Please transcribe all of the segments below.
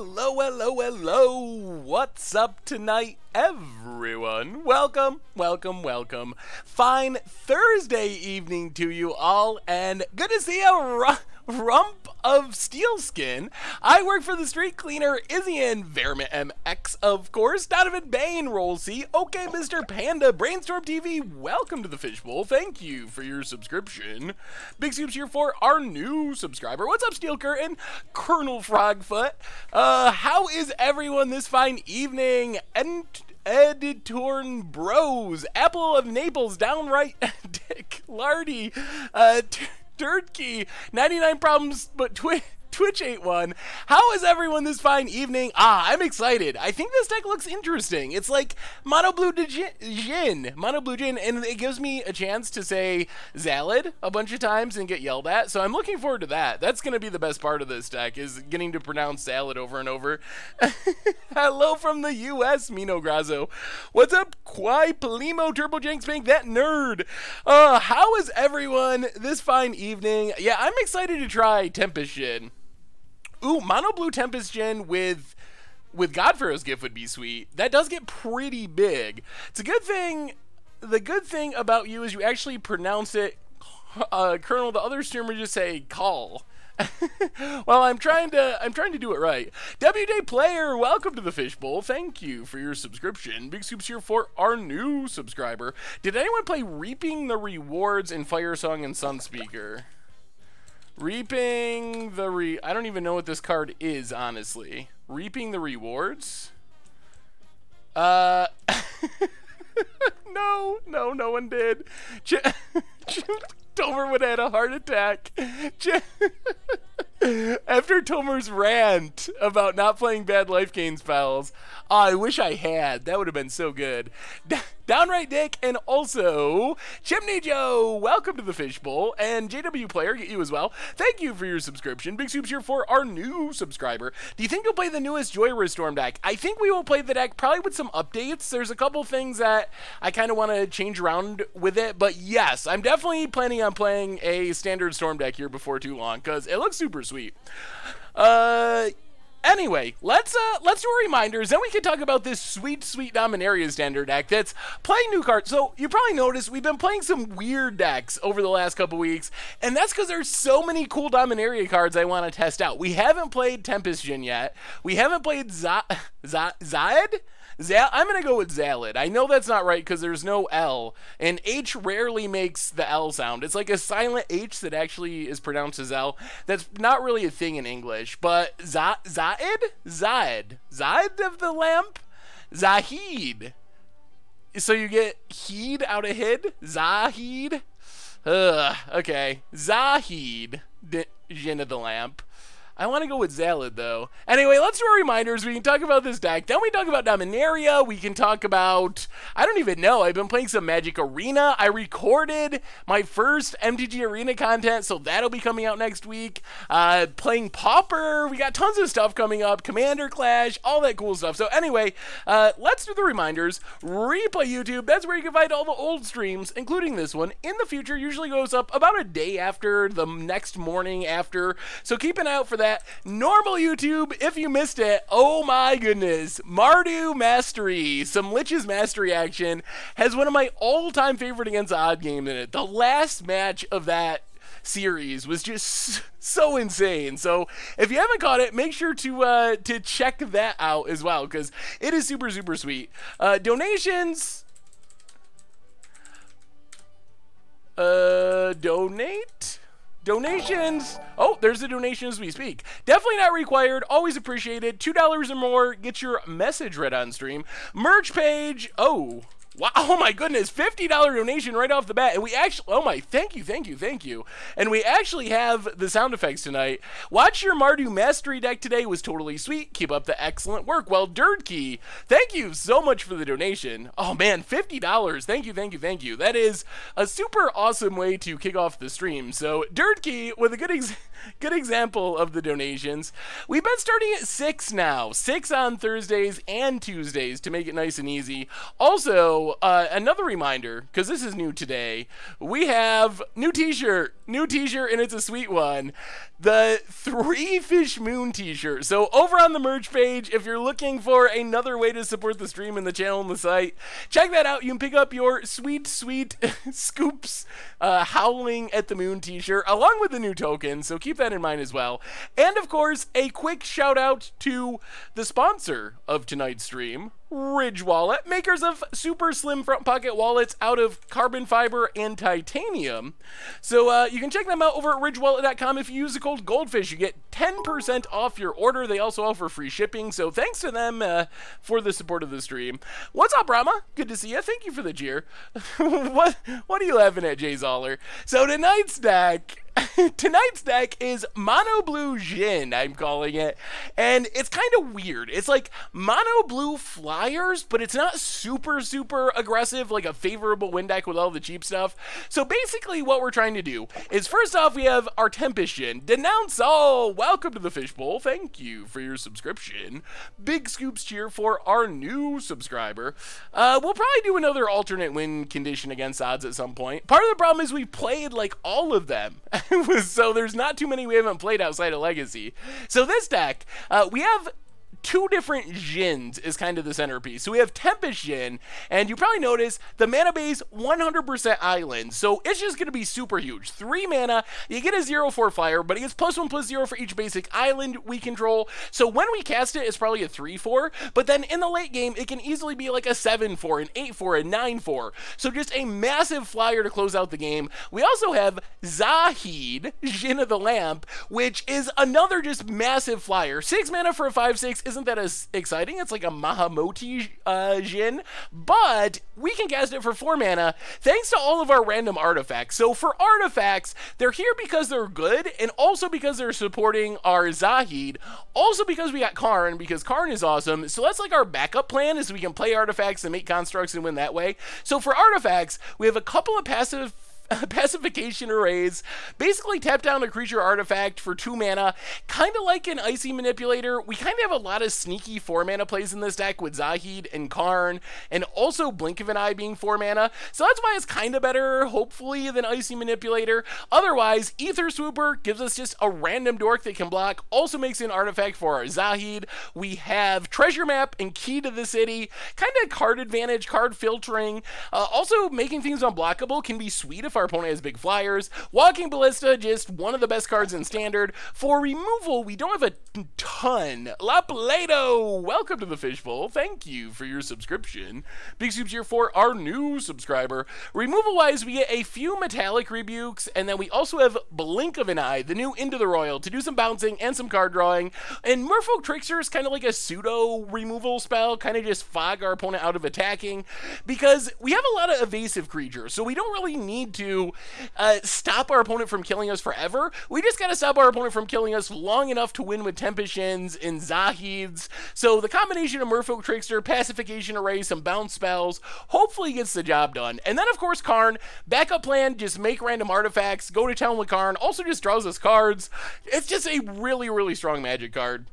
Hello, hello, hello. What's up tonight, everyone? Welcome, welcome, welcome. Fine Thursday evening to you all, and good to see a rump of steel skin. I work for the street cleaner Izzy Vermin MX, of course. Donovan Bain, Roll C. Okay, Mr. Panda, Brainstorm TV, welcome to the Fishbowl. Thank you for your subscription. Big Scoops here for our new subscriber. What's up, Steel Curtain? Colonel Frogfoot. How is everyone this fine evening? Editorn Bros, Apple of Naples, Downright Dick, Lardy, Turkey, 99 Problems, but Twitch 81. How is everyone this fine evening? I'm excited. I think this deck looks interesting. It's like Mono Blue Djinn, and it gives me a chance to say Zalid a bunch of times and get yelled at, so I'm looking forward to that. That's going to be the best part of this deck, is getting to pronounce Zalid over and over. Hello from the US, Mino Grazo. What's up, Kwai Palimo, Turbo Jenks Bank, that nerd? How is everyone this fine evening? Yeah, I'm excited to try Tempest Djinn. Ooh, Mono Blue Tempest Djinn with Godpharaoh's Gift would be sweet. That does get pretty big. It's a good thing. The good thing about you is you actually pronounce it, Colonel. The other streamers just say call. Well, I'm trying to do it right. WJ Player, welcome to the Fishbowl. Thank you for your subscription. Big Scoops here for our new subscriber. Did anyone play Reaping the Rewards in Fire Song and Sunspeaker? Reaping the I don't even know what this card is, honestly. Reaping the Rewards? No one did. Tomer would have had a heart attack. After Tomer's rant about not playing bad life gain spells. Oh, I wish I had. That would have been so good. Downright Dick, and also Chimney Joe, welcome to the Fishbowl, and JW Player, get you as well. Thank you for your subscription. Big Soups here for our new subscriber. Do you think you'll play the newest Joy Restorm deck? I think we will play the deck probably with some updates. There's a couple things that I kind of want to change around with it, but yes, I'm definitely planning on playing a standard Storm deck here before too long, because it looks super sweet. Anyway, let's do reminders, then we can talk about this sweet Dominaria standard deck that's playing new cards. So you probably noticed we've been playing some weird decks over the last couple weeks, and that's because there's so many cool Dominaria cards I want to test out. We haven't played Tempest Djinn yet. We haven't played Zayed? I'm going to go with Zalid. I know that's not right because there's no L, and H rarely makes the L sound. It's like a silent H that actually is pronounced as L. That's not really a thing in English, but Zayed of the lamp? Zahid. So you get heed out of hid? Zahid? Okay. Zahid, Djinn of the lamp. I want to go with Zalid, though. Anyway, let's do our reminders. We can talk about this deck. Then we talk about Dominaria. We can talk about... I don't even know. I've been playing some Magic Arena. I recorded my first MTG Arena content, so that'll be coming out next week. Playing Pauper. We got tons of stuff coming up. Commander Clash. All that cool stuff. So anyway, let's do the reminders. Replay YouTube. That's where you can find all the old streams, including this one. In the future, usually goes up about a day after, the next morning after. So keep an eye out for that. Normal YouTube, if you missed it, oh my goodness, Mardu Mastery, some Lich's Mastery action, has one of my all-time favorite against odd games in it. The last match of that series was just so insane. So if you haven't caught it, make sure to check that out as well, because it is super sweet. Donations. Donations. Oh, there's a donation as we speak. Definitely not required. Always appreciated. $2 or more. Get your message read on stream. Merch page. Oh. Wow, oh my goodness, $50 donation right off the bat, and we actually, oh my, thank you, and we actually have the sound effects tonight. Watch your Mardu Mastery deck today was totally sweet. Keep up the excellent work. Well, Dirtkey, thank you so much for the donation. Oh man, $50, thank you. That is a super awesome way to kick off the stream. So, Dirtkey, with a good example of the donations. We've been starting at 6 now, 6 on Thursdays and Tuesdays to make it nice and easy. Also, also, another reminder, because this is new today, we have new t-shirt, and it's a sweet one. The 3 Fish Moon t-shirt. So over on the merch page, if you're looking for another way to support the stream and the channel and the site, check that out. You can pick up your sweet Scoops Howling at the Moon t-shirt along with the new token, so keep that in mind as well. And of course, a quick shout out to the sponsor of tonight's stream, Ridge Wallet, makers of super slim front pocket wallets out of carbon fiber and titanium. So you can check them out over at ridgewallet.com. If you use the code Goldfish, you get 10% off your order. They also offer free shipping, so thanks to them for the support of the stream. What's up, Brahma? Good to see you. Thank you for the cheer. What are you laughing at, Jay Zoller? So tonight's deck is Mono Blue Djinn, I'm calling it, and it's kind of weird. It's like Mono Blue Flyers, but it's not super aggressive, like a favorable win deck with all the cheap stuff. So basically what we're trying to do is, first off, we have our Tempest Djinn. Denounce all! Welcome to the Fishbowl. Thank you for your subscription. Big Scoops cheer for our new subscriber. We'll probably do another alternate win condition against odds at some point. Part of the problem is we've played like all of them. So there's not too many we haven't played outside of Legacy. So this deck, we have 2 different Djinns is kind of the centerpiece. So we have Tempest Djinn, and you probably notice the mana base 100% island, so it's just going to be super huge. 3 mana, you get a 0/4 flyer, but it gets +1/+0 for each basic island we control. So when we cast it, it's probably a 3/4, but then in the late game, it can easily be like a 7/4, an 8/4, a 9/4. So just a massive flyer to close out the game. We also have Zahid, Djinn of the Lamp, which is another just massive flyer. 6 mana for a 5/6 isn't that as exciting. It's like a Mahamoti Djinn, but we can cast it for 4 mana thanks to all of our random artifacts. So for artifacts, they're here because they're good, and also because they're supporting our Zahid, also because we got Karn, because Karn is awesome. So that's like our backup plan, is we can play artifacts and make constructs and win that way. So for artifacts, we have a couple of pacification arrays. Basically tap down a creature artifact for 2 mana, kind of like an Icy Manipulator. We kind of have a lot of sneaky 4 mana plays in this deck with Zahid and Karn, and also Blink of an Eye being 4 mana. So that's why it's kind of better, hopefully, than Icy Manipulator. Otherwise, Ether Swooper gives us just a random dork that can block, also makes an artifact for our Zahid. We have Treasure Map and Key to the City, kind of card advantage, card filtering. Also, making things unblockable can be sweet if our opponent has big flyers. Walking Ballista, just one of the best cards in Standard. For removal, we don't have a ton. La Plato, welcome to the Fishbowl. Thank you for your subscription. Big Soups here for our new subscriber. Removal-wise, we get a few Metallic Rebukes, and then we also have Blink of an Eye, the new Into the Royal, to do some bouncing and some card drawing. And Merfolk Trickster is kind of like a pseudo removal spell, kind of just fog our opponent out of attacking, because we have a lot of evasive creatures, so we don't really need to stop our opponent from killing us forever. We just gotta stop our opponent from killing us long enough to win with Tempest Djinns and Zahids. So the combination of Merfolk Trickster, Pacification Array, some bounce spells, hopefully gets the job done. And then of course Karn, backup plan, just make random artifacts, go to town with Karn, also just draws us cards. It's just a really strong Magic card.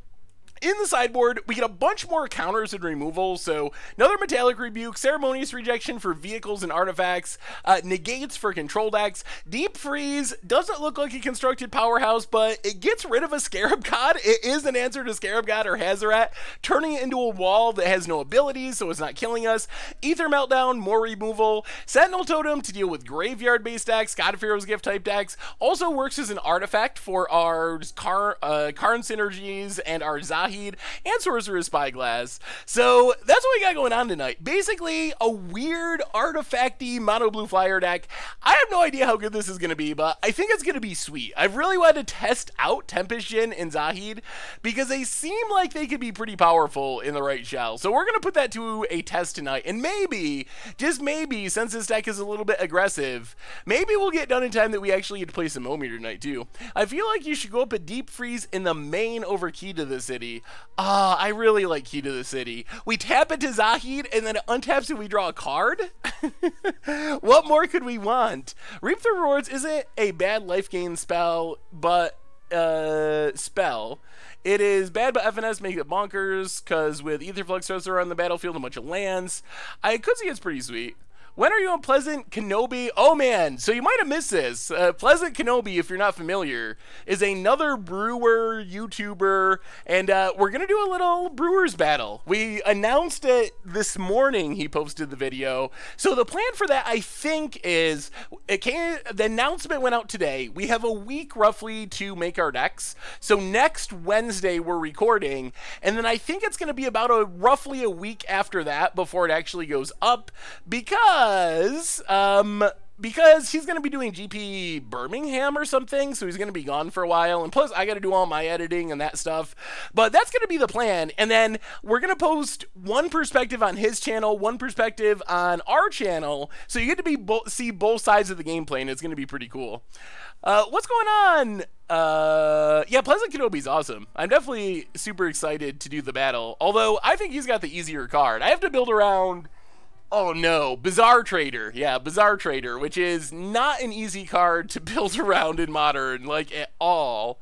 In the sideboard, we get a bunch more counters and removal, so another Metallic Rebuke, Ceremonious Rejection for vehicles and artifacts, negates for control decks, Deep Freeze doesn't look like a constructed powerhouse, but it gets rid of a Scarab God. It is an answer to Scarab God or Hazaret, turning it into a wall that has no abilities, so it's not killing us. Ether Meltdown, more removal, Sentinel Totem to deal with graveyard-based decks, God of Heroes Gift type decks, also works as an artifact for our Karn synergies and our Zahid and Sorcerer's Spyglass. So that's what we got going on tonight. Basically, a weird artifacty mono blue flyer deck. I have no idea how good this is going to be, but I think it's going to be sweet. I've really wanted to test out Tempest Djinn and Zahid because they seem like they could be pretty powerful in the right shell. So we're going to put that to a test tonight, and maybe, just maybe, since this deck is a little bit aggressive, maybe we'll get done in time that we actually get to play some Momir tonight too. I feel like you should go up a Deep Freeze in the main over Key to the City. I really like Key to the City. We tap into Zahid, and then it untaps and we draw a card? What more could we want? Reap the Rewards isn't a bad life gain spell, but It is bad, but FNS make it bonkers, because with Aetherflux Thruster on the battlefield, a bunch of lands. I could see it's pretty sweet. When are you on Pleasant Kenobi? Oh man, so you might have missed this. Pleasant Kenobi, if you're not familiar, is another brewer YouTuber, and we're going to do a little brewers battle. We announced it this morning, he posted the video. So the plan for that, I think, is, the announcement went out today. We have a week roughly to make our decks. So next Wednesday we're recording, and then I think it's going to be about roughly a week after that before it actually goes up, because he's going to be doing GP Birmingham or something, so he's going to be gone for a while, and plus I got to do all my editing and that stuff, but that's going to be the plan. And then we're going to post one perspective on his channel, one perspective on our channel, so you get to see both sides of the gameplay, and it's going to be pretty cool. What's going on? Yeah, Pleasant Kenobi's awesome. I'm definitely super excited to do the battle, although I think he's got the easier card. I have to build around... Oh no, Bizarre Trader. Yeah, Bizarre Trader, which is not an easy card to build around in Modern, like, at all.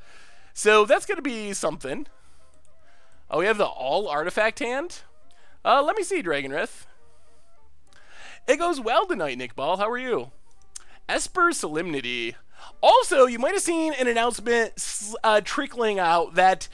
So that's going to be something. Oh, we have the all artifact hand? Let me see, Dragonrith. It goes well tonight, Nick Ball. How are you? Esper Solemnity. Also, you might have seen an announcement trickling out that...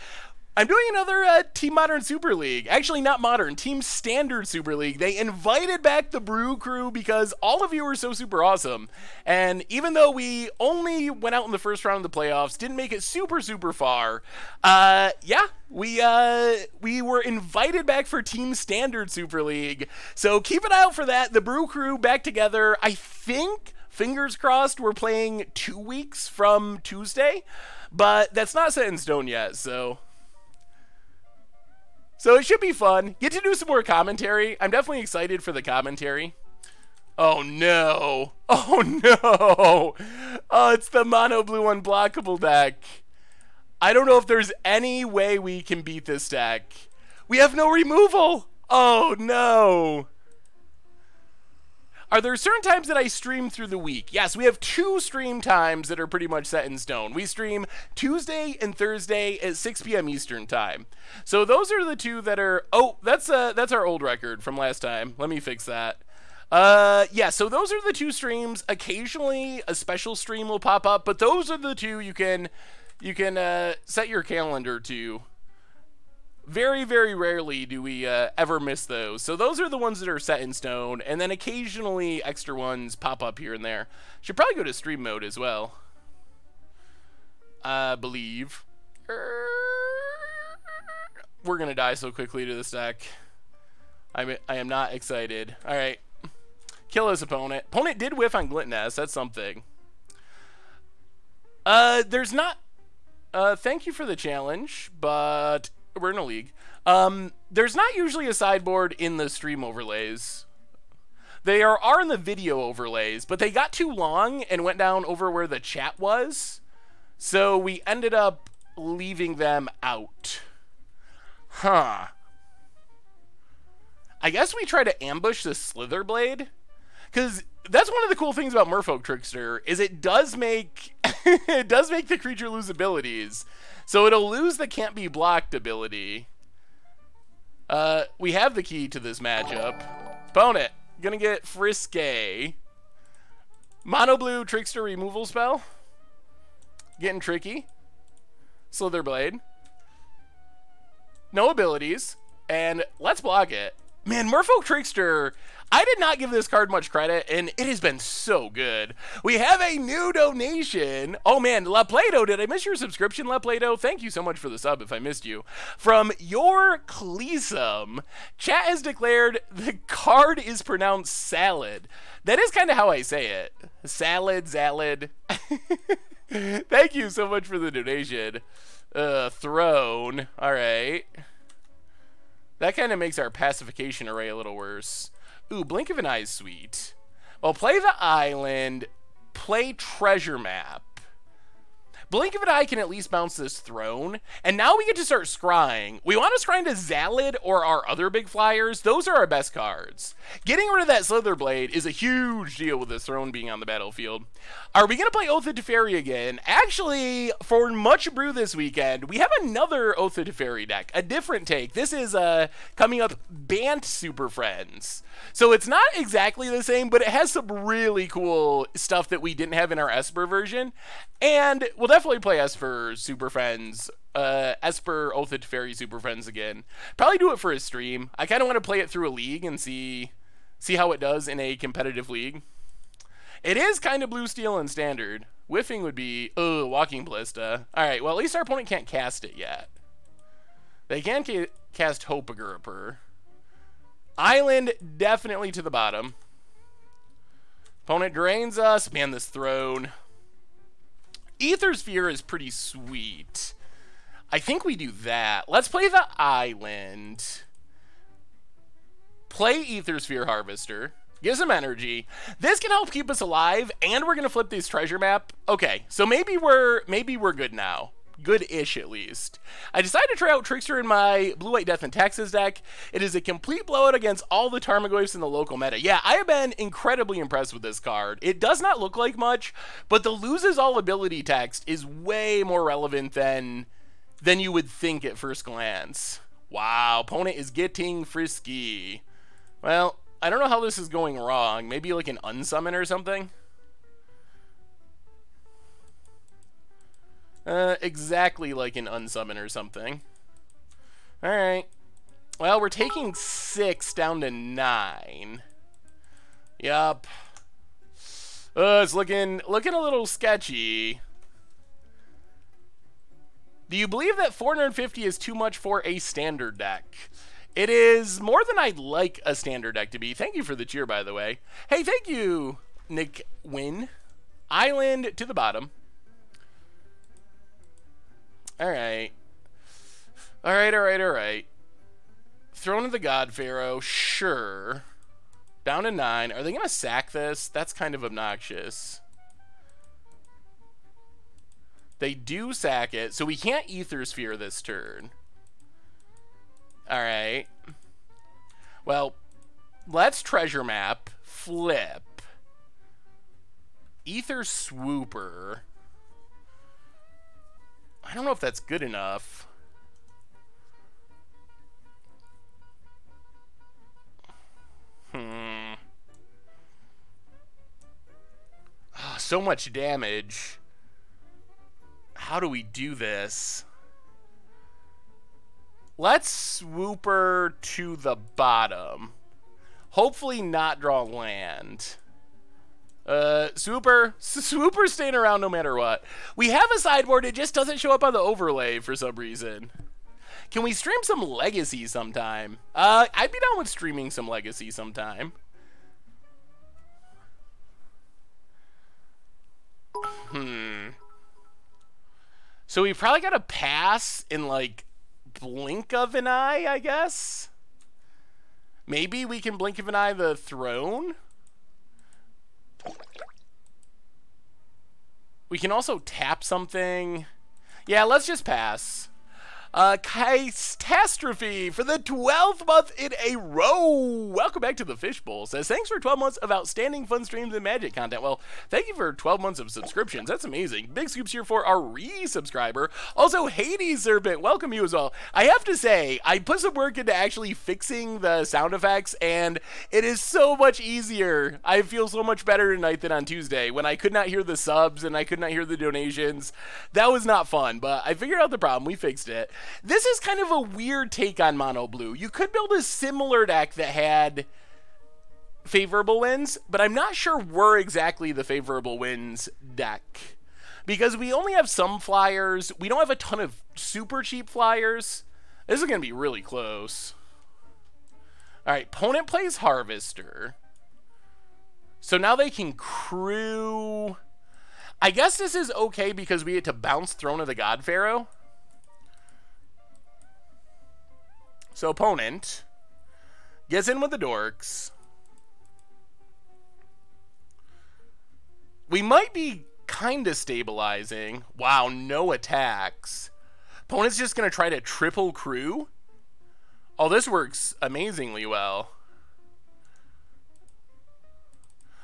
I'm doing another Team Modern Super League. Actually, not Modern, Team Standard Super League. They invited back the Brew Crew because all of you were so super awesome. And even though we only went out in the first round of the playoffs, didn't make it super, super far, yeah, we were invited back for Team Standard Super League. So keep an eye out for that. The Brew Crew back together. I think, fingers crossed, we're playing 2 weeks from Tuesday. But that's not set in stone yet, so it should be fun. Get to do some more commentary. I'm definitely excited for the commentary. Oh no. Oh no. Oh, it's the mono blue unblockable deck. I don't know if there's any way we can beat this deck. We have no removal. Oh no. Are there certain times that I stream through the week? Yes, we have 2 stream times that are pretty much set in stone. We stream Tuesday and Thursday at 6 p.m. Eastern time. So those are the 2 that are... Oh, that's our old record from last time. Let me fix that. Yeah, so those are the 2 streams. Occasionally, a special stream will pop up, but those are the 2 you can set your calendar to. Very, very rarely do we ever miss those. So those are the ones that are set in stone, and then occasionally extra ones pop up here and there. Should probably go to stream mode as well, I believe. We're gonna die so quickly to this deck. I am not excited. All right, kill his opponent. Opponent did whiff on Glitness. That's something. There's not. Thank you for the challenge, but we're in a league. There's not usually a sideboard in the stream overlays. They are in the video overlays, but they got too long and went down over where the chat was, so we ended up leaving them out. Huh. I guess we try to ambush the Slitherblade, because that's one of the cool things about Merfolk Trickster, is it does make it does make the creature lose abilities. So it'll lose the can't be blocked ability. We have the key to this matchup. Opponent, gonna get frisky. Mono blue Trickster removal spell. Getting tricky. Slitherblade. No abilities. And let's block it. Man, Merfolk Trickster, I did not give this card much credit, and it has been so good. We have a new donation. Oh man, La Plato, did I miss your subscription, La Plato? Thank you so much for the sub if I missed you. From your Cleesum, chat has declared the card is pronounced salad. That is kind of how I say it. Salad, salad. Thank you so much for the donation. Throne. All right. That kind of makes our pacification array a little worse. Ooh, Blink of an Eye is sweet. Well, play the island, play treasure map. Blink of an Eye can at least bounce this throne, and now we get to start scrying. We want to scry into Zalid or our other big flyers. Those are our best cards. Getting rid of that Slither Blade is a huge deal with this throne being on the battlefield. Are we going to play Oath of Teferi again? Actually, for Much Brew this weekend, we have another Oath of Teferi deck, a different take. This is coming up Bant Super Friends. So it's not exactly the same, but it has some really cool stuff that we didn't have in our Esper version. And we'll definitely play Esper Super Friends, Esper Oath of Teferi Super Friends again. Probably do it for a stream. I kind of want to play it through a league and see how it does in a competitive league. It is kind of blue steel and standard. Whiffing would be, Walking Ballista. Alright, well at least our opponent can't cast it yet. They can cast Hope-a-Gripper. Island, definitely to the bottom. Opponent drains us. Man, this throne. Ether Sphere is pretty sweet. I think we do that. Let's play the island. Play Ether Sphere Harvester. Give some energy. This can help keep us alive, and we're gonna flip this treasure map. Okay, so maybe we're good now. Good-ish, at least. I decided to try out Trickster in my Blue White Death and Taxes deck. It is a complete blowout against all the Tarmogoyfs in the local meta. Yeah, I have been incredibly impressed with this card. It does not look like much, but the loses all ability text is way more relevant than you would think at first glance. Wow, opponent is getting frisky. Well, I don't know how this is going wrong. Maybe like an unsummon or something? Exactly like an unsummon or something. Alright. Well, we're taking 6 down to 9. Yup. It's looking a little sketchy. Do you believe that 450 is too much for a standard deck? It is more than I'd like a standard deck to be. Thank you for the cheer, by the way. Hey, thank you, Nick Wynn. Island to the bottom. Alright. Alright. Throne of the God Pharaoh, sure. Down to 9. Are they going to sack this? That's kind of obnoxious. They do sack it, so we can't Ether Sphere this turn. Alright. Well, let's treasure map. Flip. Ether Swooper. I don't know if that's good enough. Oh, so much damage. How do we do this? Let's Swooper to the bottom. Hopefully not draw land. Swooper's staying around no matter what. We have a sideboard, it just doesn't show up on the overlay for some reason. Can we stream some Legacy sometime? I'd be down with streaming some Legacy sometime. So we probably got to pass in, like, blink of an eye, I guess? Maybe we can blink of an eye the throne? We can also tap something. Yeah, let's just pass. Catastrophe for the 12th month in a row. Welcome back to the Fishbowl. Says, thanks for 12 months of outstanding fun streams and Magic content. Well, thank you for 12 months of subscriptions. That's amazing. Big scoops here for our resubscriber. Also, Hades Serpent, welcome you as well. I have to say, I put some work into actually fixing the sound effects, and it is so much easier. I feel so much better tonight than on Tuesday when I could not hear the subs and I could not hear the donations. That was not fun, but I figured out the problem. We fixed it. This is kind of a weird take on Mono Blue. You could build a similar deck that had favorable wins, but I'm not sure we're exactly the favorable wins deck. Because we only have some flyers. We don't have a ton of super cheap flyers. This is going to be really close. Alright, opponent plays Harvester. So now they can crew. I guess this is okay because we get to bounce Throne of the God Pharaoh. So opponent gets in with the dorks. We might be kind of stabilizing. Wow, no attacks. Opponent's just going to try to triple crew. Oh, this works amazingly well.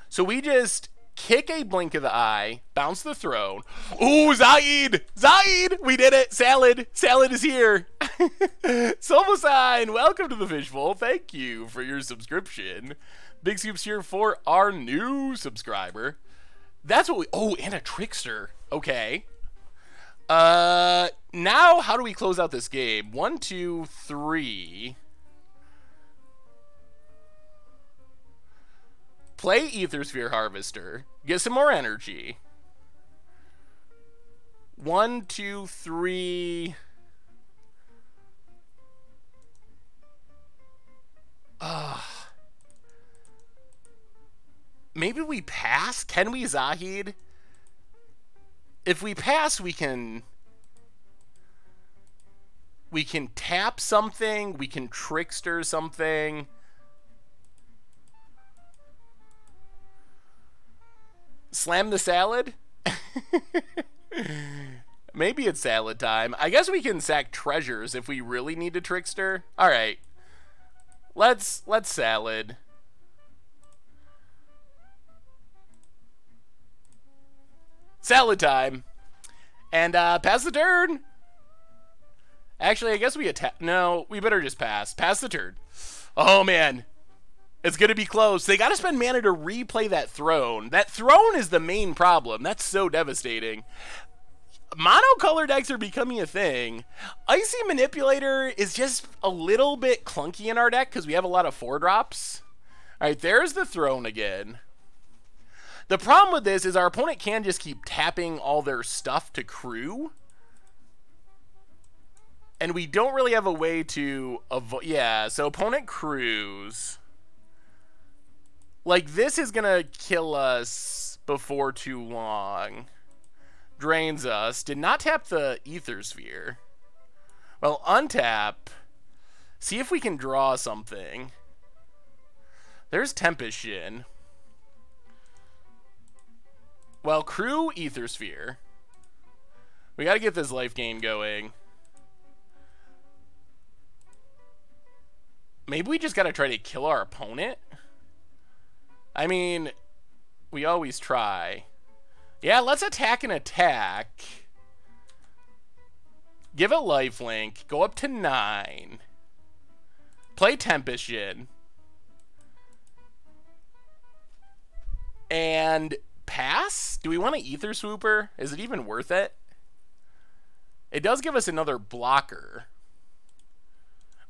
So we just kick a blink of the eye, bounce the throne. Ooh, Zaid! Zaid! We did it! Salad! Salad is here! Silvasign, welcome to the Fishbowl. Thank you for your subscription. Big Scoops here for our new subscriber. That's what we... Oh, and a Trickster. Okay. Now, how do we close out this game? 1, 2, 3... Play Aethersphere Harvester. Get some more energy. 1, 2, 3. Maybe we pass? Can we Zahid? If we pass, we can tap something. We can Trickster something. Slam the salad? Maybe it's salad time. I guess we can sack treasures if we really need a Trickster. All right. Let's salad. Salad time. And pass the turn. Actually, I guess we attack. No, we better just pass. Pass the turn. Oh, man. It's going to be close. They got to spend mana to replay that throne. That throne is the main problem. That's so devastating. Monocolor decks are becoming a thing. Icy Manipulator is just a little bit clunky in our deck because we have a lot of 4-drops. All right, there's the throne again. The problem with this is our opponent can just keep tapping all their stuff to crew. And we don't really have a way to avoid... Yeah, so opponent crews... Like, this is going to kill us before too long. Drains us. Did not tap the Aethersphere. Well, untap. See if we can draw something. There's Tempest Djinn. Well, crew Aethersphere. We got to get this life gain going. Maybe we just got to try to kill our opponent? I mean, we always try. Yeah, let's attack and attack. Give a lifelink. Go up to 9. Play Tempest Djinn. And pass? Do we want to Aether Swooper? Is it even worth it? It does give us another blocker.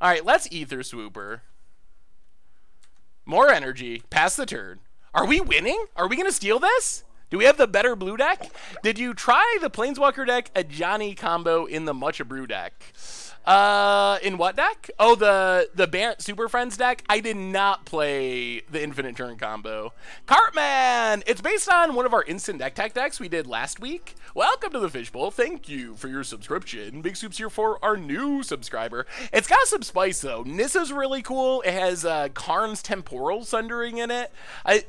Alright, let's Aether Swooper. More energy. Pass the turn. Are we winning? Are we going to steal this? Do we have the better blue deck? Did you try the Planeswalker deck, a Johnny combo in the Much Brew deck? In what deck? Oh, the Bant Super Friends deck? I did not play the Infinite Turn combo. Cartman! It's based on one of our instant deck tech decks we did last week. Welcome to the Fishbowl. Thank you for your subscription. Big Soup's here for our new subscriber. It's got some spice, though. Nissa's really cool. It has Karn's Temporal Sundering in it.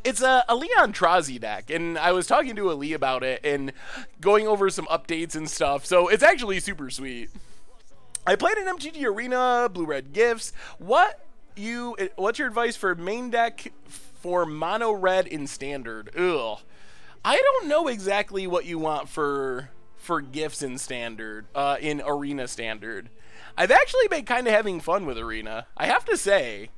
It's a Leon Trazi deck, and I was talking to Ali about it and going over some updates and stuff, so it's actually super sweet. I played an MTG Arena, Blue-Red Gifts. What's your advice for main deck for mono red in Standard? Ugh. I don't know exactly what you want for gifts in Standard, in Arena Standard. I've actually been kind of having fun with Arena. I have to say,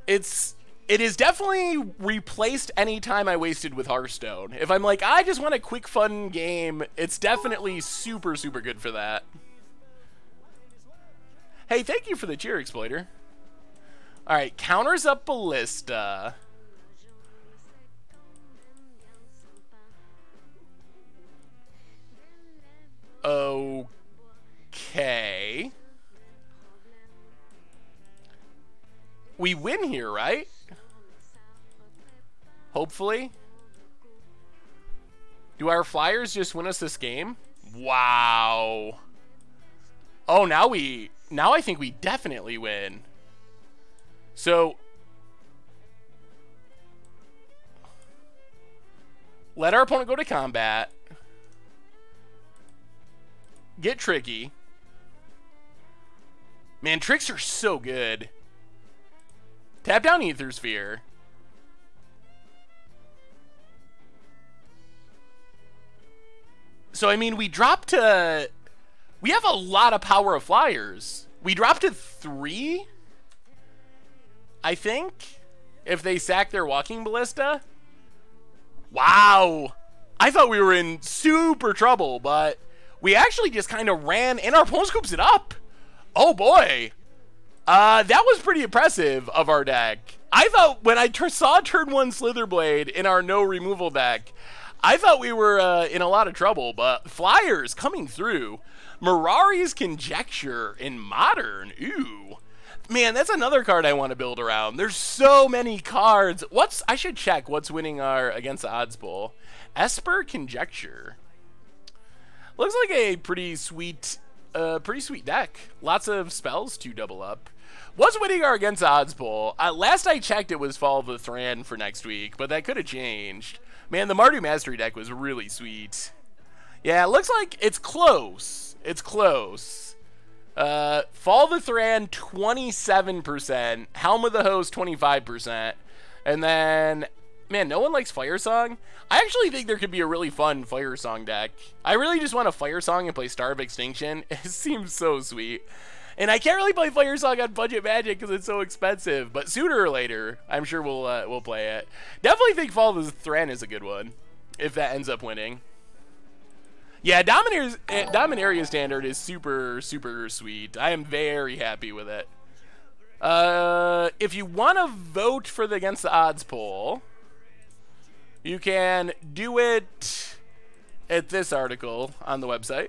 it has definitely replaced any time I wasted with Hearthstone. If I'm like, I just want a quick, fun game, it's definitely super, super good for that. Hey, thank you for the cheer, Exploiter. Alright, counters up Ballista. Okay. We win here, right? Hopefully. Do our Flyers just win us this game? Wow. Oh, now I think we definitely win. So Let our opponent go to combat. Get tricky. Man, tricks are so good. Tap down Ether Sphere. So, I mean, we dropped to... We have a lot of power of flyers. We dropped to 3, I think, if they sack their Walking Ballista. Wow. I thought we were in super trouble, but we actually just kind of ran, and our opponent scoops it up. Oh, boy. That was pretty impressive of our deck. I thought when I saw turn 1 Slitherblade in our no removal deck, I thought we were in a lot of trouble, but flyers coming through. Mirari's Conjecture in Modern. Ooh. Man, that's another card I want to build around. There's so many cards. I should check what's winning our against the odds pool. Esper Conjecture. Looks like a pretty sweet deck. Lots of spells to double up. What's winning our against the odds pool? Last I checked, it was Fall of the Thran for next week, but that could have changed. Man, the Mardu Mastery deck was really sweet. Yeah, it looks like it's close. It's close. Fall of the Thran, 27%. Helm of the Host, 25%. And then, man, no one likes Fire Song? I actually think there could be a really fun Fire Song deck. I really just want a Fire Song and play Star of Extinction. It seems so sweet. And I can't really play Fire Song on Budget Magic because it's so expensive. But sooner or later, I'm sure we'll play it. Definitely think Fall of the Thran is a good one, if that ends up winning. Yeah, Dominaria Standard is super, super sweet. I am very happy with it. If you want to vote for the Against the Odds poll, you can do it at this article on the website.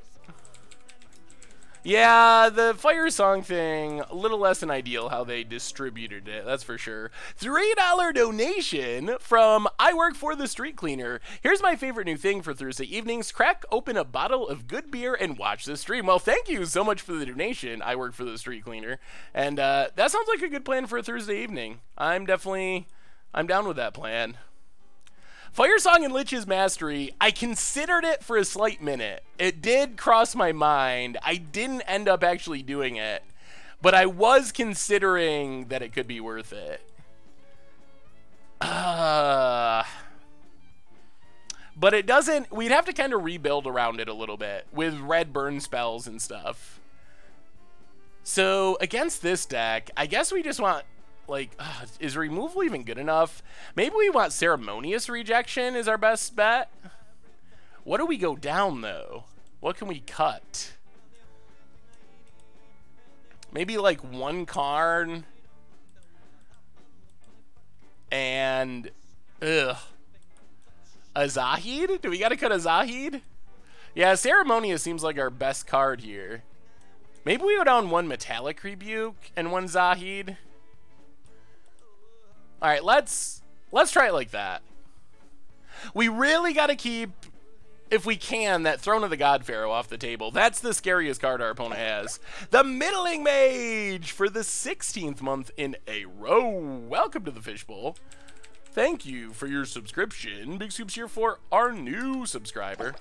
Yeah, the Fire Song thing, a little less than ideal how they distributed it, that's for sure. $3 donation from I Work for the Street Cleaner. Here's my favorite new thing for Thursday evenings. Crack open a bottle of good beer and watch the stream. Well, thank you so much for the donation, I Work for the Street Cleaner. And that sounds like a good plan for a Thursday evening. I'm down with that plan. Fire Song and Lich's Mastery, I considered it for a slight minute. It did cross my mind. I didn't end up actually doing it, but I was considering that it could be worth it. But it doesn't, we'd have to kind of rebuild around it a little bit with red burn spells and stuff. So against this deck, I guess we just want, like, is removal even good enough? Maybe we want Ceremonious Rejection is our best bet. What do we go down, though? What can we cut? Maybe, like, 1 card. And, a Zahid? Do we gotta cut a Zahid? Yeah, Ceremonious seems like our best card here. Maybe we go down 1 Metallic Rebuke and 1 Zahid. All right, let's try it like that. We really got to keep, if we can, that Throne of the God Pharaoh off the table. That's the scariest card our opponent has. The Middling Mage for the 16th month in a row. Welcome to the Fishbowl. Thank you for your subscription. Big Soups here for our new subscriber.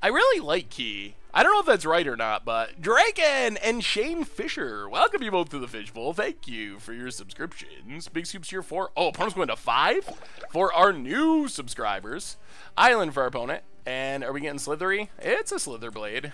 I really like Key. I don't know if that's right or not, but Draken and Shane Fisher, welcome you both to the Fishbowl. Thank you for your subscriptions. Big Soups here for, opponent's going to 5 for our new subscribers. Island for our opponent. And are we getting Slithery? It's a Slitherblade.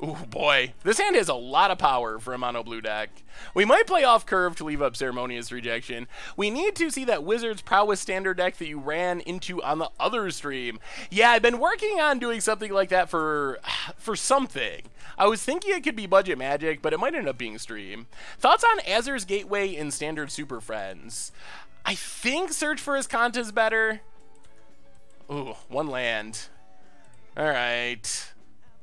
Ooh, boy. This hand has a lot of power for a mono blue deck. We might play off curve to leave up Ceremonious Rejection. We need to see that Wizard's Prowess standard deck that you ran into on the other stream. Yeah, I've been working on doing something like that for something. I was thinking it could be Budget Magic, but it might end up being stream. Thoughts on Azur's Gateway in Standard Super Friends? I think Search for Azcanta is better. Ooh, 1 land. All right.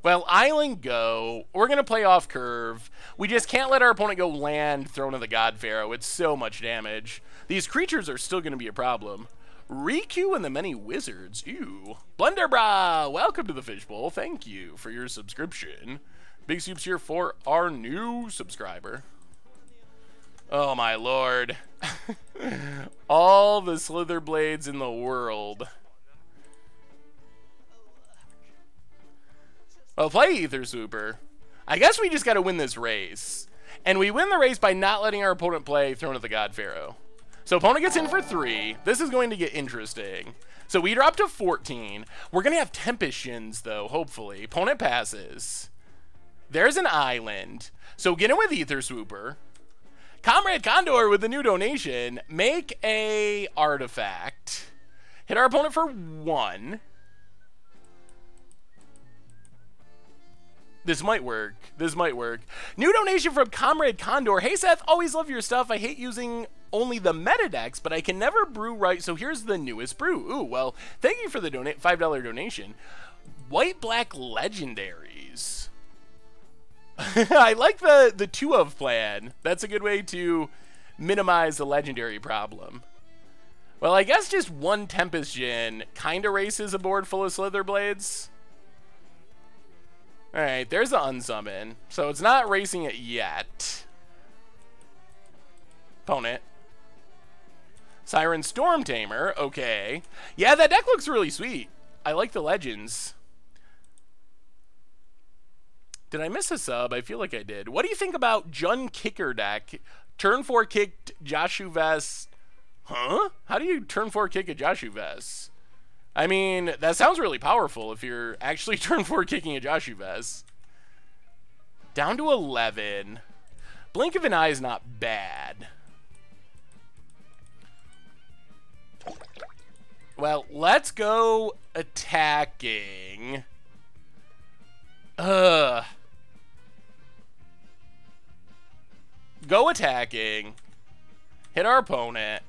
Well, Island go. We're going to play off curve. We just can't let our opponent go land Throne of the God Pharaoh. It's so much damage. These creatures are still going to be a problem. Riku and the Many Wizards. Ew. Blunderbra, welcome to the Fishbowl. Thank you for your subscription. Big Soups here for our new subscriber. Oh, my lord. All the Slither Blades in the world. Well, play Ether Swooper. I guess we just got to win this race. And we win the race by not letting our opponent play Throne of the God Pharaoh. So opponent gets in for 3. This is going to get interesting. So we drop to 14. We're going to have Tempest Shins, though, hopefully. Opponent passes. There's an island. So get in with Ether Swooper. Comrade Condor with the new donation. Make a artifact. Hit our opponent for 1. This might work. This might work. New donation from Comrade Condor. Hey, Seth, always love your stuff. I hate using only the meta decks, but I can never brew right, so here's the newest brew. Ooh, well, thank you for the $5 donation. White-black legendaries. I like the 2 of plan. That's a good way to minimize the legendary problem. Well, I guess just 1 Tempest Djinn kind of races a board full of Slither Blades. Alright, there's the unsummon. So it's not racing it yet. Opponent. Siren Storm Tamer. Okay. Yeah, that deck looks really sweet. I like the legends. Did I miss a sub? I feel like I did. What do you think about Jun Kicker deck? Turn 4 kicked Joshu Vest. Huh? How do you turn 4 kick a Joshu Vest? I mean, that sounds really powerful if you're actually turn 4 kicking a Joshu Vest. Down to 11. Blink of an Eye is not bad. Well, let's go attacking. Go attacking. Hit our opponent.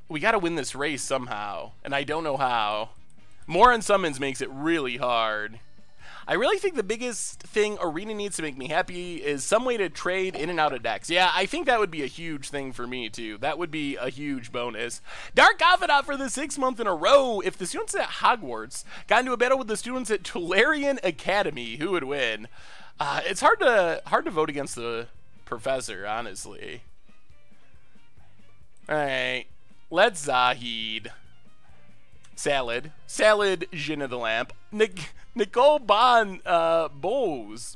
We gotta win this race somehow, and I don't know how. More unsummons makes it really hard. I really think the biggest thing Arena needs to make me happy is some way to trade in and out of decks. Yeah, I think that would be a huge thing for me, too. That would be a huge bonus. Dark Confidant for the 6th month in a row. If the students at Hogwarts got into a battle with the students at Tolarian Academy, who would win? It's hard to vote against the professor, honestly. Alright. Let's Zahid. Salad. Djinn of the Lamp. Nicole Boaz.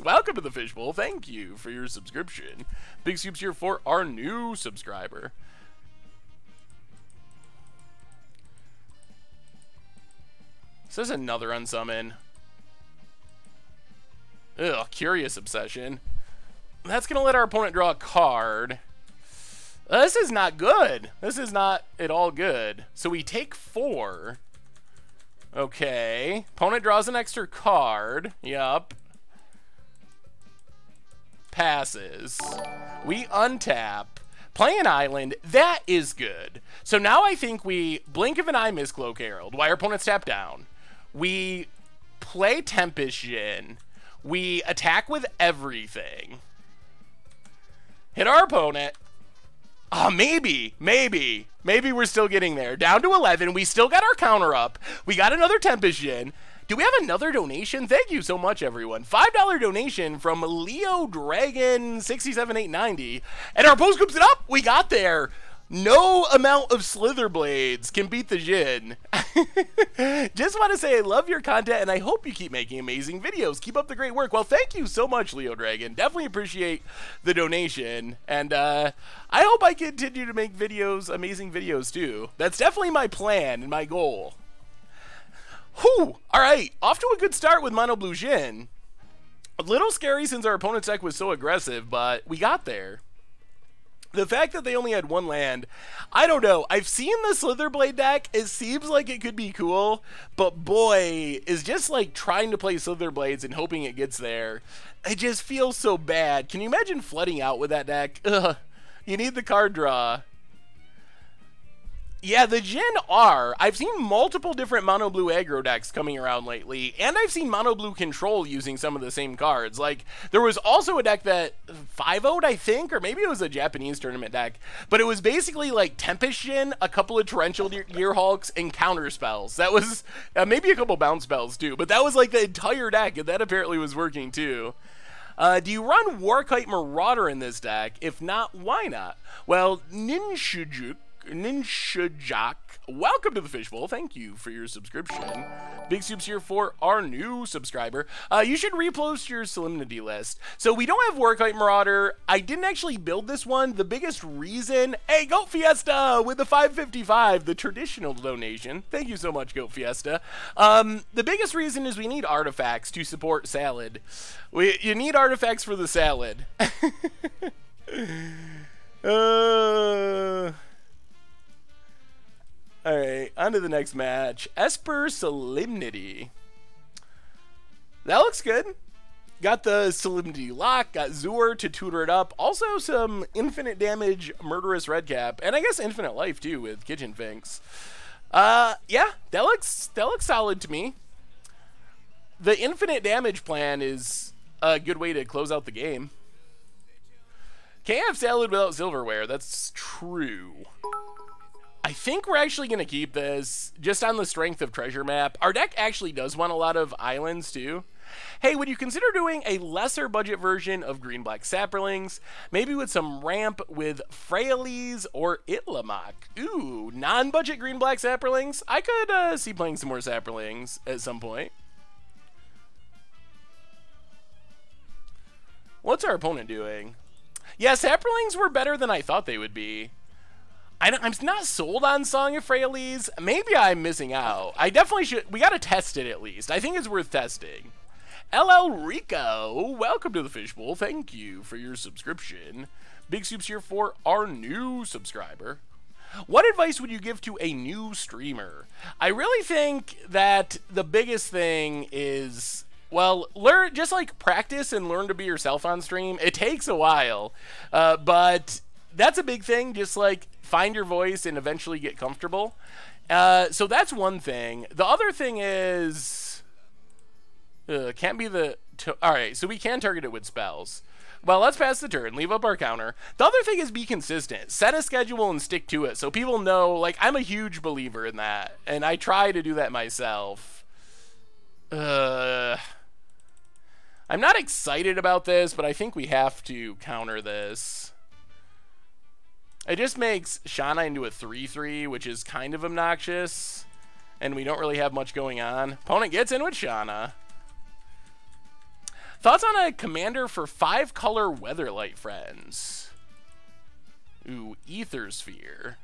Welcome to the Fishbowl. Thank you for your subscription. Big scoops here for our new subscriber. So this is another unsummon. Ugh, Curious Obsession. That's going to let our opponent draw a card. This is not good. This is not at all good. So we take 4. Okay. Opponent draws an extra card. Yup. Passes. We untap. Play an island. That is good. So now I think we Blink of an Eye Mistcloak Herald while our opponent's tapped down. We play Tempest Djinn. We attack with everything. Hit our opponent. Maybe we're still getting there. Down to 11. We still got our counter up. We got another Tempest Djinn. Do we have another donation? Thank you so much, everyone. $5 donation from Leo Dragon 67890. And our post scoops it up. We got there. No amount of Slither Blades can beat the Djinn. Just want to say I love your content and I hope you keep making amazing videos. Keep up the great work. Well, thank you so much, Leo Dragon. Definitely appreciate the donation. And I hope I continue to make videos, amazing videos too. That's definitely my plan and my goal. Whew! Alright, off to a good start with Mono Blue Djinn. A little scary since our opponent's deck was so aggressive, but we got there. The fact that they only had 1 land, I don't know. I've seen the Slitherblade deck. It seems like it could be cool, but boy, is just like trying to play Slitherblades and hoping it gets there. It just feels so bad. Can you imagine flooding out with that deck? Ugh. You need the card draw. Yeah, the Djinn are. I've seen multiple different mono blue aggro decks coming around lately, and I've seen mono blue control using some of the same cards. Like, there was also a deck that 5-0'd, I think, or maybe it was a Japanese tournament deck, but it was basically like Tempest Djinn, a couple of Torrential Gearhulks, and counter spells. That was maybe a couple bounce spells too, but that was like the entire deck, and that apparently was working too. Do you run Warkite Marauder in this deck? If not, why not? Well, Ninshajak, welcome to the Fishbowl. Thank you for your subscription. Big Soups here for our new subscriber. You should repost your Solemnity list. So we don't have Warkite Marauder. I didn't actually build this one. The biggest reason... Hey, Goat Fiesta with the 555, the traditional donation. Thank you so much, Goat Fiesta. The biggest reason is we need artifacts to support Salad. You need artifacts for the Salad. Alright, on to the next match. Esper Solemnity. That looks good. Got the Solemnity lock, got Zur to tutor it up. Also some infinite damage Murderous Redcap, and I guess infinite life too with Kitchen Finks. Yeah, that looks solid to me. The infinite damage plan is a good way to close out the game. Can't have Salad without silverware, that's true. I think we're actually going to keep this just on the strength of Treasure Map. Our deck actually does want a lot of islands too. Hey, would you consider doing a lesser budget version of Green-Black Saplings? Maybe with some ramp with Frailes or Itlamok. Ooh, non-budget Green-Black Saplings? I could see playing some more Saplings at some point. What's our opponent doing? Yeah, Saplings were better than I thought they would be. I'm not sold on Song of Frailes. Maybe I'm missing out. I definitely should. We got to test it at least. I think it's worth testing. LL Rico, welcome to the Fishbowl. Thank you for your subscription. Big Soups here for our new subscriber. What advice would you give to a new streamer? I really think that the biggest thing is, well, learn, just like practice and learn to be yourself on stream. It takes a while, but that's a big thing. Just like find your voice and eventually get comfortable. So that's one thing. The other thing is, can't be the... Alright, so we can target it with spells. Well, let's pass the turn, leave up our counter. The other thing is be consistent. Set a schedule and stick to it so people know, like, I'm a huge believer in that. And I try to do that myself. I'm not excited about this, but I think we have to counter this. It just makes Shauna into a 3-3, which is kind of obnoxious. And we don't really have much going on. Opponent gets in with Shauna. Thoughts on a commander for 5-color Weatherlight friends? Ooh, Ether Sphere.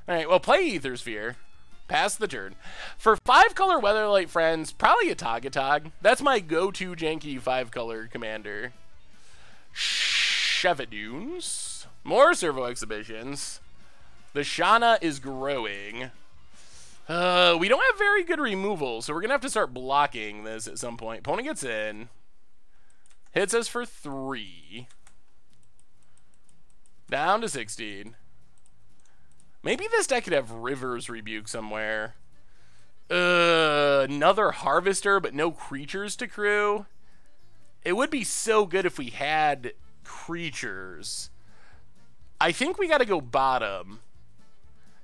Alright, well, play Ether Sphere. Pass the turn. For 5-color Weatherlight friends, probably a Tagatog. That's my go-to janky 5-color commander. Chevadoons. More servo exhibitions. The Shauna is growing. We don't have very good removal, so we're going to have to start blocking this at some point. Opponent gets in. Hits us for 3. Down to 16. Maybe this deck could have River's Rebuke somewhere. Another Harvester, but no creatures to crew. It would be so good if we had creatures. I think we got to go bottom.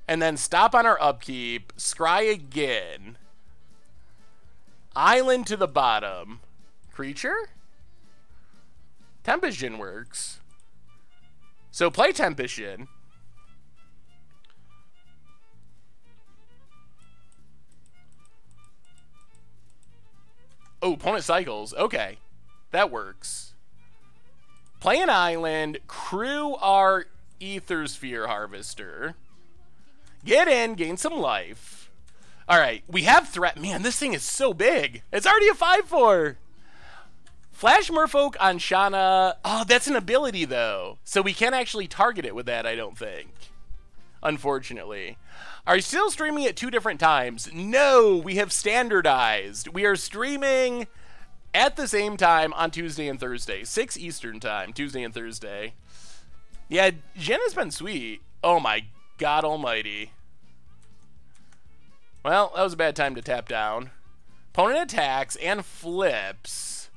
And then stop on our upkeep. Scry again. Island to the bottom. Creature? Tempest Djinn works. So play Tempest Djinn. Oh, opponent cycles. Okay. That works. Play an island. Crew our Ether Sphere Harvester. Get in, gain some life. Alright, we have threat. Man, this thing is so big. It's already a 5-4. Flash Merfolk on Shauna. Oh, that's an ability, though. So we can't actually target it with that, I don't think. Unfortunately. Are you still streaming at 2 different times? No, we have standardized. We are streaming at the same time on Tuesday and Thursday. 6 Eastern time, Tuesday and Thursday. Yeah, Djinn has been sweet. Oh my God almighty. Well, that was a bad time to tap down. Opponent attacks and flips.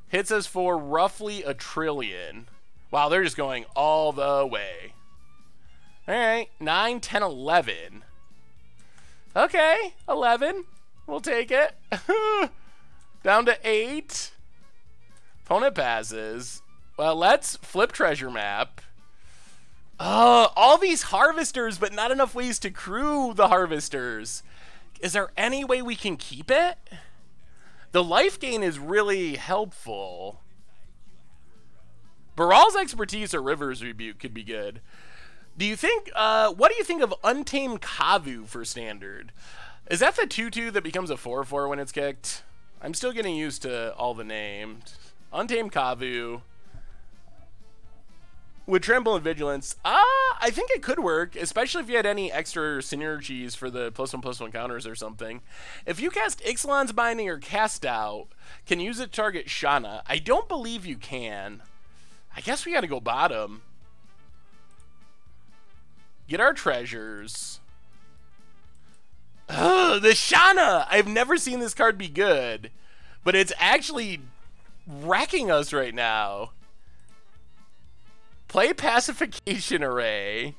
Hits us for roughly a trillion. Wow, they're just going all the way. Alright, 9, 10, 11. Okay, 11. We'll take it. Down to 8. Opponent passes. Well, let's flip treasure map. All these harvesters, but not enough ways to crew the harvesters. Is there any way we can keep it? The life gain is really helpful. Baral's Expertise or River's Rebuke could be good. Do you think, what do you think of Untamed Kavu for Standard? Is that the 2-2 that becomes a 4-4 when it's kicked? I'm still getting used to all the names. Untamed Kavu. With Trample and Vigilance, I think it could work, especially if you had any extra synergies for the +1/+1 counters or something. If you cast Ixalan's Binding or Cast Out, can use it to target Shanna. I don't believe you can. I guess we gotta go bottom. Get our treasures. Ugh, the Shanna! I've never seen this card be good, but it's actually wrecking us right now. Play Pacification Array,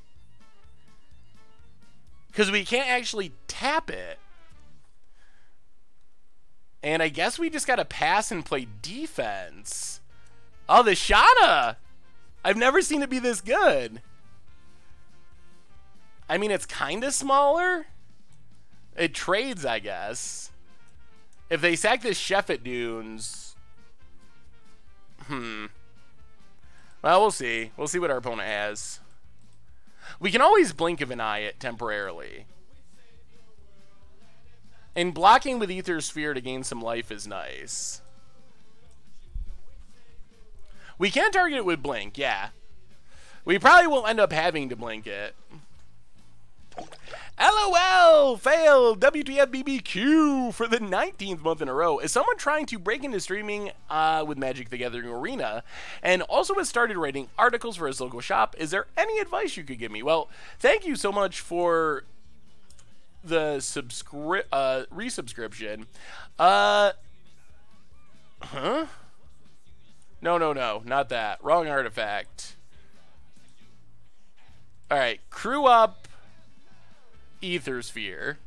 because we can't actually tap it. And I guess we just gotta pass and play defense. Oh, the Shanna! I've never seen it be this good. I mean, it's kind of smaller. It trades, I guess. If they sack this Chef at Dunes... Well, we'll see. We'll see what our opponent has. We can always blink of an eye it temporarily. And blocking with Ether Sphere to gain some life is nice. We can target it with blink, yeah. We probably won't end up having to blink it. LOL! Failed! WTF BBQ for the 19th month in a row. Is someone trying to break into streaming with Magic the Gathering Arena and also has started writing articles for his local shop? Is there any advice you could give me? Well, thank you so much for the resubscription. Huh? No, not that. Wrong artifact. Alright, crew up Ether Sphere.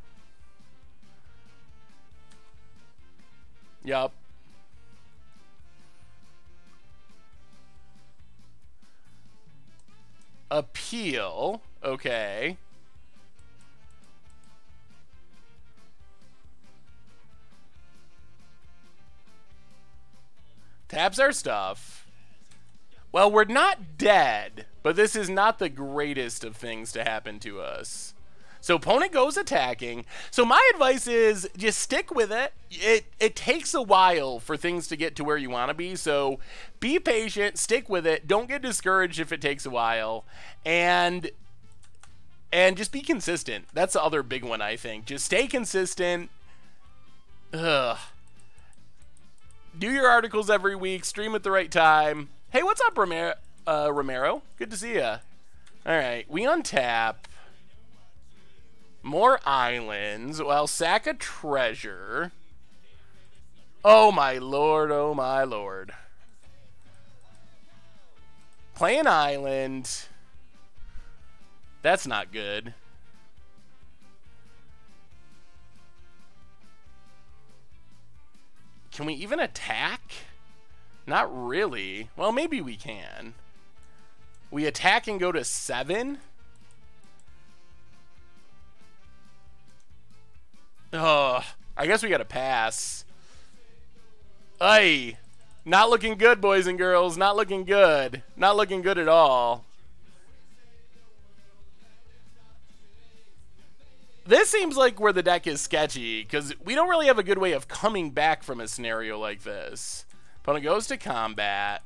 Yup. Appeal. Okay. Taps our stuff. Well, we're not dead, but this is not the greatest of things to happen to us. So opponent goes attacking. So my advice is just stick with it. It takes a while for things to get to where you want to be. So be patient, stick with it. Don't get discouraged if it takes a while. And just be consistent. That's the other big one, I think. Just stay consistent. Ugh. Do your articles every week. Stream at the right time. Hey, what's up, Romero? Good to see ya. All right, we untap. More islands. Well, sack a treasure. Oh my lord, oh my lord. Play an island. That's not good. Can we even attack? Not really. Well, maybe we can. We attack and go to 7? Oh, I guess we gotta pass. Ay, not looking good, boys and girls. Not looking good. Not looking good at all. This seems like where the deck is sketchy, because we don't really have a good way of coming back from a scenario like this. Opponent goes to combat.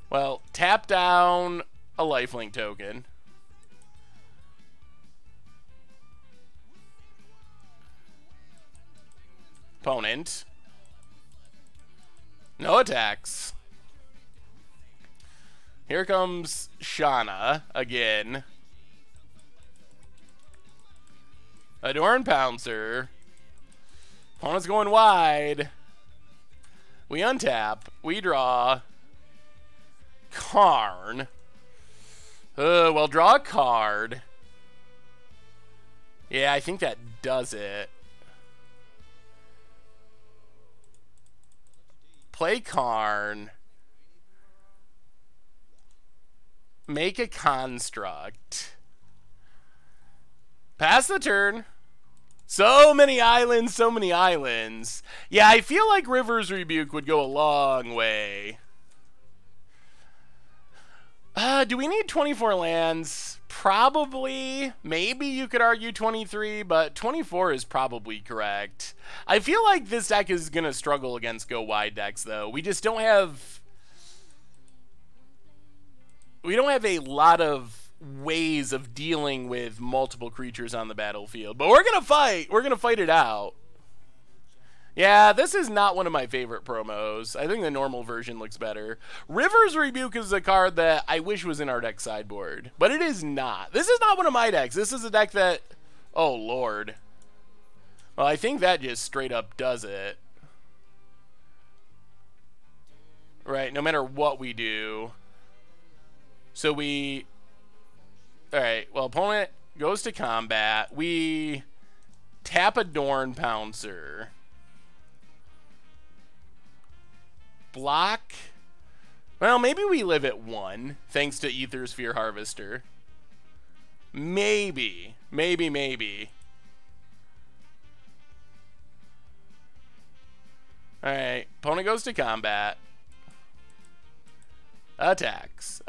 Well, tap down a lifelink token. Opponent. No attacks. Here comes Shanna again. Adorn Pouncer. Opponent's going wide. We untap. We draw. Karn. Well, draw a card. Yeah, I think that does it. play Karn. Make a construct. Pass the turn. So many islands, so many islands. Yeah, I feel like River's Rebuke would go a long way. Do we need 24 lands? Probably. Maybe you could argue 23, but 24 is probably correct. I feel like this deck is going to struggle against go wide decks, though. We just don't have... We don't have a lot of ways of dealing with multiple creatures on the battlefield. But we're going to fight. We're going to fight it out. Yeah, this is not one of my favorite promos. I think the normal version looks better. River's Rebuke is a card that I wish was in our deck sideboard, but it is not. This is not one of my decks. This is a deck that... Oh, Lord. Well, I think that just straight up does it. Right, no matter what we do. So we... Alright, well, opponent goes to combat. We tap a Dorn Pouncer. Block. Well, maybe we live at 1, thanks to Aethersphere Harvester. Maybe. Maybe. Alright, opponent goes to combat. Attacks.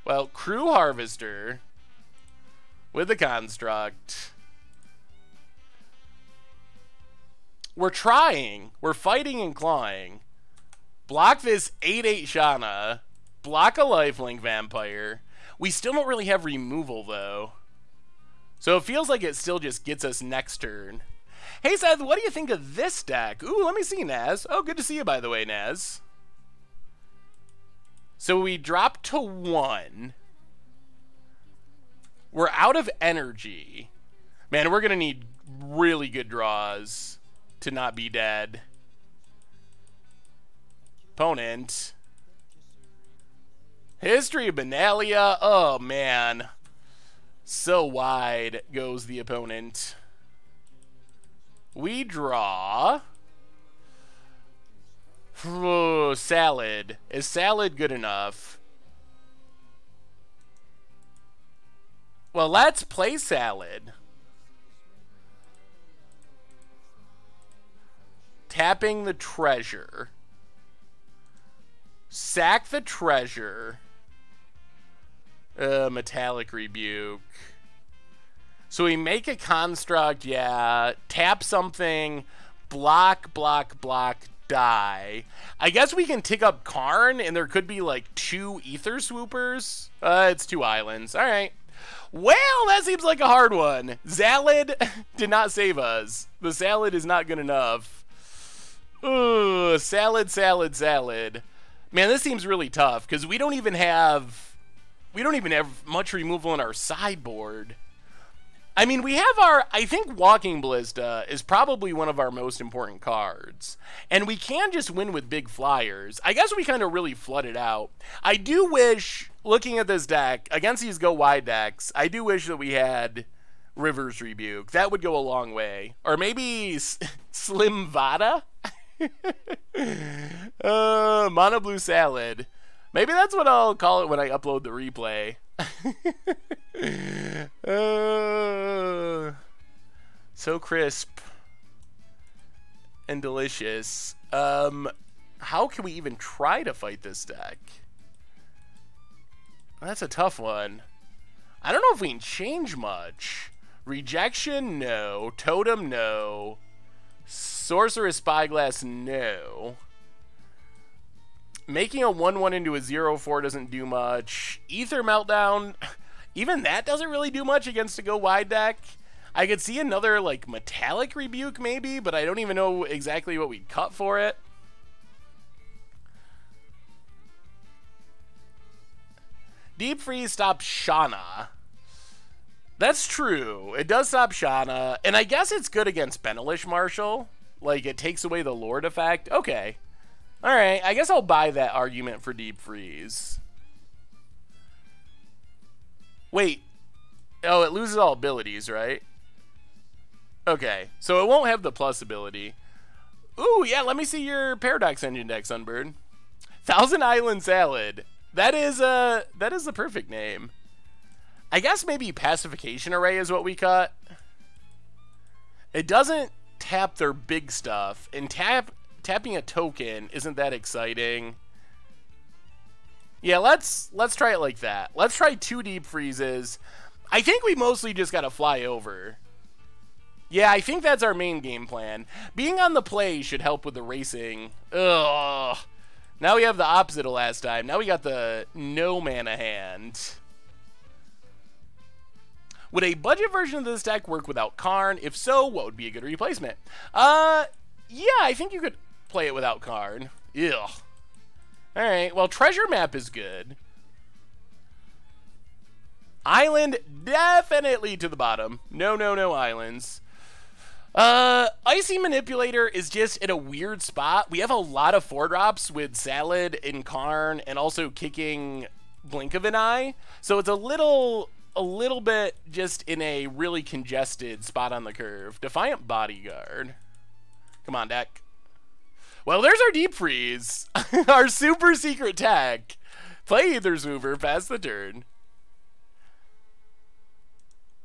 Well, Crew Harvester with the construct. We're trying. We're fighting and clawing. Block this 8/8 Shana. Block a lifelink vampire. We still don't really have removal, though. So it feels like it still just gets us next turn. Hey, Seth, what do you think of this deck? Ooh, let me see, Naz. Oh, good to see you, by the way, Naz. So we drop to 1. We're out of energy. Man, we're going to need really good draws to not be dead. Opponent. History of Benalia. Oh, man. So wide goes the opponent. We draw. Oh, Salad. Is Salad good enough? Well, let's play Salad. Tapping the treasure. Sack the treasure. Metallic Rebuke. So we make a construct, yeah. Tap something. Block, die. I guess we can tick up Karn, and there could be like 2 Ether Swoopers. It's 2 islands. All right. Well, that seems like a hard one. Salad did not save us. The salad is not good enough. Ugh, salad. Man, this seems really tough because we don't even have much removal in our sideboard. I mean, we have I think Walking Ballista is probably one of our most important cards. And we can just win with big flyers. I guess we kind of really flood it out. I do wish, looking at this deck, against these go wide decks, I do wish that we had River's Rebuke. That would go a long way. Or maybe Slim Vada? Mono Blue Salad. Maybe that's what I'll call it when I upload the replay. So crisp and delicious. How can we even try to fight this deck? That's a tough one. I don't know if we can change much. Rejection, no. Totem, no. Sorceress Spyglass, no. Making a 1/1 into a 0/4 doesn't do much. Ether Meltdown, even that doesn't really do much against a go wide deck. I could see another like Metallic Rebuke maybe, but I don't even know exactly what we'd cut for it. Deep Freeze stops Shana. That's true. It does stop Shana, and I guess it's good against Benelish Marshal. Like, it takes away the Lord effect. Okay. Alright, I guess I'll buy that argument for Deep Freeze. Wait. Oh, it loses all abilities, right? Okay, so it won't have the plus ability. Ooh, yeah, let me see your Paradox Engine deck, Sunbird. Thousand Island Salad. That is the perfect name. I guess maybe Pacification Array is what we cut. It doesn't tap their big stuff, and tapping a token isn't that exciting. Yeah, let's try it like that. Let's try 2 Deep Freezes. I think we mostly just gotta fly over. Yeah, I think that's our main game plan. Being on the play should help with the racing. Ugh. Now we have the opposite of last time. Now we got the no mana hand. Would a budget version of this deck work without Karn? If so, what would be a good replacement? Yeah, I think you could play it without Karn. Ugh. Alright, well, Treasure Map is good. Island, definitely to the bottom. No, no, no islands. Icy Manipulator is just in a weird spot. We have a lot of 4-drops with Salad and Karn and also kicking Blink of an Eye. So it's a little bit just in a really congested spot on the curve. Defiant Bodyguard. Come on, deck. Well, there's our Deep Freeze. Our super secret tech. Play Aether's Mover, pass the turn.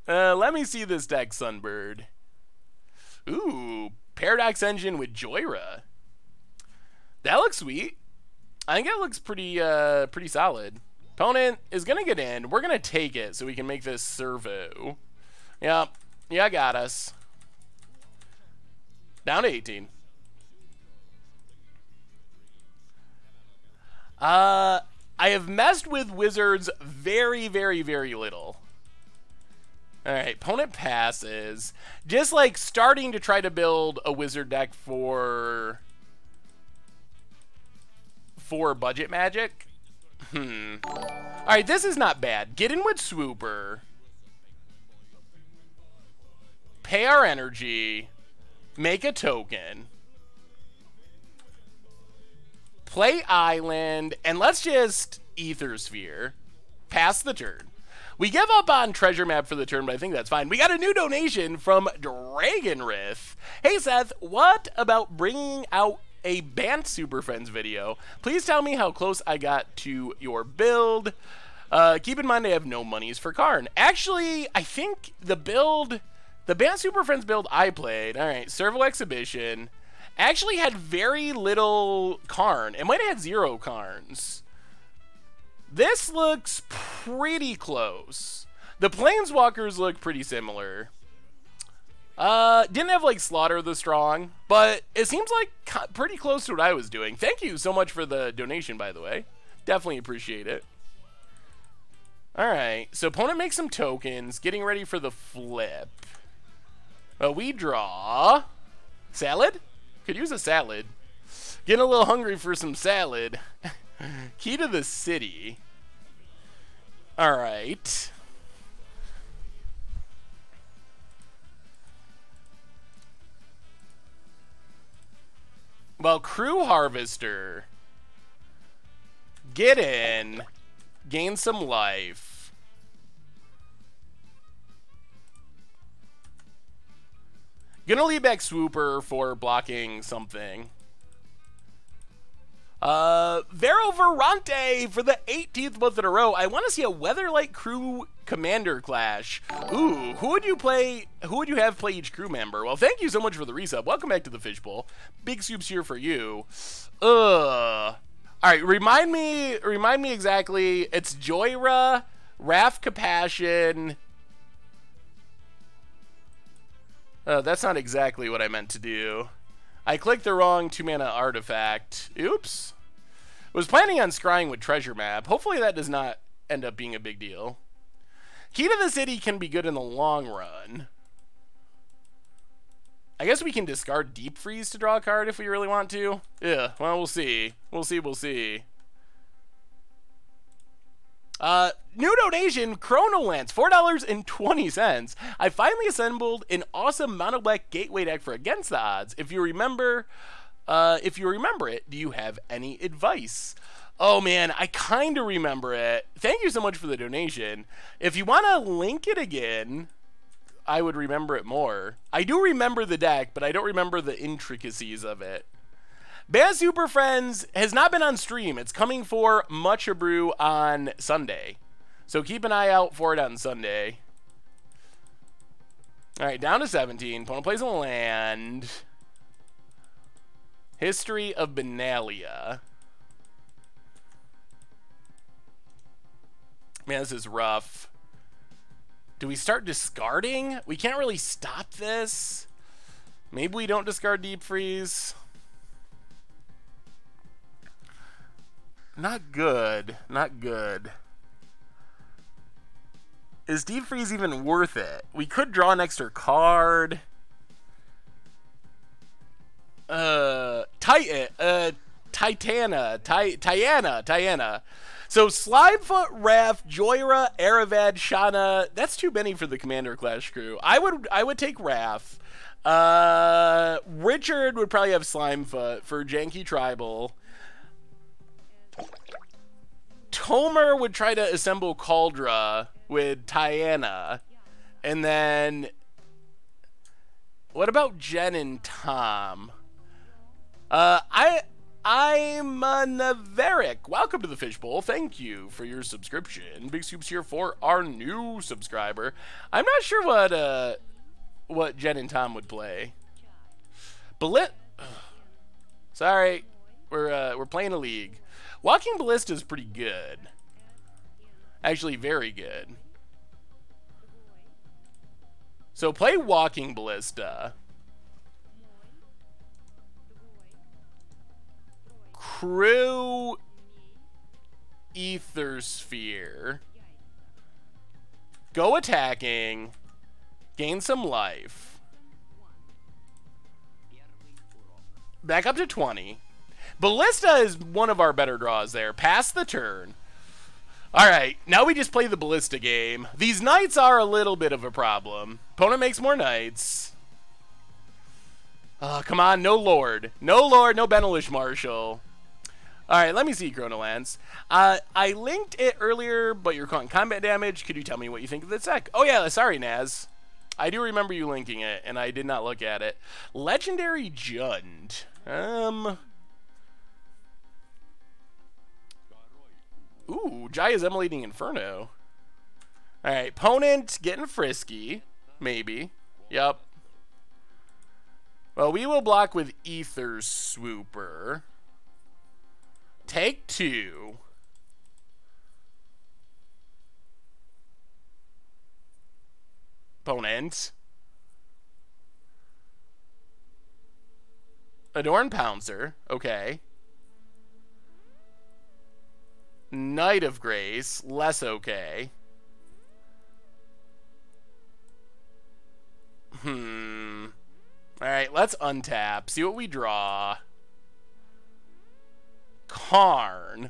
Let me see this deck, Sunbird. Ooh, Paradox Engine with Joyra. That looks sweet. I think it looks pretty solid. Opponent is gonna get in. We're gonna take it so we can make this servo. Yep. Yeah, got us. Down to 18. I have messed with wizards very, very, very little. Alright, opponent passes. Just like starting to try to build a wizard deck for budget magic. Alright, this is not bad. Get in with Swooper. Pay our energy. Make a token. Play Island. And let's just Ether Sphere. Pass the turn. We give up on Treasure Map for the turn, but I think that's fine. We got a new donation from Dragon Riff. Hey, Seth, what about bringing out a Bant Super Friends video? Please tell me how close I got to your build. Keep in mind I have no monies for Karn. Actually, I think the Bant Super Friends build I played, all right, Servo Exhibition, actually had very little Karn. It might have had 0 Karns. This looks pretty close. The Planeswalkers look pretty similar. Didn't have like Slaughter the Strong, but it seems like pretty close to what I was doing. Thank you so much for the donation, by the way. Definitely appreciate it. Alright, so opponent makes some tokens, getting ready for the flip. We draw. Salad? Could use a salad. Getting a little hungry for some salad. Key to the City. Alright. Well, Crew Harvester. Get in. Gain some life. Gonna leave back Swooper for blocking something. Vero Verante for the 18th month in a row. I want to see a Weatherlight Crew Commander clash. Ooh, who would you have play each crew member? Well, thank you so much for the resub. Welcome back to the Fishbowl. Big soups here for you. All right, remind me exactly. It's Joyra, Wrath Compassion. That's not exactly what I meant to do. I clicked the wrong 2-mana artifact. Oops. Was planning on scrying with Treasure Map. Hopefully that does not end up being a big deal. Key to the City can be good in the long run. I guess we can discard Deep Freeze to draw a card if we really want to. Yeah, well, we'll see. We'll see. New donation, Chronolance, $4.20. I finally assembled an awesome mono black gateway deck for Against the Odds. If you remember it, do you have any advice? Oh man, I kind of remember it. Thank you so much for the donation. If you want to link it again, I would remember it more. I do remember the deck, but I don't remember the intricacies of it. Baz Super Friends has not been on stream. It's coming for Much Brew on Sunday. So keep an eye out for it on Sunday. Alright, down to 17. Opponent plays a land. History of Benalia. Man, this is rough. Do we start discarding? We can't really stop this. Maybe we don't discard Deep Freeze. Not good. Not good. Is Deep Freeze even worth it? We could draw an extra card. Tiana. So Slimefoot, Raph, Joyra, Aravad, Shana. That's too many for the Commander Clash crew. I would take Raph. Richard would probably have Slimefoot for Janky Tribal. Tomer would try to assemble Cauldra with Tiana. And then what about Jen and Tom? I'm a Naveric. Welcome to the Fishbowl. Thank you for your subscription. Big scoops here for our new subscriber. I'm not sure what Jen and Tom would play. Sorry, we're playing a league. Walking Ballista is pretty good. Actually, very good. So play Walking Ballista. Crew Ether Sphere. Go attacking. Gain some life. Back up to 20. Ballista is one of our better draws there. Pass the turn. Alright, now we just play the Ballista game. These Knights are a little bit of a problem. Opponent makes more Knights. Come on, no Lord. No Lord, no Benelish Marshal. Alright, let me see, Chronolance. I linked it earlier, but you're calling combat damage. Could you tell me what you think of the deck? Oh yeah, sorry, Naz. I do remember you linking it, and I did not look at it. Legendary Jund. Ooh, Jaya's Emulating Inferno. Alright, opponent getting frisky. Maybe. Yep. Well, we will block with Ether Swooper. Take 2. Opponent. Adorn Pouncer. Okay. Knight of Grace. Less okay. Alright, let's untap. See what we draw. Karn.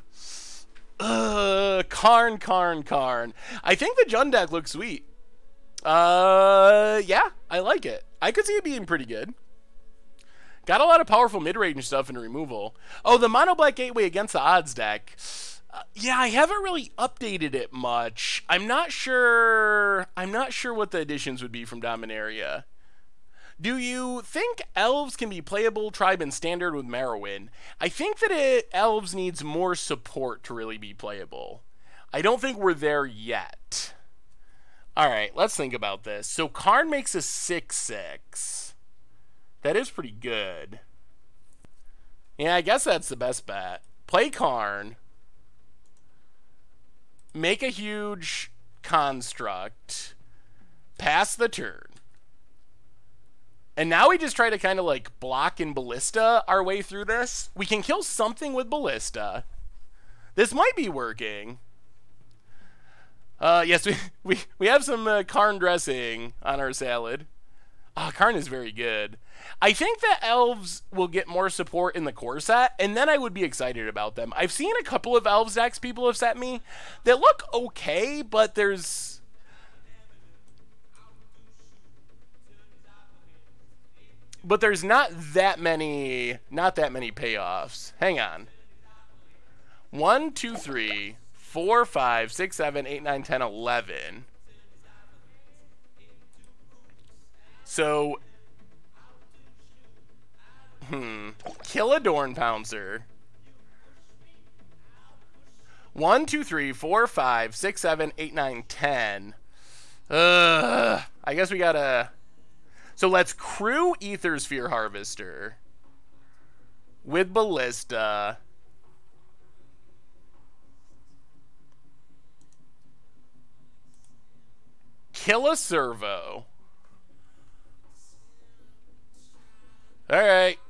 Karn. I think the Jund deck looks sweet. Yeah, I like it. I could see it being pretty good. Got a lot of powerful mid-range stuff in removal. Oh, the Mono Black Gateway against the odds deck. Yeah, I haven't really updated it much. I'm not sure what the additions would be from Dominaria. Do you think Elves can be playable tribe and standard with Merowin? I think that Elves needs more support to really be playable. I don't think we're there yet. Alright, let's think about this. So Karn makes a 6/6. That is pretty good. Yeah, I guess that's the best bet. Play Karn. Make a huge construct. Pass the turn. And now we just try to kind of like block and Ballista our way through this. We can kill something with Ballista. This might be working. Yes, we have some Karn dressing on our salad. Karn is very good. I think that Elves will get more support in the core set, and then I would be excited about them. I've seen a couple of Elves decks people have sent me that look okay, but there's not that many payoffs. Hang on. 1, 2, 3, 4, 5, 6, 7, 8, 9, 10, 11. So, kill a Dorn Pouncer. 1, 2, 3, 4, 5, 6, 7, 8, 9, 10. I guess we gotta... So let's crew Ether Sphere Harvester with Ballista. Kill a Servo. Alright.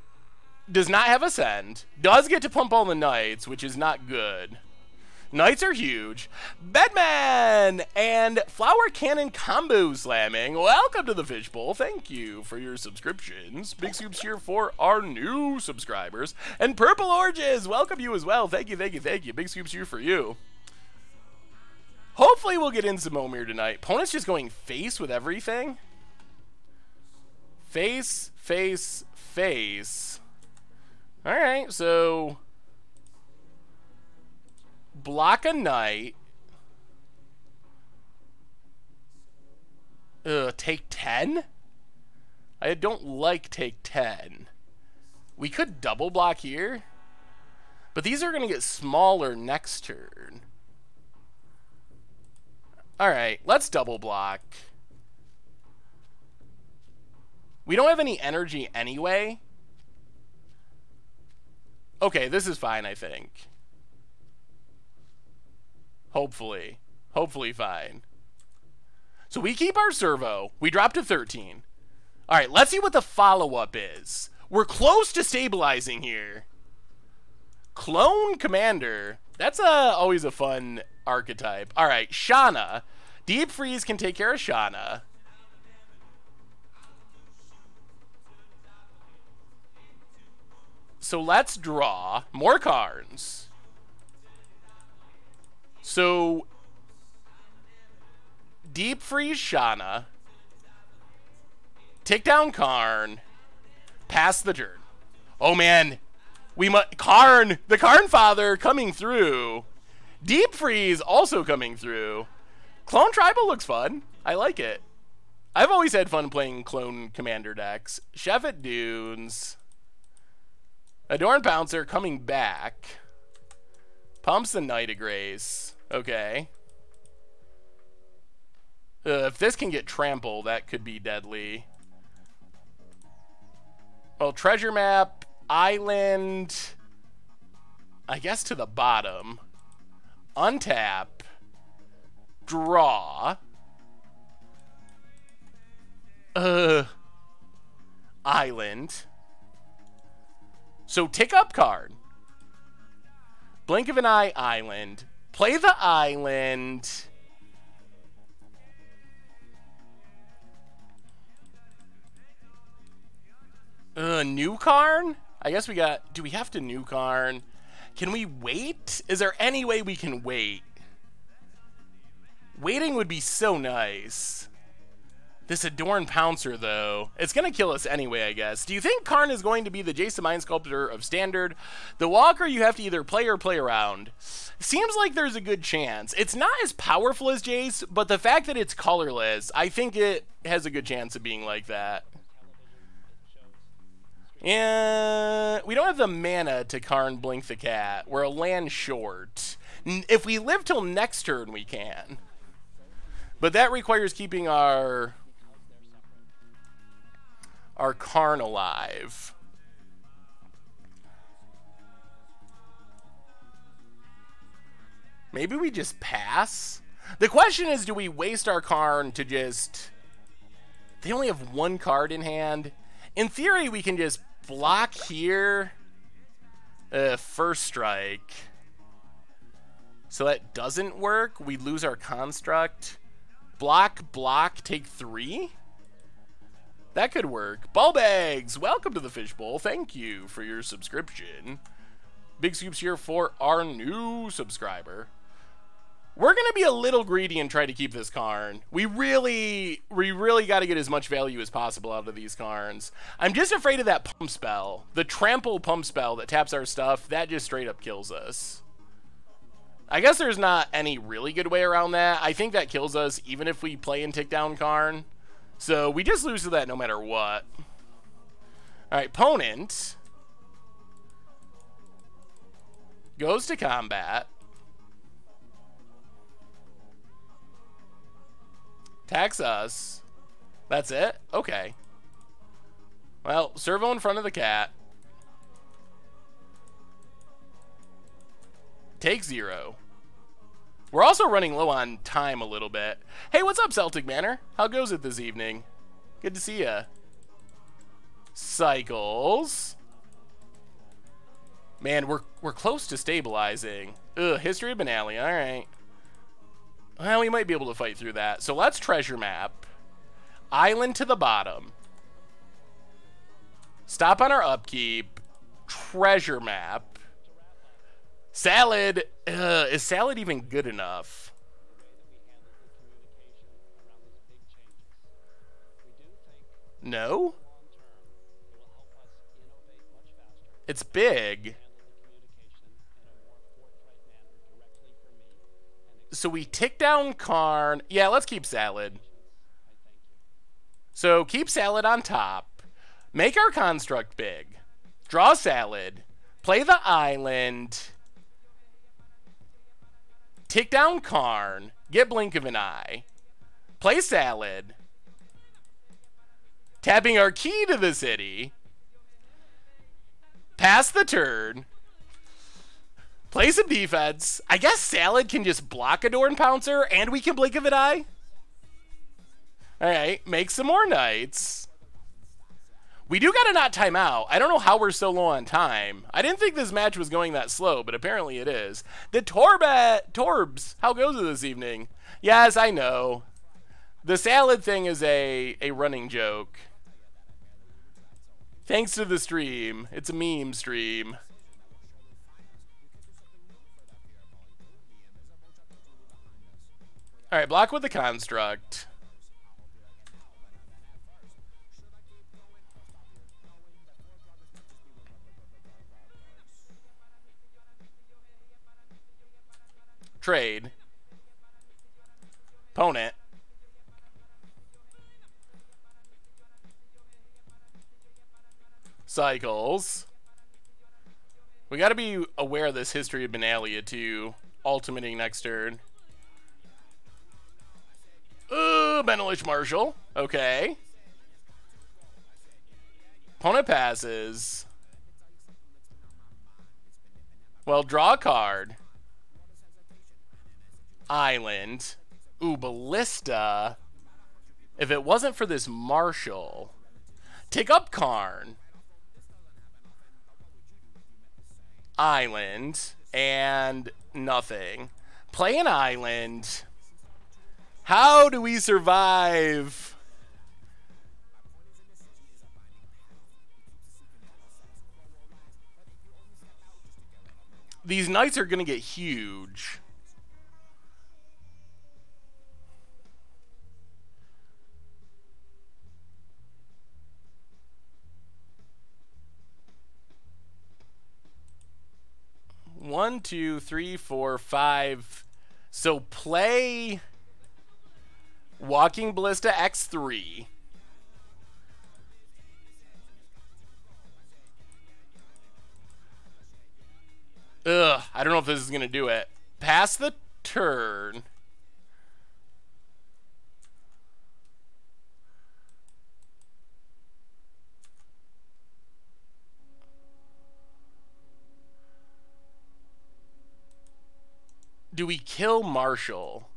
Does not have Ascend. Does get to pump all the Knights, which is not good. Knights are huge. Bedman and Flower Cannon combo slamming. Welcome to the Fishbowl. Thank you for your subscriptions. Big scoops here for our new subscribers. And Purple Oranges, welcome you as well. Thank you, thank you, thank you. Big scoops here for you. Hopefully we'll get into Momir tonight. Opponent's just going face with everything. Face, face, face. Alright, so... block a knight. Take 10? I don't like take 10. We could double block here. But these are going to get smaller next turn. Alright, let's double block. We don't have any energy anyway. Okay, this is fine, I think. Hopefully. Hopefully fine. So we keep our servo. We drop to 13. Alright, let's see what the follow-up is. We're close to stabilizing here. Clone Commander. That's always a fun archetype. Alright, Shana. Deep Freeze can take care of Shana. So let's draw more cards. So, Deep Freeze Shana, take down Karn, pass the turn. Oh man, Karn, the Karn Father coming through. Deep Freeze also coming through. Clone Tribal looks fun. I like it. I've always had fun playing Clone Commander decks. Chef at Dunes. Adorn Pouncer coming back. Pumps the Knight of Grace. Okay. If this can get trampled, that could be deadly. Well, treasure map, island, I guess to the bottom. Untap. Draw. Island. So tick up card. Blink of an eye, island. Play the island. New Karn? I guess we got... Do we have to new Karn? Can we wait? Is there any way we can wait? Waiting would be so nice. This Adorn Pouncer, though, it's going to kill us anyway, I guess. Do you think Karn is going to be the Jace the Mind Sculptor of Standard? The Walker you have to either play or play around. Seems like there's a good chance. It's not as powerful as Jace, but the fact that it's colorless, I think it has a good chance of being like that. And we don't have the mana to Karn Blink the Cat. We're a land short. If we live till next turn, we can. But that requires keeping our Karn alive. Maybe we just pass? The question is, do we waste our Karn to just... They only have one card in hand. In theory, we can just block here. First strike. So that doesn't work. We lose our construct. Block, block, take 3? That could work. Ballbags, welcome to the Fishbowl. Thank you for your subscription. Big scoops here for our new subscriber. We're going to be a little greedy and try to keep this Karn. We really got to get as much value as possible out of these Karns. I'm just afraid of that pump spell. The trample pump spell that taps our stuff, that just straight up kills us. I guess there's not any really good way around that. I think that kills us even if we play and take down Karn. So we just lose to that no matter what. Alright, opponent goes to combat. Attacks us. That's it? Okay. Well, servo in front of the cat. Take 0. We're also running low on time a little bit. Hey, what's up, Celtic Manor? How goes it this evening? Good to see ya. Cycles. Man, we're close to stabilizing. Ugh, History of Benalia, alright. Well, we might be able to fight through that. So let's treasure map. Island to the bottom. Stop on our upkeep. Treasure map. Salad. Is salad even good enough? No? It's big. So we tick down Karn. Yeah, let's keep salad. So keep salad on top. Make our construct big. Draw salad. Play the island. Tick down Karn. Get blink of an eye. Play salad. Tapping our key to the city. Pass the turn. Play some defense. I guess salad can just block a Dorn Pouncer and we can blink of an eye. Alright, make some more knights. We do gotta not time out. I don't know how we're so low on time. I didn't think this match was going that slow, but apparently it is. The Torbs, how goes it this evening? Yes, I know. The salad thing is a running joke. Thanks to the stream. It's a meme stream. Alright, block with the construct. Trade. Opponent. Cycles. We gotta be aware of this History of Benalia too. Ultimating next turn. Benelish Marshall. Okay. Opponent passes. Well, draw a card. Island. Ooh, Ballista. If it wasn't for this Marshall. Take up Karn. Island. And nothing. Play an island. How do we survive? These knights are going to get huge. One, two, three, four, five. So play Walking Ballista X3. Ugh, I don't know if this is going to do it. Pass the turn. Do we kill Marshall?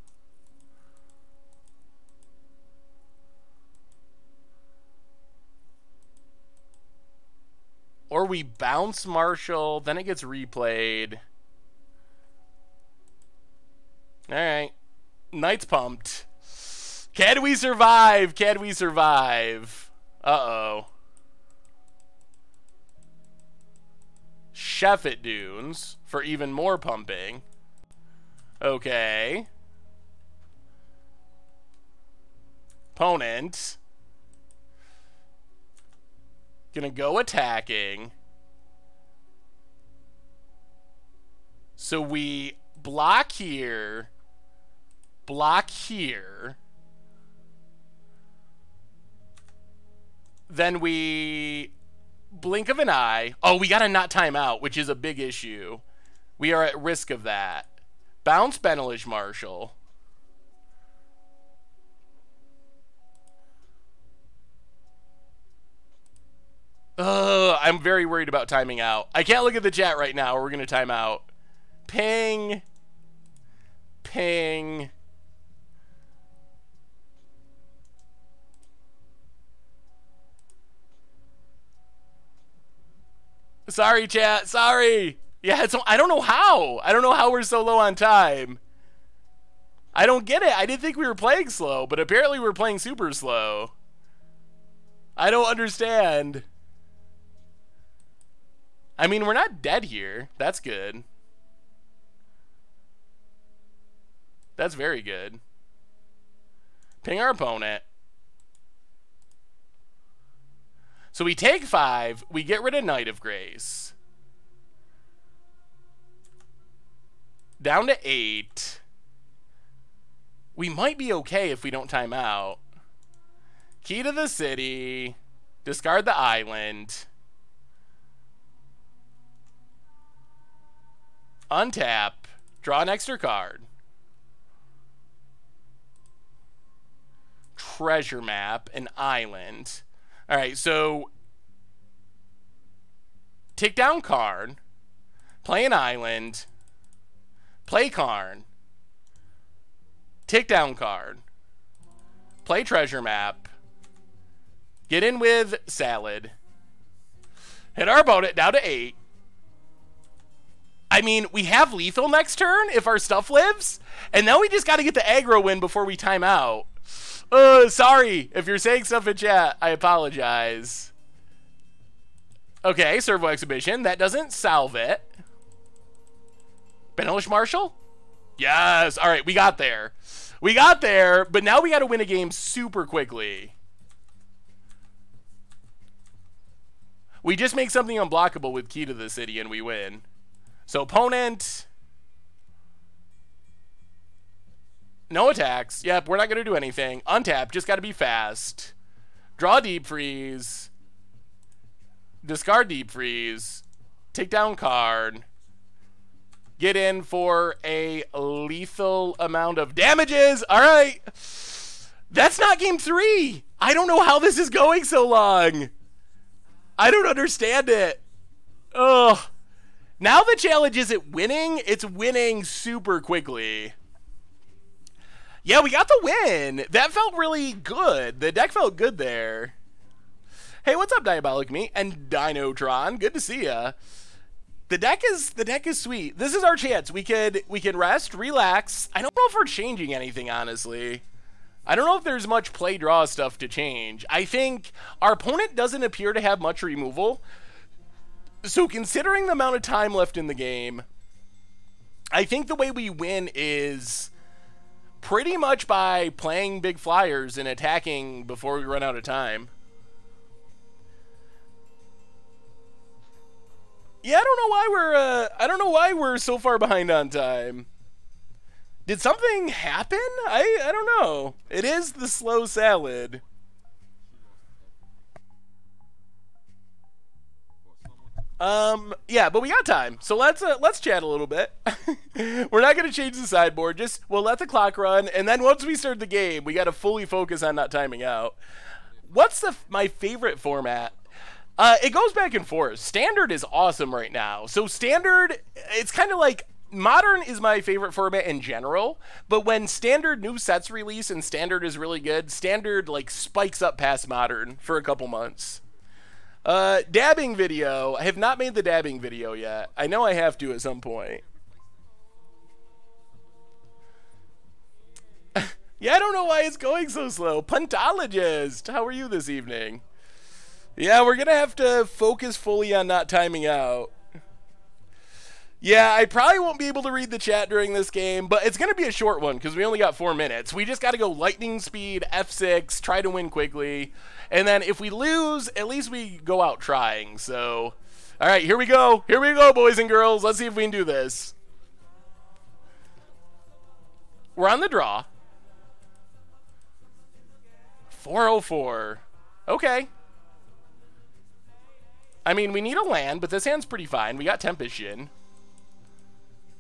Or we bounce Marshall, then it gets replayed. Alright. Knight's pumped. Can we survive? Can we survive? Uh-oh. Chef at Dunes for even more pumping. Okay. Opponent. Gonna go attacking. So we block here. Block here. Then we blink of an eye. Oh, we got to not time out, which is a big issue. We are at risk of that. Bounce Benelish Marshall. I'm very worried about timing out. I can't look at the chat right now or we're going to time out. Ping. Ping. Sorry, chat. Sorry. Yeah, I don't know how. I don't know how we're so low on time. I don't get it. I didn't think we were playing slow, but apparently we're playing super slow. I don't understand. I mean, we're not dead here. That's good. That's very good. Ping our opponent. So we take 5. We get rid of Knight of Grace. Down to 8. We might be okay if we don't time out. Key to the city. Discard the island. Untap. Draw an extra card. Treasure map. An island. Alright, so take down Karn. Play an island. Play Karn. Take down Karn. Play treasure map. Get in with Salad. Hit our opponent down to 8. I mean, we have lethal next turn if our stuff lives. And now we just got to get the aggro win before we time out. Sorry. If you're saying stuff in chat, I apologize. Okay, Servo Exhibition. That doesn't solve it. Benelish Marshall? Yes. All right, we got there. We got there, but now we got to win a game super quickly. We just make something unblockable with Key to the City and we win. So opponent, no attacks. Yep, we're not going to do anything. Untap, just got to be fast. Draw Deep Freeze. Discard Deep Freeze. Take down card. Get in for a lethal amount of damages. All right. That's not game 3. I don't know how this is going so long. I don't understand it. Ugh. Now the challenge isn't winning, it's winning super quickly. Yeah, we got the win. That felt really good. The deck felt good there. Hey, what's up, Diabolic Me and Dinotron? Good to see ya. The deck is sweet. This is our chance. We can rest, relax. I don't know if we're changing anything, honestly. I don't know if there's much play draw stuff to change. I think our opponent doesn't appear to have much removal. So considering the amount of time left in the game, I think the way we win is pretty much by playing big flyers and attacking before we run out of time. Yeah, I don't know why we're so far behind on time. Did something happen? I don't know. It is the slow salad. Yeah, but we got time, so let's chat a little bit. We're not gonna change the sideboard, we'll let the clock run, and then once we start the game, we gotta fully focus on not timing out. What's my favorite format? It goes back and forth. Standard is awesome right now. So Standard, it's kind of like Modern is my favorite format in general, but when Standard new sets release and Standard is really good, Standard like spikes up past Modern for a couple months. Dabbing video. I have not made the dabbing video yet. I know I have to at some point. Yeah, I don't know why it's going so slow. Puntologist, how are you this evening? Yeah, we're gonna have to focus fully on not timing out. Yeah, I probably won't be able to read the chat during this game, but it's going to be a short one because we only got 4 minutes. We just got to go lightning speed, F6, try to win quickly. And then if we lose, at least we go out trying. So, all right, here we go. Here we go, boys and girls. Let's see if we can do this. We're on the draw. 404. Okay. I mean, we need a land, but this hand's pretty fine. We got Tempest Djinn.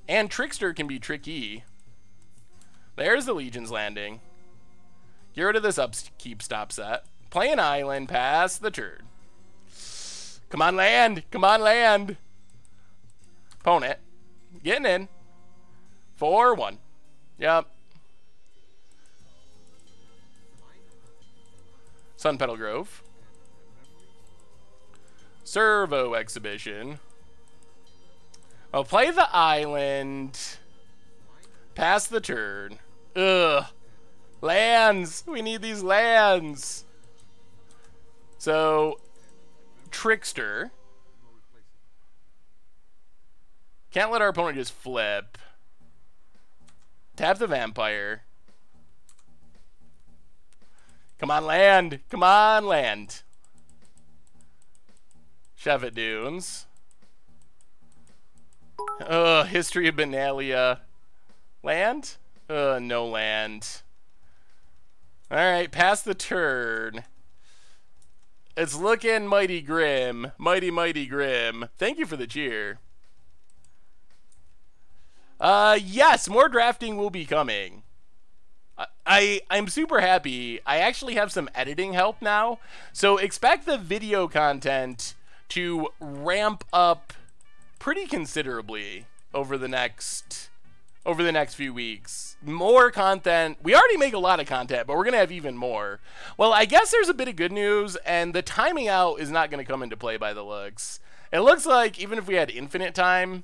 And Trickster can be tricky. There's the Legion's Landing. Get rid of this upkeep stop set. Play an island, pass the turn. Come on, land. Come on, land. Opponent. Getting in. 4-1. Yep. Sun Petal Grove. Servo Exhibition. I'll play the island. Pass the turn. Ugh. Lands. We need these lands. So, Trickster. Can't let our opponent just flip. Tap the Vampire. Come on, land. Come on, land. Chevet Dunes. History of Benalia. Land? No land. Alright, pass the turn. It's looking mighty grim. Mighty, mighty grim. Thank you for the cheer. Yes, more drafting will be coming. I'm super happy. I actually have some editing help now. So expect the video content to ramp up pretty considerably over the next few weeks. More content. We already make a lot of content, but we're going to have even more. Well, I guess there's a bit of good news, and the timing out is not going to come into play by the looks. It looks like even if we had infinite time,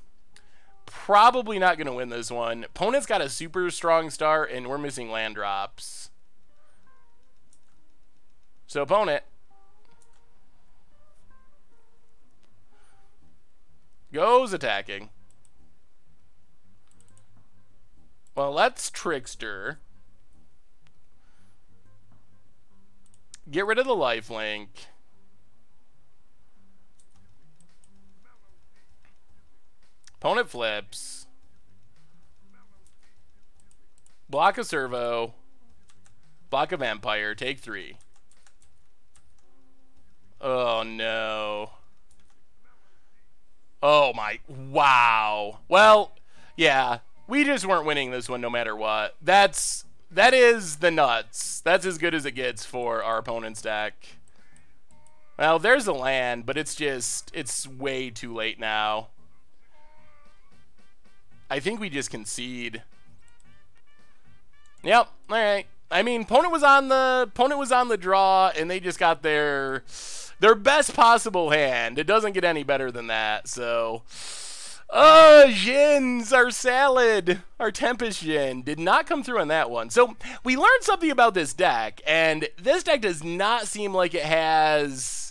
probably not going to win this one. Opponent's got a super strong start, and we're missing land drops. So opponent goes attacking. Well, let's Trickster. Get rid of the lifelink. Opponent flips. Block a servo. Block a vampire. Take 3. Oh, no. Oh, my. Wow. Well, yeah. We just weren't winning this one no matter what. That is the nuts. That's as good as it gets for our opponent's deck. Well, there's a land, but it's way too late now. I think we just concede. Yep. All right. I mean, opponent was on the draw, and they just got their best possible hand. It doesn't get any better than that. So, Djinns, our salad, our Tempest Djinn did not come through on that one. So we learned something about this deck, and this deck does not seem like it has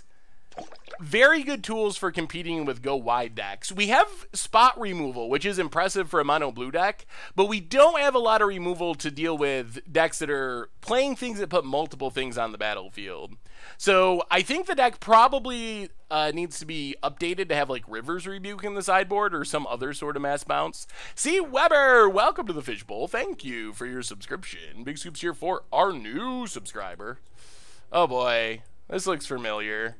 very good tools for competing with go wide decks. We have spot removal, which is impressive for a mono blue deck, but we don't have a lot of removal to deal with decks that are playing things that put multiple things on the battlefield. So I think the deck probably needs to be updated to have like River's Rebuke in the sideboard or some other sort of mass bounce. C. Weber, welcome to the Fishbowl. Thank you for your subscription. Big Scoops here for our new subscriber. Oh boy, this looks familiar.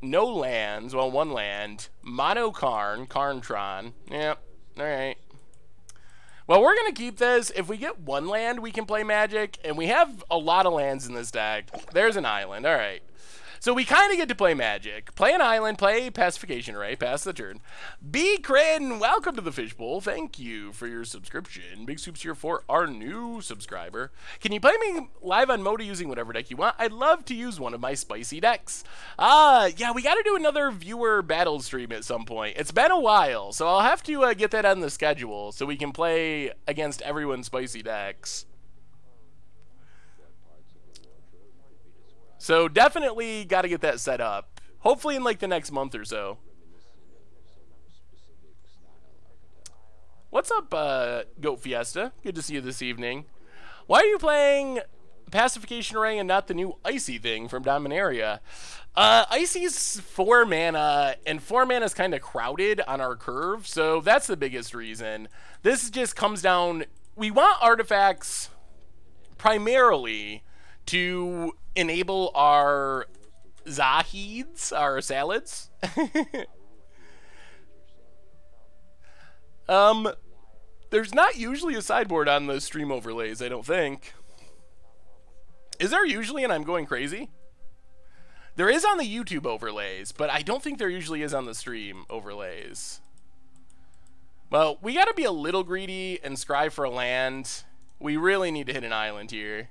No lands, well, one land. Mono Karn, Karntron. Yep, alright. Well, we're going to keep this. If we get one land, we can play Magic, and we have a lot of lands in this deck. There's an island, alright. So we kind of get to play Magic. Play an island, play Pacification Array, pass the turn. B. Crin, welcome to the Fishbowl. Thank you for your subscription. Big Soups here for our new subscriber. Can you play me live on Moda using whatever deck you want? I'd love to use one of my spicy decks. Yeah, we got to do another viewer battle stream at some point. It's been a while, so I'll have to get that on the schedule so we can play against everyone's spicy decks. So definitely got to get that set up. Hopefully in like the next month or so. What's up, Goat Fiesta? Good to see you this evening. Why are you playing Pacification Array and not the new Icy thing from Dominaria? Icy's 4 mana, and 4 mana is kind of crowded on our curve, so that's the biggest reason. This just comes down... We want artifacts primarily to enable our Zahids are salads. There's not usually a sideboard on the stream overlays, I don't think. Is there usually, and I'm going crazy? There is on the YouTube overlays, but I don't think there usually is on the stream overlays. Well, we gotta be a little greedy and scry for a land. We really need to hit an island here.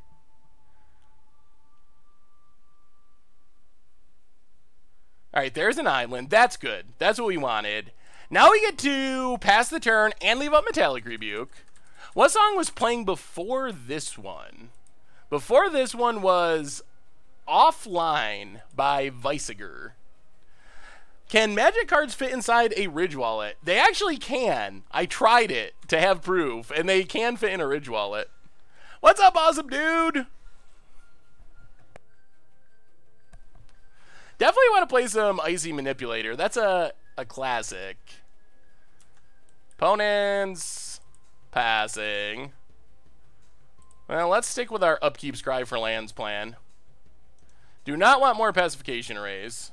Alright, there's an island. That's good. That's what we wanted. Now we get to pass the turn and leave up Metallic Rebuke. What song was playing before this one? Before this one was Offline by Weisiger. Can Magic cards fit inside a Ridge Wallet? They actually can. I tried it to have proof, and they can fit in a Ridge Wallet. What's up, awesome dude? Definitely want to play some Icy Manipulator. That's a classic. Opponents. Passing. Well, let's stick with our upkeep scry for lands plan. Do not want more pacification arrays.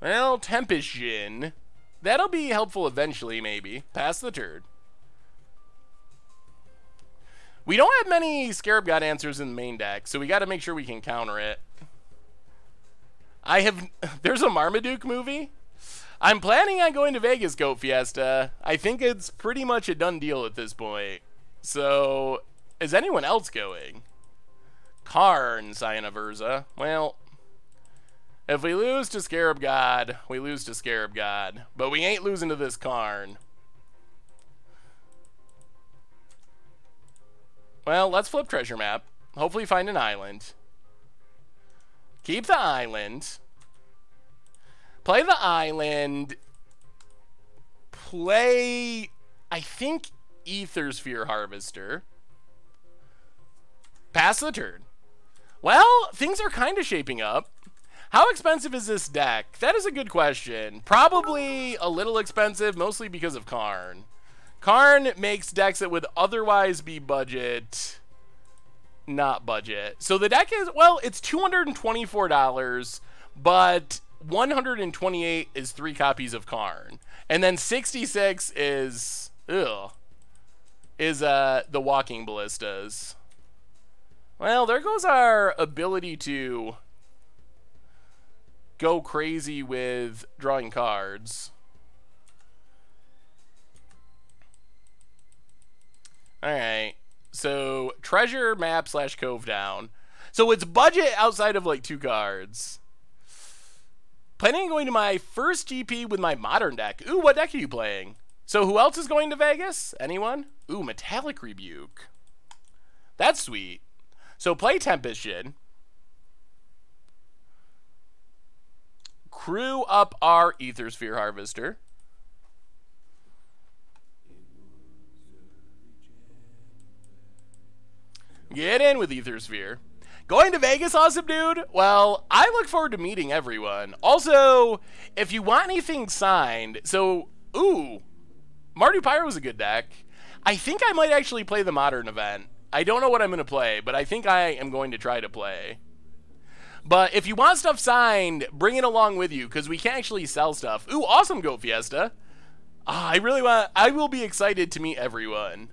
Well, Tempest Djinn. That'll be helpful eventually, maybe. Pass the turn. We don't have many Scarab God answers in the main deck, so we got to make sure we can counter it. There's a Marmaduke movie? I'm planning on going to Vegas, Goat Fiesta. I think it's pretty much a done deal at this point. So, is anyone else going? Karn, Scion of Urza. Well, if we lose to Scarab God, we lose to Scarab God. But we ain't losing to this Karn. Well, let's flip treasure map. Hopefully find an island. Keep the island. Play the island. Play, I think, Ether Sphere Harvester. Pass the turn. Well, things are kind of shaping up. How expensive is this deck? That is a good question. Probably a little expensive, mostly because of Karn. Karn makes decks that would otherwise be budget, not budget. So the deck is, well, it's $224, but 128 is 3 copies of Karn. And then 66 is, the Walking Ballistas. Well, there goes our ability to go crazy with drawing cards. Alright, so treasure map / cove down. So it's budget outside of like 2 cards. Planning on going to my first GP with my modern deck. Ooh, what deck are you playing? So who else is going to Vegas? Anyone? Ooh, Metallic Rebuke. That's sweet. So play Tempest Djinn. Crew up our Ether Sphere Harvester. Get in with Ether Sphere. Going to Vegas, awesome dude? Well, I look forward to meeting everyone. Also, if you want anything signed, so, ooh, Mardu Pyro was a good deck. I think I might actually play the Modern event. I don't know what I'm going to play, but I think I am going to try to play. But if you want stuff signed, bring it along with you, because we can actually sell stuff. Ooh, awesome, Goat Fiesta. I will be excited to meet everyone.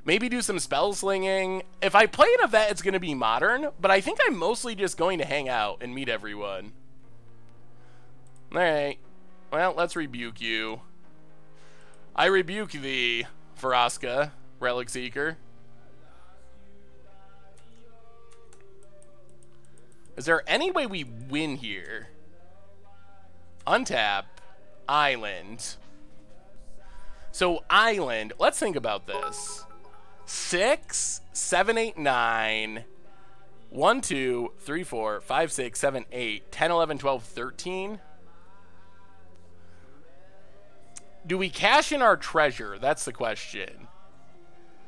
Maybe do some spell slinging. If I play an event, it's going to be Modern, but I think I'm mostly just going to hang out and meet everyone. Alright. Well, let's rebuke you. I rebuke thee, Faraska, Relic Seeker. Is there any way we win here? Untap. Island. So, Island. Let's think about this. 6, 7, 8, 9, 1, 2, 3, 4, 5, 6, 7, 8, 10, 11, 12, 13. Do we cash in our treasure? That's the question.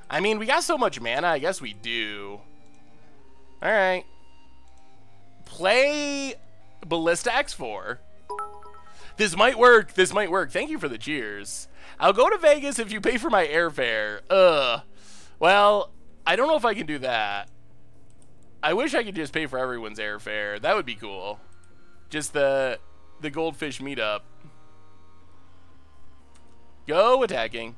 I mean, we got so much mana, I guess we do. Alright. Play Ballista X4. This might work. This might work. Thank you for the cheers. I'll go to Vegas if you pay for my airfare. Well, I don't know if I can do that. I wish I could just pay for everyone's airfare. That would be cool. Just the goldfish meetup. Go attacking.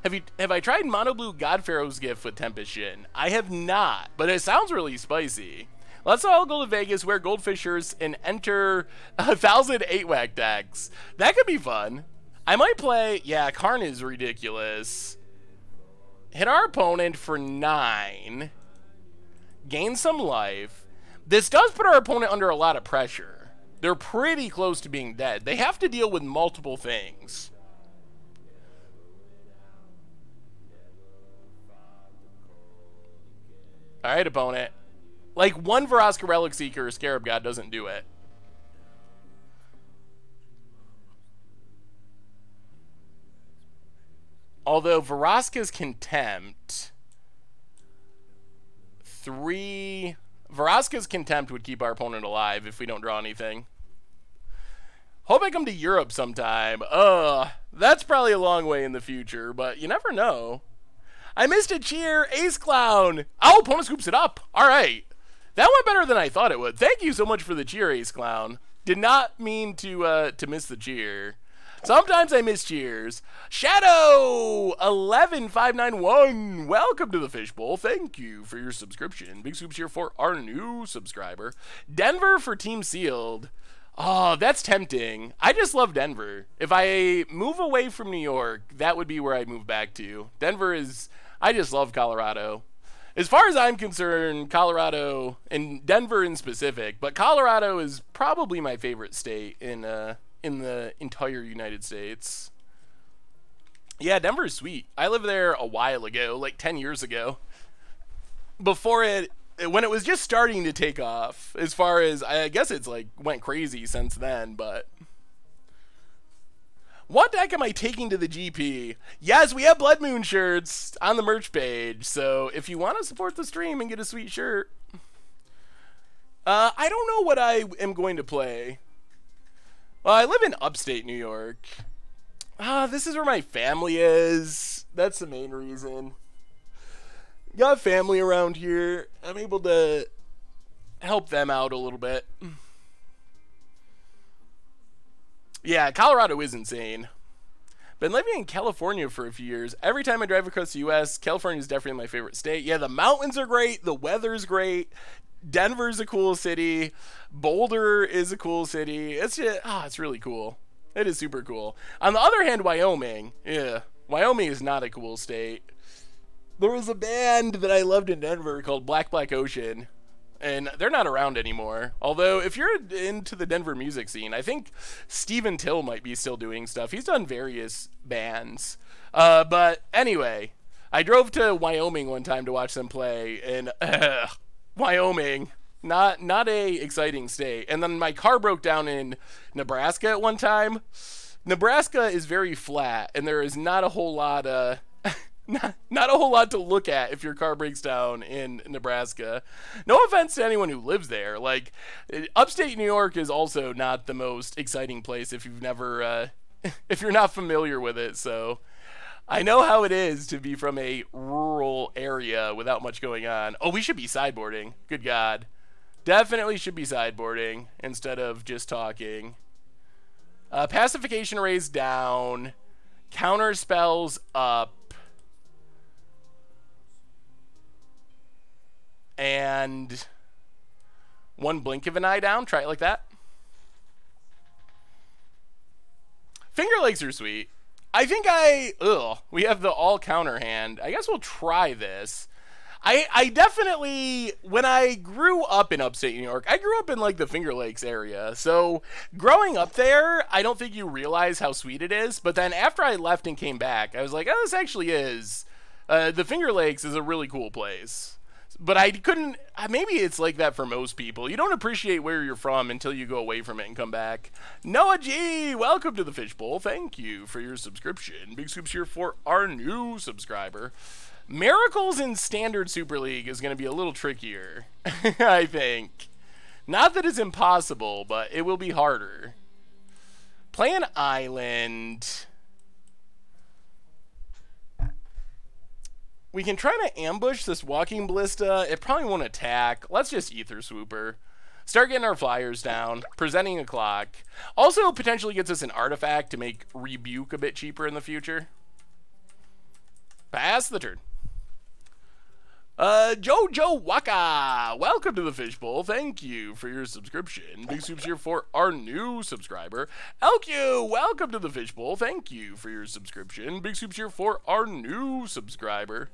Have I tried Mono Blue God Pharaoh's gift with Tempest Djinn? I have not, but it sounds really spicy. Let's all go to Vegas, wear goldfish shirts, and enter 1,000 8-whack decks. That could be fun. I might play... Yeah, Karn is ridiculous. Hit our opponent for 9. Gain some life. This does put our opponent under a lot of pressure. They're pretty close to being dead. They have to deal with multiple things. Alright, opponent. Like, one Vraska Relic Seeker or Scarab God doesn't do it. Although Vraska's Contempt... Vraska's Contempt would keep our opponent alive if we don't draw anything. Hope I come to Europe sometime. That's probably a long way in the future, but you never know. I missed a cheer, Ace Clown. Oh, opponent scoops it up. All right. That went better than I thought it would. Thank you so much for the cheer, Ace Clown. Did not mean to miss the cheer. Sometimes I miss cheers. Shadow 11591. Welcome to the Fishbowl. Thank you for your subscription. Big soups here for our new subscriber. Denver for Team Sealed. Oh, that's tempting. I just love Denver. If I move away from New York, that would be where I move back to. Denver is... I just love Colorado. As far as I'm concerned, Colorado, and Denver in specific, but Colorado is probably my favorite state in the entire United States. Yeah, Denver is sweet. I lived there a while ago, like 10 years ago. Before when it was just starting to take off. As far as, I guess it's like went crazy since then, but... What deck am I taking to the GP? Yes, we have Blood Moon shirts on the merch page, so if you want to support the stream and get a sweet shirt... I don't know what I am going to play. Well, I live in upstate New York. This is where my family is. That's the main reason. Got family around here. I'm able to help them out a little bit. Yeah, Colorado is insane. Been living in California for a few years. Every time I drive across the U.S., California is definitely my favorite state. Yeah, the mountains are great. The weather's great. Denver's a cool city. Boulder is a cool city. It's just, it's really cool. It is super cool. On the other hand, Wyoming. Yeah, Wyoming is not a cool state. There was a band that I loved in Denver called Black Ocean. And they're not around anymore. Although, if you're into the Denver music scene, I think Steven Till might be still doing stuff. He's done various bands. But anyway, I drove to Wyoming one time to watch them play, and Wyoming, not a exciting state. And then my car broke down in Nebraska at one time. Nebraska is very flat, and there is not a whole lot not a whole lot to look at if your car breaks down in Nebraska. No offense to anyone who lives there. Like, upstate New York is also not the most exciting place if you've never, if you're not familiar with it. So I know how it is to be from a rural area without much going on. Oh, we should be sideboarding. Good God. Definitely should be sideboarding instead of just talking. Pacification raise down. Counter spells up. And one blink of an eye down. Try it like that. Finger Lakes are sweet. I think we have the all counter hand. I guess we'll try this. I definitely, when I grew up in upstate New York, I grew up in like the Finger Lakes area. So growing up there, I don't think you realize how sweet it is. But then after I left and came back, I was like, oh, this actually is. The Finger Lakes is a really cool place. But I couldn't, maybe it's like that for most people. You don't appreciate where you're from until you go away from it and come back. Noah G, welcome to the Fishbowl. Thank you for your subscription. Big Scoops here for our new subscriber. Miracles in Standard Super League is going to be a little trickier, I think. Not that it's impossible, but it will be harder. Play an island. We can try to ambush this walking ballista. It probably won't attack. Let's just ether swooper. Start getting our flyers down. Presenting a clock. Also potentially gets us an artifact to make rebuke a bit cheaper in the future. Pass the turn. Jojo Waka, welcome to the Fishbowl. Thank you for your subscription. Big soups here for our new subscriber. LQ, welcome to the Fishbowl. Thank you for your subscription. Big soups here for our new subscriber.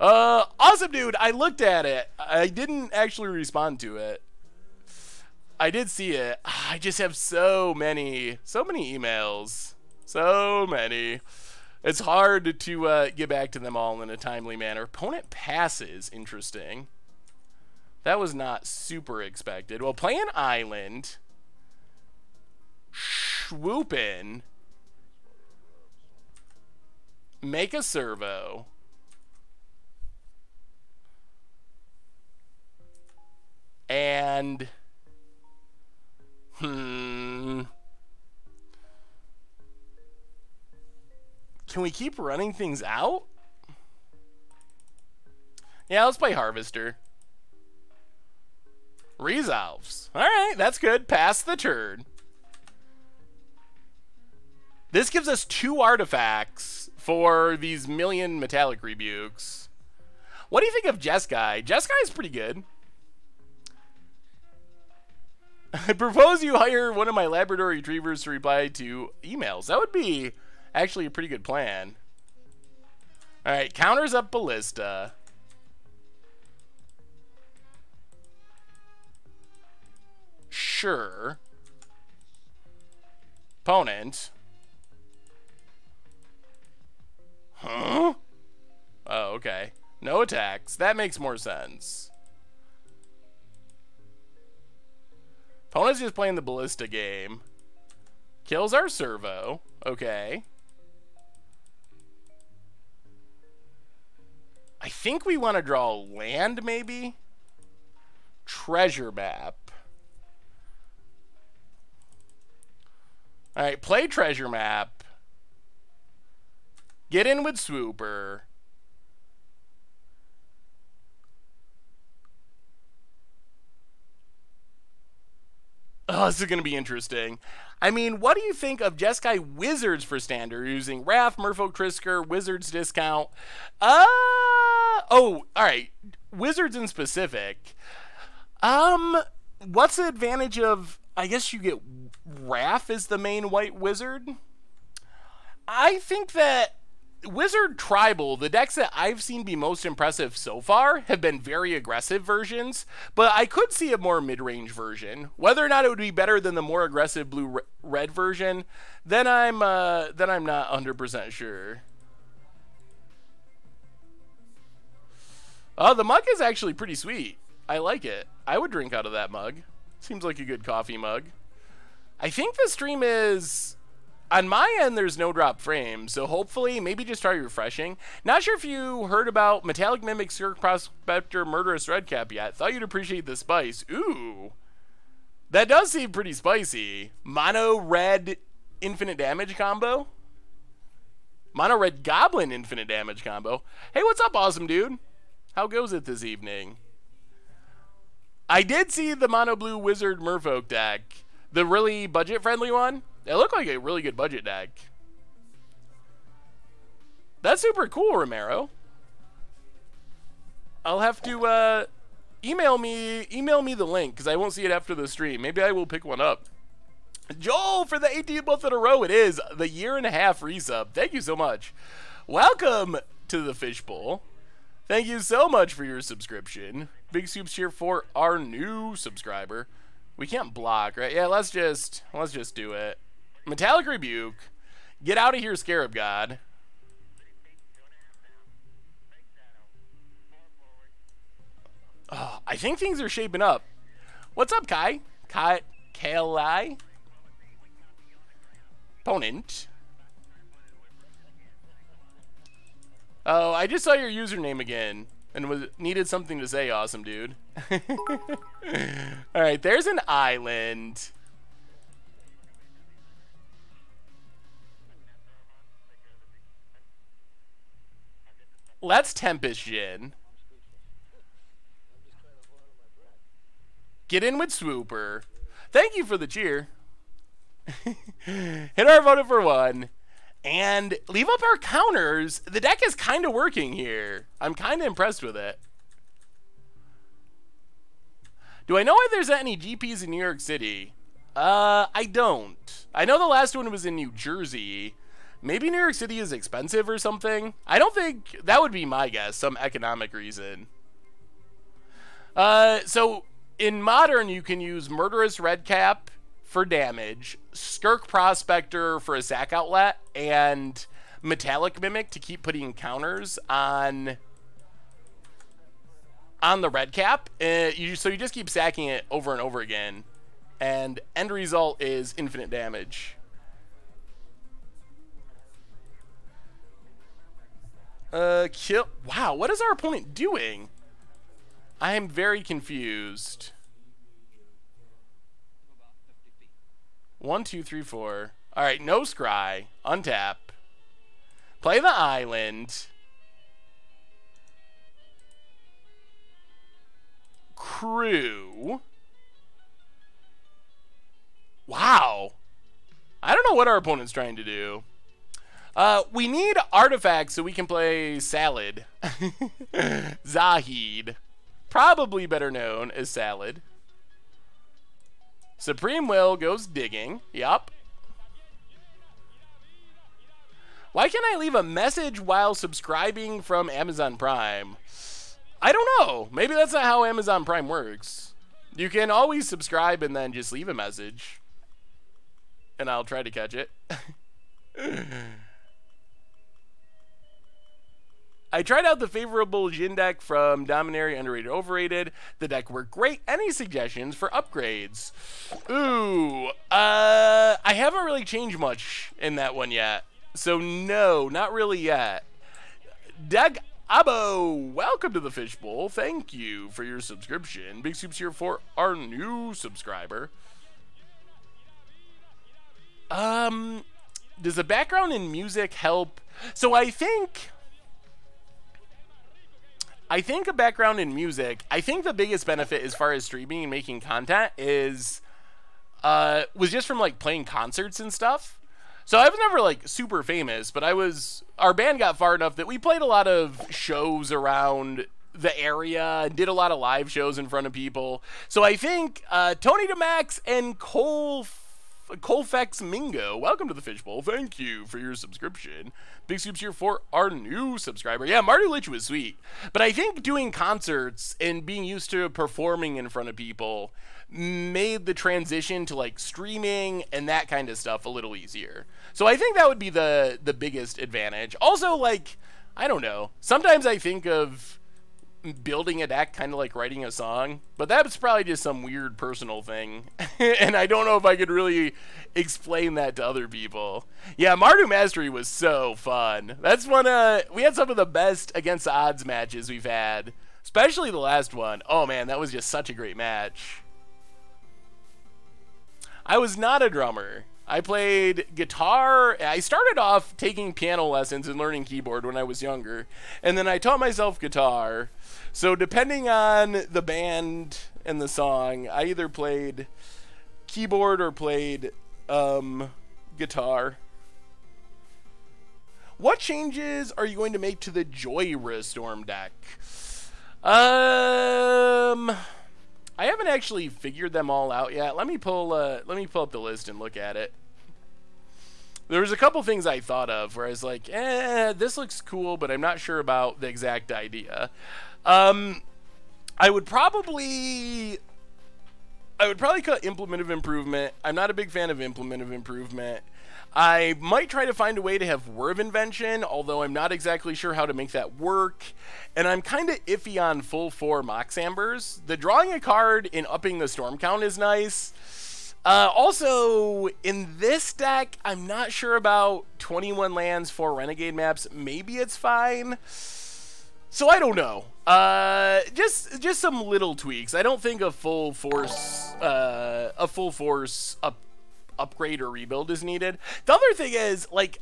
Awesome, dude. I looked at it. I didn't actually respond to it. I did see it. I just have so many emails. So many. It's hard to get back to them all in a timely manner. Opponent passes. Interesting. That was not super expected. Well, play an island. Swoop in. Make a servo. And... Can we keep running things out? Yeah, let's play Harvester. Resolves. Alright, that's good. Pass the turn. This gives us 2 artifacts for these million metallic rebukes. What do you think of Jeskai? Jeskai is pretty good. I propose you hire one of my Labrador retrievers to reply to emails. That would be actually a pretty good plan. Alright, counters up ballista. Sure. Opponent. Huh? Oh, okay. No attacks. That makes more sense. Opponent's just playing the ballista game. Kills our servo. Okay. I think we want to draw land, maybe? Treasure map. Alright, play treasure map. Get in with swooper. Oh, this is going to be interesting. I mean, what do you think of Jeskai Wizards for Standard using Wrath, Merfolk Trisker, Wizards discount? Oh, alright. Wizards in specific. What's the advantage of, I guess you get Wrath as the main white wizard? I think that Wizard Tribal, the decks that I've seen be most impressive so far have been very aggressive versions, but I could see a more mid-range version. Whether or not it would be better than the more aggressive blue-red version, then I'm not 100% sure. Oh, the mug is actually pretty sweet. I like it. I would drink out of that mug. Seems like a good coffee mug. I think the stream is... On my end, there's no drop frame, so hopefully, maybe just try refreshing. Not sure if you heard about Metallic Mimic, Cirque Prospector, Murderous Redcap yet. Thought you'd appreciate the spice. Ooh. That does seem pretty spicy. Mono Red Infinite Damage combo. Mono Red Goblin Infinite Damage combo. Hey, what's up, awesome dude? How goes it this evening? I did see the Mono Blue Wizard Merfolk deck. The really budget-friendly one. It looked like a really good budget deck. That's super cool, Romero. I'll have to email me the link because I won't see it after the stream. Maybe I will pick one up. Joel, for the 18th month in a row, it is the 1.5 resub. Thank you so much. Welcome to the Fishbowl. Thank you so much for your subscription. Big soups here for our new subscriber. We can't block, right? Yeah, let's just do it. Metallic Rebuke. Get out of here, Scarab God. Oh, I think things are shaping up. What's up, Kai? Kai? Opponent. Oh, I just saw your username again and needed something to say, awesome dude. Alright, there's an island. Let's Tempest Djinn. Get in with Swooper. Thank you for the cheer. Hit our vote for 1. And leave up our counters. The deck is kind of working here. I'm kind of impressed with it. Do I know if there's any GPs in New York City? I don't. I know the last one was in New Jersey. Maybe New York City is expensive or something. I don't think that would be my guess. Some economic reason. So in Modern, you can use Murderous Redcap for damage, Skirk Prospector for a sack outlet, and Metallic Mimic to keep putting counters on the Redcap. So you just keep sacking it over and over again, and end result is infinite damage. Kill. Wow, what is our opponent doing? I am very confused. 1, 2, 3, 4. All right, no scry. Untap. Play the island. Crew. Wow. I don't know what our opponent's trying to do. We need artifacts so we can play Salad. Zahid. Probably better known as Salad. Supreme Will goes digging. Yup. Why can't I leave a message while subscribing from Amazon Prime? I don't know. Maybe that's not how Amazon Prime works. You can always subscribe and then just leave a message. And I'll try to catch it. I tried out the favorable Djinn deck from Dominaria, underrated, overrated. The deck worked great. Any suggestions for upgrades? Ooh, I haven't really changed much in that one yet. So no, not really yet. Doug Abo, welcome to the Fishbowl. Thank you for your subscription. Big soups here for our new subscriber. Does the background in music help? So I think a background in music, I think the biggest benefit as far as streaming and making content is, was just from like playing concerts and stuff. So I was never like super famous, but our band got far enough that we played a lot of shows around the area and did a lot of live shows in front of people. So I think, Tony DeMax and Colfax Mingo, welcome to the Fishbowl. Thank you for your subscription. Big soups here for our new subscriber. Yeah, Marty Lich was sweet. But I think doing concerts and being used to performing in front of people made the transition to like streaming and that kind of stuff a little easier. So I think that would be the biggest advantage. Also, like, I don't know. Sometimes I think of building a deck kind of like writing a song, but that's probably just some weird personal thing. And I don't know if I could really explain that to other people. Yeah, Mardu Mastery was so fun. That's one, we had some of the best against the odds matches we've had, especially the last one. Oh man, that was just such a great match. I was not a drummer. I played guitar. I started off taking piano lessons and learning keyboard when I was younger, and then I taught myself guitar. So depending on the band and the song, I either played keyboard or played guitar. What changes are you going to make to the Joy Storm deck? I haven't actually figured them all out yet. Let me pull up the list and look at it. There was a couple things I thought of where I was like, this looks cool, but I'm not sure about the exact idea. I would probably cut Implement of Improvement. I'm not a big fan of Implement of Improvement. I might try to find a way to have Word of Invention, although I'm not exactly sure how to make that work. And I'm kind of iffy on full 4 Mox Ambers. The drawing a card and upping the storm count is nice. Also, in this deck, I'm not sure about 21 lands, 4 Renegade maps. Maybe it's fine. So I don't know. Just some little tweaks. I don't think a full force upgrade or rebuild is needed. The other thing is, like,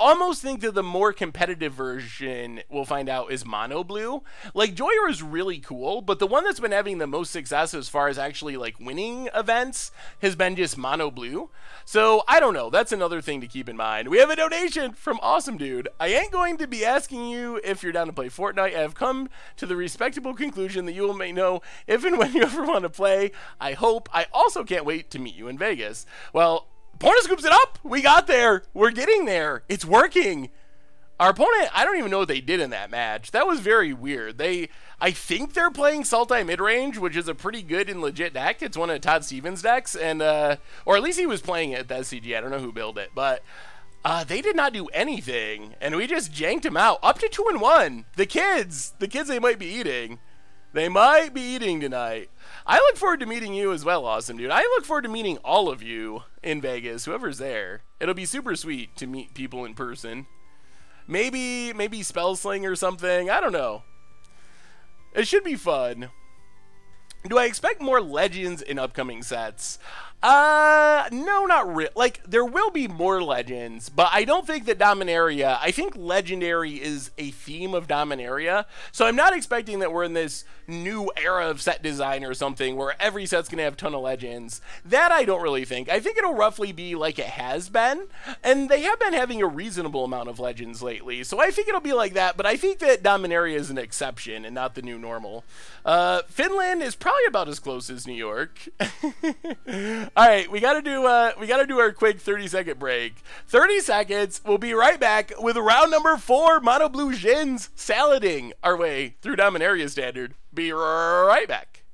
almost think that the more competitive version we'll find out is mono blue. Like, Joyer is really cool, but the one that's been having the most success as far as actually like winning events has been just mono blue. So I don't know, that's another thing to keep in mind. We have a donation from Awesome Dude. I ain't going to be asking you if you're down to play Fortnite. I have come to the respectable conclusion that you will may know if and when you ever want to play. I hope. I also can't wait to meet you in Vegas. Well, Porno scoops it up. We got there. We're getting there. It's working. Our opponent, I don't even know what they did in that match. That was very weird. I think they're playing Sultai Midrange, which is a pretty good and legit deck. It's one of Todd Stevens' decks, and or at least he was playing it at the SCG. I don't know who built it, but they did not do anything, and we just janked him out. Up to 2-1. The kids they might be eating. They might be eating tonight. I look forward to meeting you as well, Awesome Dude. I look forward to meeting all of you in Vegas, whoever's there. It'll be super sweet to meet people in person. Maybe Spell Sling or something. I don't know. It should be fun. Do I expect more Legends in upcoming sets? No, not really. Like, there will be more Legends, but I don't think that Dominaria, I think Legendary is a theme of Dominaria, so I'm not expecting that we're in this new era of set design or something where every set's gonna have a ton of Legends. That I don't really think. I think it'll roughly be like it has been, and they have been having a reasonable amount of Legends lately, so I think it'll be like that, but I think that Dominaria is an exception and not the new normal. Finland is probably about as close as New York. All right, we gotta do our quick 30-second break. 30 seconds. We'll be right back with round number 4. Mono Blue Djinns salading our way through Dominaria Standard. Be right back.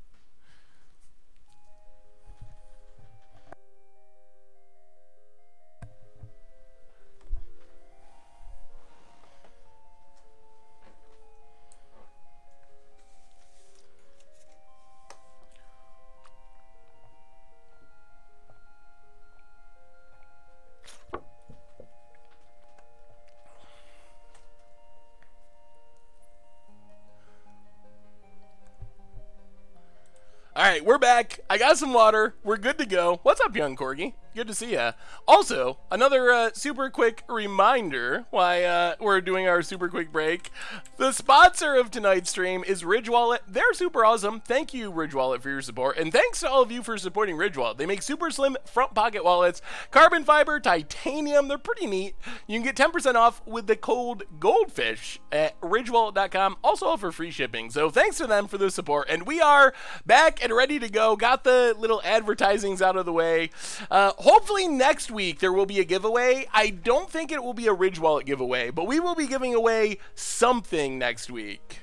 All right, we're back. I got some water. We're good to go. What's up, young Corgi? Good to see ya. Also, another super quick reminder why we're doing our super quick break. The sponsor of tonight's stream is Ridge Wallet. They're super awesome. Thank you, Ridge Wallet, for your support. And thanks to all of you for supporting Ridge Wallet. They make super slim front pocket wallets, carbon fiber, titanium. They're pretty neat. You can get 10% off with the code GOLDFISH at ridgewallet.com. Also offer free shipping. So thanks to them for the support. And we are back and ready to go. Got the little advertisings out of the way. Hopefully next week there will be a giveaway. I don't think it will be a Ridge Wallet giveaway, but we will be giving away something next week.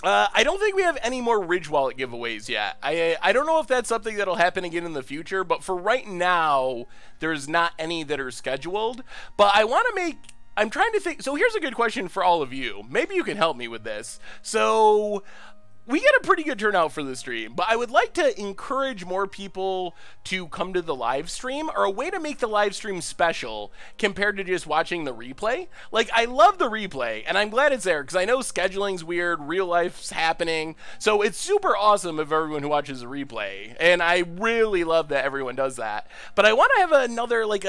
I don't think we have any more Ridge Wallet giveaways yet. I don't know if that's something that'll happen again in the future, but for right now, there's not any that are scheduled. But I want to make... I'm trying to think... So here's a good question for all of you. Maybe you can help me with this. So... we get a pretty good turnout for the stream, but I would like to encourage more people to come to the live stream, or a way to make the live stream special compared to just watching the replay. Like, I love the replay, and I'm glad it's there, because I know scheduling's weird, real life's happening, so it's super awesome of everyone who watches the replay, and I really love that everyone does that. But I want to have another, like,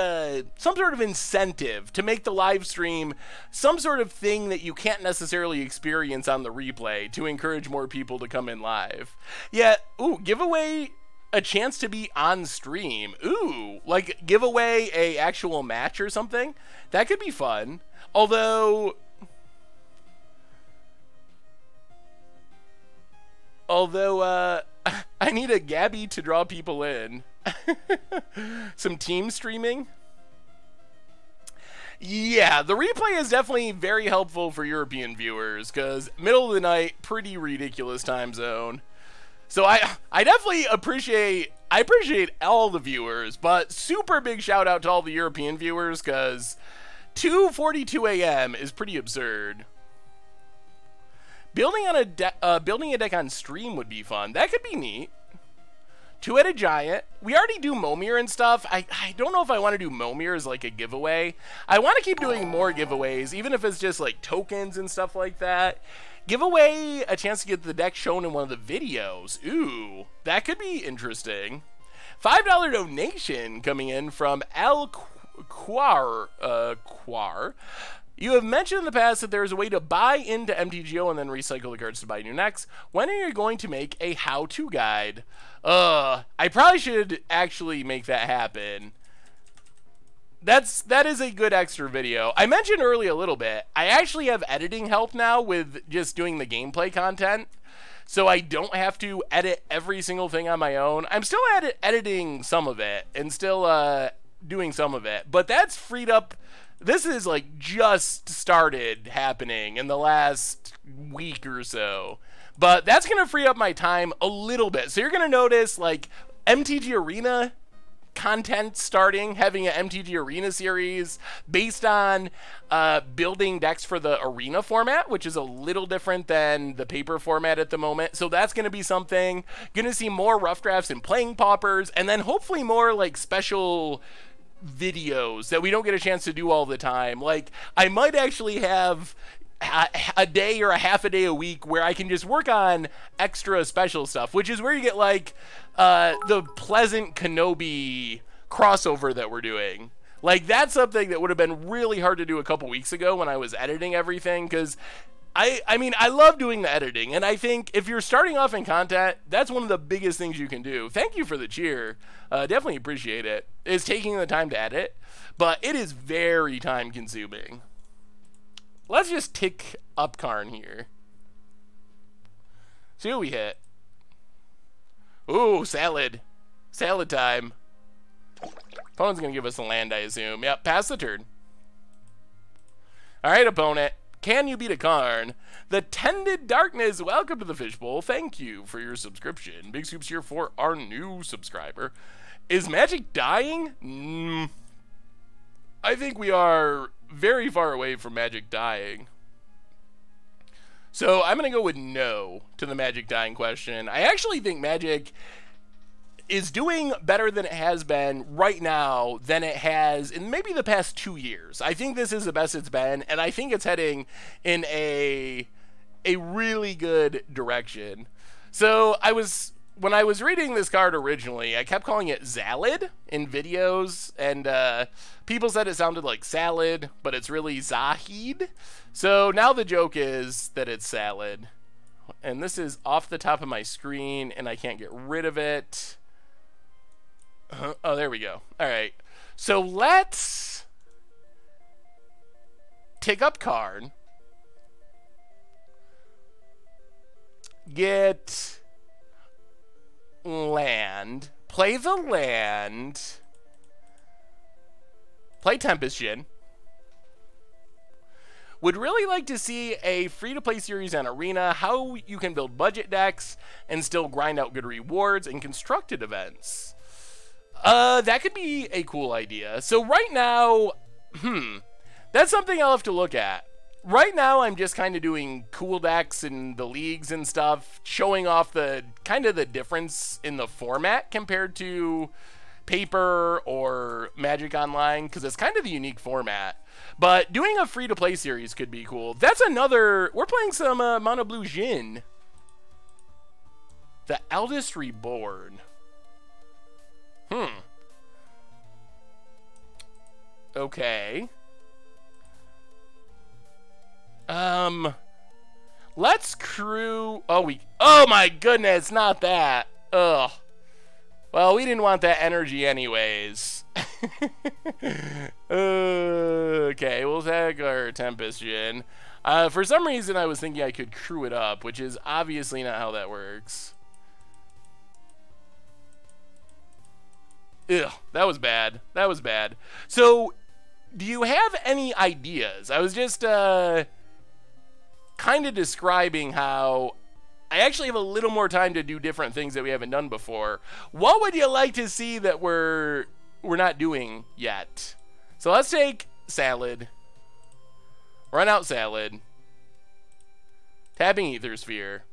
some sort of incentive to make the live stream some sort of thing that you can't necessarily experience on the replay, to encourage more people to come in live. Yeah, ooh, give away a chance to be on stream. Ooh, like give away a actual match or something. That could be fun. Although I need a Gabby to draw people in. Some team streaming. Yeah, the replay is definitely very helpful for European viewers, because middle of the night, pretty ridiculous time zone. So I definitely appreciate all the viewers, but super big shout out to all the European viewers, because 2:42 a.m. is pretty absurd. Building a deck on stream would be fun. That could be neat. Two-headed giant. We already do Momir and stuff. I don't know if I want to do Momir as like a giveaway. I want to keep doing more giveaways, even if it's just like tokens and stuff like that. Give away a chance to get the deck shown in one of the videos. Ooh, that could be interesting. $5 donation coming in from Quar. You have mentioned in the past that there is a way to buy into MTGO and then recycle the cards to buy new decks. When are you going to make a how-to guide? I probably should actually make that happen. That is a good extra video. I mentioned earlier a little bit. I actually have editing help now with just doing the gameplay content. So I don't have to edit every single thing on my own. I'm still editing some of it and still doing some of it. But that's freed up. This is like just started happening in the last week or so. But that's going to free up my time a little bit. So you're going to notice like MTG Arena content starting, having an MTG Arena series based on building decks for the Arena format, which is a little different than the paper format at the moment. So that's going to be something. Going to see more rough drafts and playing paupers, and then hopefully more like special videos that we don't get a chance to do all the time. Like I might actually have a day or a half a day a week where I can just work on extra special stuff, which is where you get like the Pleasant Kenobi crossover that we're doing. Like that's something that would have been really hard to do a couple weeks ago when I was editing everything, because I mean I love doing the editing, and I think if you're starting off in content, that's one of the biggest things you can do. Thank you for the cheer. Definitely appreciate it. Is taking the time to edit, but it is very time consuming. Let's just tick up Karn here. See what we hit. Ooh, salad. Salad time. Opponent's going to give us a land, I assume. Yep, pass the turn. Alright, opponent. Can you beat a Karn? The Tended Darkness, welcome to the Fishbowl. Thank you for your subscription. Big Soups here for our new subscriber. Is Magic dying? I think we are very far away from Magic dying. So I'm going to go with no to the Magic dying question. I actually think Magic is doing better than it has been right now than it has in maybe the past 2 years. I think this is the best it's been, and I think it's heading in a really good direction. So when I was reading this card originally, I kept calling it Zalid in videos, and people said it sounded like salad, but it's really Zahid. So now the joke is that it's salad. And this is off the top of my screen, and I can't get rid of it. Oh, there we go. All right. So let's tick up Karn. Get land. Play the land. Play Tempest Djinn. Would really like to see a free-to-play series on Arena, how you can build budget decks and still grind out good rewards and constructed events. That could be a cool idea. So right now, that's something I'll have to look at. Right now, I'm just kind of doing cool decks in the leagues and stuff, showing off the kind of the difference in the format compared to paper or Magic Online, because it's kind of the unique format. But doing a free-to-play series could be cool. That's another... We're playing some Mono Blue Djinn. The Eldest Reborn. Okay. Let's crew... Oh my goodness, not that. Ugh. Well, we didn't want that energy anyways. Okay, we'll take our Tempest Djinn. For some reason, I was thinking I could crew it up, which is obviously not how that works. Ugh, that was bad. That was bad. So, do you have any ideas? I was just kind of describing how I actually have a little more time to do different things that we haven't done before. What would you like to see that we're not doing yet? So let's take salad. Run out salad. Tapping Ether Sphere.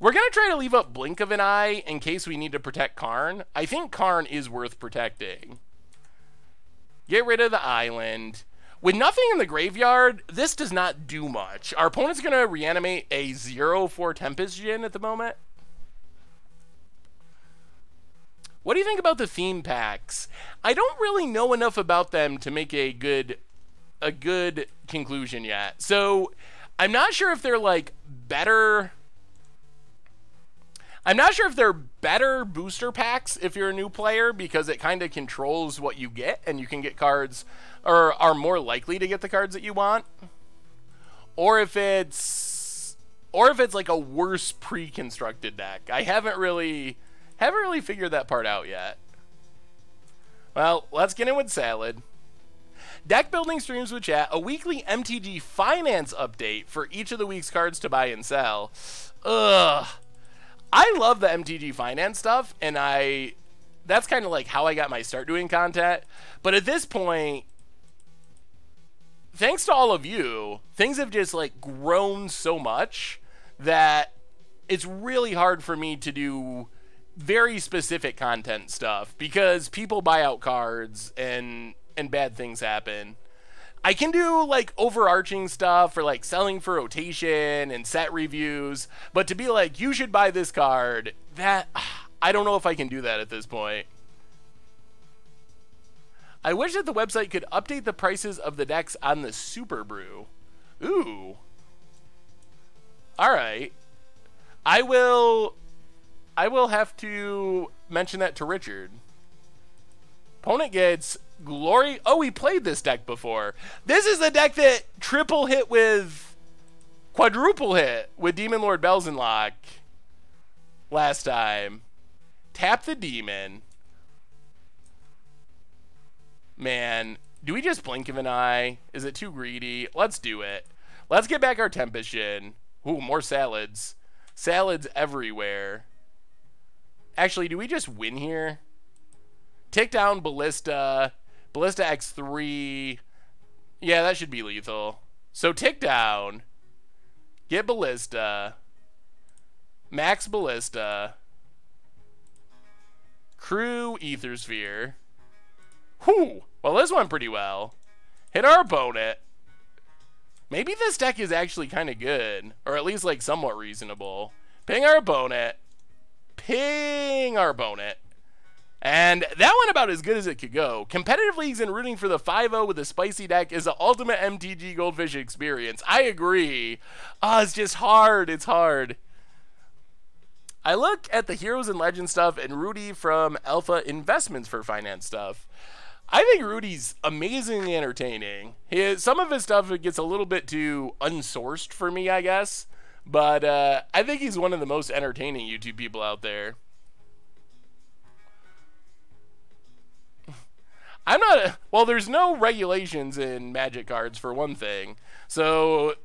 We're going to try to leave up Blink of an Eye in case we need to protect Karn. I think Karn is worth protecting. Get rid of the island. With nothing in the graveyard, this does not do much. Our opponent's going to reanimate a 0 for Tempest Djinn at the moment. What do you think about the theme packs? I don't really know enough about them to make a good conclusion yet. So I'm not sure if they're like better. I'm not sure if they're better booster packs if you're a new player, because it kind of controls what you get, and you can get cards, or are more likely to get the cards that you want. Or if it's like a worse pre-constructed deck. I haven't really figured that part out yet. Well, let's get in with Salad. Deck building streams with chat, a weekly MTG finance update for each of the week's cards to buy and sell. Ugh. I love the MTG finance stuff, and that's kind of like how I got my start doing content. But at this point, thanks to all of you, things have just like grown so much that it's really hard for me to do very specific content stuff, because people buy out cards and bad things happen. I can do like overarching stuff for like selling for rotation and set reviews, but to be like, you should buy this card, that I don't know if I can do that at this point. I wish that the website could update the prices of the decks on the Super Brew. Ooh. Alright. I will have to mention that to Richard. Opponent gets Glory. Oh, we played this deck before. This is the deck that quadruple hit with Demon Lord Belzenlock last time. Tap the Demon. Man, do we just blink of an eye? Is it too greedy? Let's do it. Let's get back our Tempest Djinn. Ooh, more salads. Salads everywhere. Actually, do we just win here? Take down Ballista. Ballista X3. Yeah, that should be lethal. So tick down. Get Ballista. Max Ballista. Crew Ether Sphere. Whew. Well, this went pretty well. Hit our opponent. Maybe this deck is actually kind of good. Or at least like somewhat reasonable. Ping our opponent. Ping our opponent. And that went about as good as it could go. Competitive leagues and rooting for the 5-0 with a spicy deck is the ultimate MTG Goldfish experience. I agree. It's just hard. It's hard. I look at the Heroes and Legends stuff and Rudy from Alpha Investments for finance stuff. I think Rudy's amazingly entertaining. Some of his stuff gets a little bit too unsourced for me, I guess. But I think he's one of the most entertaining YouTube people out there. Well, there's no regulations in Magic cards, for one thing. So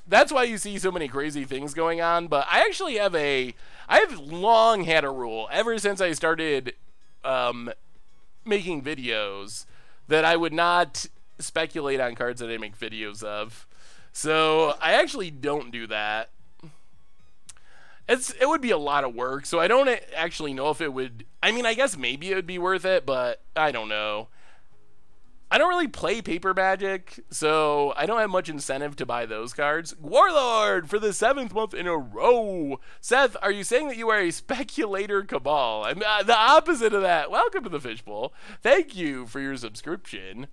that's why you see so many crazy things going on. But I actually have I've long had a rule, ever since I started making videos, that I would not speculate on cards that I make videos of. So I actually don't do that. It would be a lot of work, so I don't actually know if it would. I mean, I guess maybe it would be worth it, but I don't know. I don't really play paper Magic, so I don't have much incentive to buy those cards. Warlord for the 7th month in a row. Seth, are you saying that you are a speculator cabal? I'm the opposite of that. Welcome to the Fishbowl. Thank you for your subscription.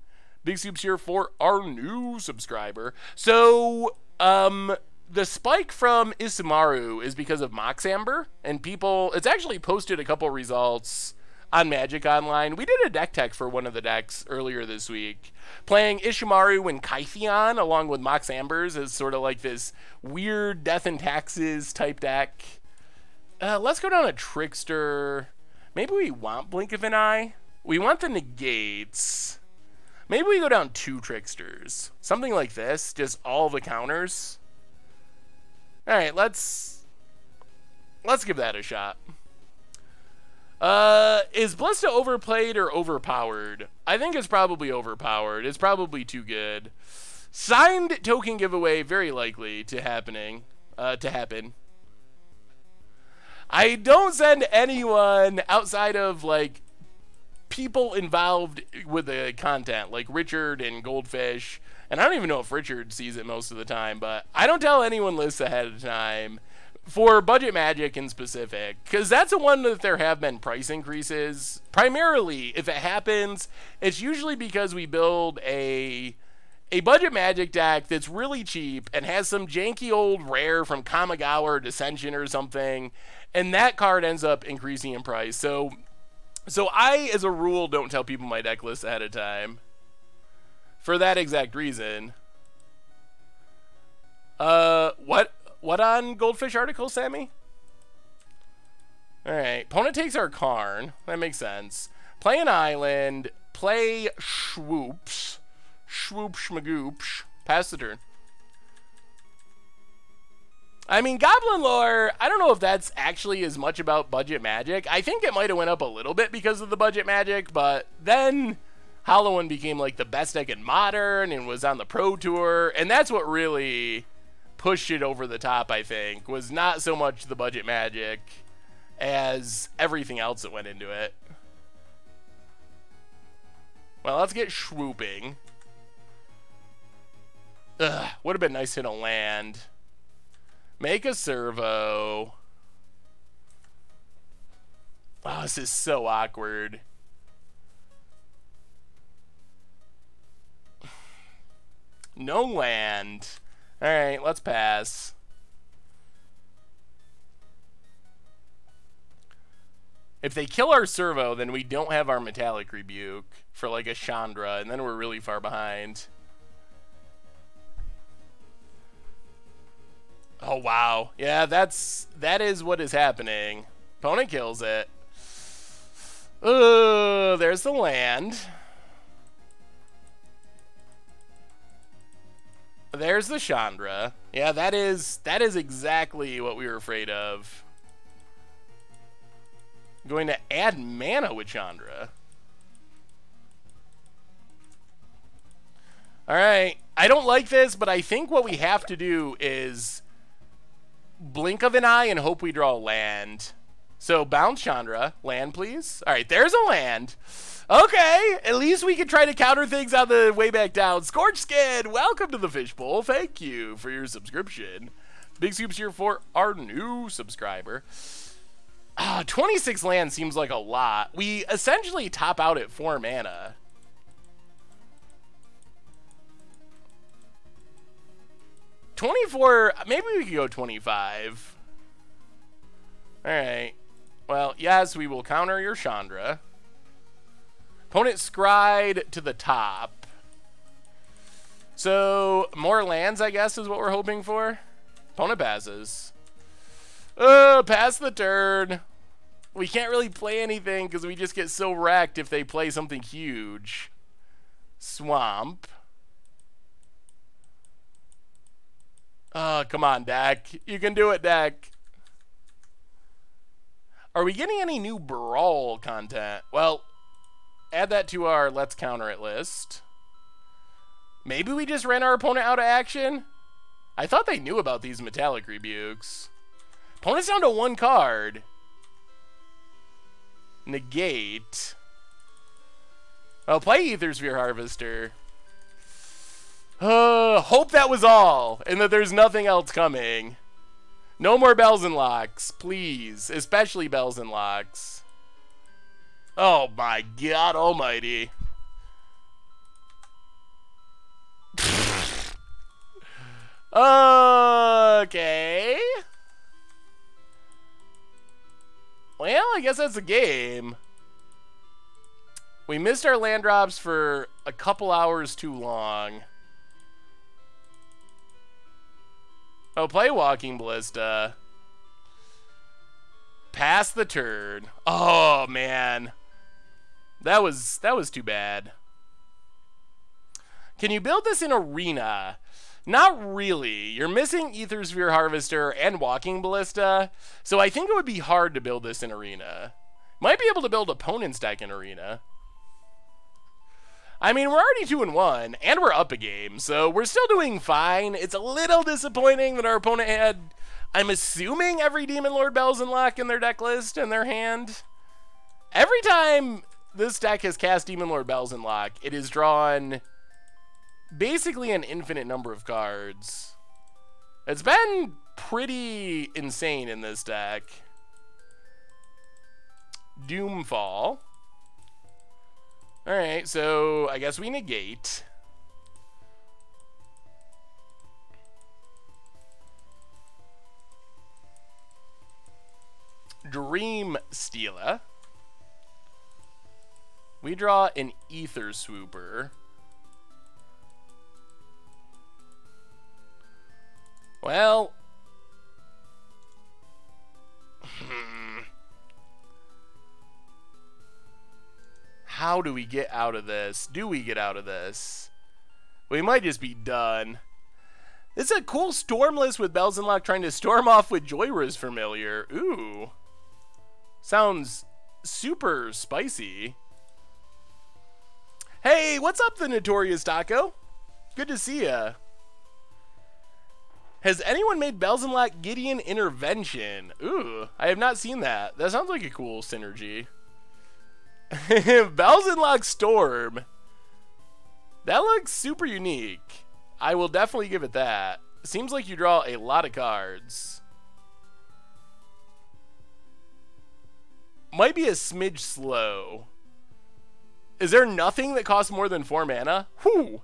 Big soups here for our new subscriber. So, the spike from Isamaru is because of Mox Amber, and it's actually posted a couple results on Magic Online. We did a deck tech for one of the decks earlier this week, playing Ishimaru and Kytheon along with Mox Ambers as sort of like this weird Death and Taxes type deck. Let's go down a Trickster. Maybe we want Blink of an Eye. We want the negates. Maybe we go down 2 Tricksters. Something like this, just all the counters. Alright, let's give that a shot. Is Ballista overplayed or overpowered? I think it's probably overpowered. It's probably too good. Signed token giveaway, very likely to happen. I don't send anyone outside of like people involved with the content, like Richard and Goldfish. And I don't even know if Richard sees it most of the time, but I don't tell anyone lists ahead of time. for Budget Magic in specific, because that's the one that there have been price increases. Primarily, if it happens, it's usually because we build a Budget Magic deck that's really cheap and has some janky old rare from Kamigawa or Dissension or something, and that card ends up increasing in price. So I, as a rule, don't tell people my deck list ahead of time for that exact reason. What on Goldfish article, Sammy? Alright, opponent takes our Karn. That makes sense. Play an island. Play Swoops. Swoop Schmagoops. Pass the turn. I mean, Goblin Lore, I don't know if that's actually as much about Budget Magic. I think it might have went up a little bit because of the Budget Magic, but then Hollow One became like the best deck in Modern and was on the Pro Tour, and that's what really pushed it over the top, I think, was not so much the Budget Magic as everything else that went into it. Well, let's get swooping. Ugh, would have been nice to hit a land. Make a servo. Oh, this is so awkward. No land. Alright, let's pass. If they kill our servo, then we don't have our Metallic Rebuke for like a Chandra, and then we're really far behind. Oh, wow. Yeah, that is what is happening. Opponent kills it. Oh, there's the land. There's the Chandra. Yeah, that is exactly what we were afraid of. Going to add mana with Chandra. Alright. I don't like this, but I think what we have to do is blink of an eye and hope we draw a land. So bounce Chandra. Land, please. Alright, there's a land. Okay, at least we can try to counter things on the way back down. Scorch Skin, welcome to the Fishbowl. Thank you for your subscription. Big Scoops here for our new subscriber. 26 land seems like a lot. We essentially top out at 4 mana. $24, maybe we could go 25. Alright. Well, yes, we will counter your Chandra. Opponent scryed to the top. So, more lands, I guess, is what we're hoping for. Opponent passes. Pass the turn. We can't really play anything because we just get so wrecked if they play something huge. Swamp. Oh, come on, deck. You can do it, deck. Are we getting any new Brawl content? Well, add that to our Let's Counter It list. Maybe we just ran our opponent out of action? I thought they knew about these Metallic Rebukes. Opponent's down to 1 card. Negate. Oh, play Aethersphere Harvester. Hope that was all, and that there's nothing else coming. No more Bells and Locks, please. Especially Bells and Locks. Oh my God almighty. Okay. Well, I guess that's a game. We missed our land drops for a couple hours too long. Oh, play Walking Ballista. Pass the turn. Oh, man. That was too bad. Can you build this in Arena? Not really. You're missing Aethersphere Harvester and Walking Ballista, so I think it would be hard to build this in Arena. Might be able to build opponent's deck in Arena. I mean, we're already 2-1, and we're up a game, so we're still doing fine. It's a little disappointing that our opponent had, I'm assuming, every Demon Lord Bells and Lock in their deck list in their hand. Every time this deck has cast Demon Lord Bells and Lock, it is drawn basically an infinite number of cards. It's been pretty insane in this deck. Doomfall. Alright, so I guess we negate. Dream Stealer. We draw an Ether Swooper. Well, how do we get out of this? Do we get out of this? We might just be done. It's a cool storm list with Bells and Lock trying to storm off with Joyra's Familiar. Ooh. Sounds super spicy. Hey, what's up, the Notorious Taco? Good to see ya. Has anyone made Bells and Lock Gideon Intervention? Ooh, I have not seen that. That sounds like a cool synergy. Bells and Lock Storm. That looks super unique. I will definitely give it that. Seems like you draw a lot of cards. Might be a smidge slow. Is there nothing that costs more than 4 mana? Whew.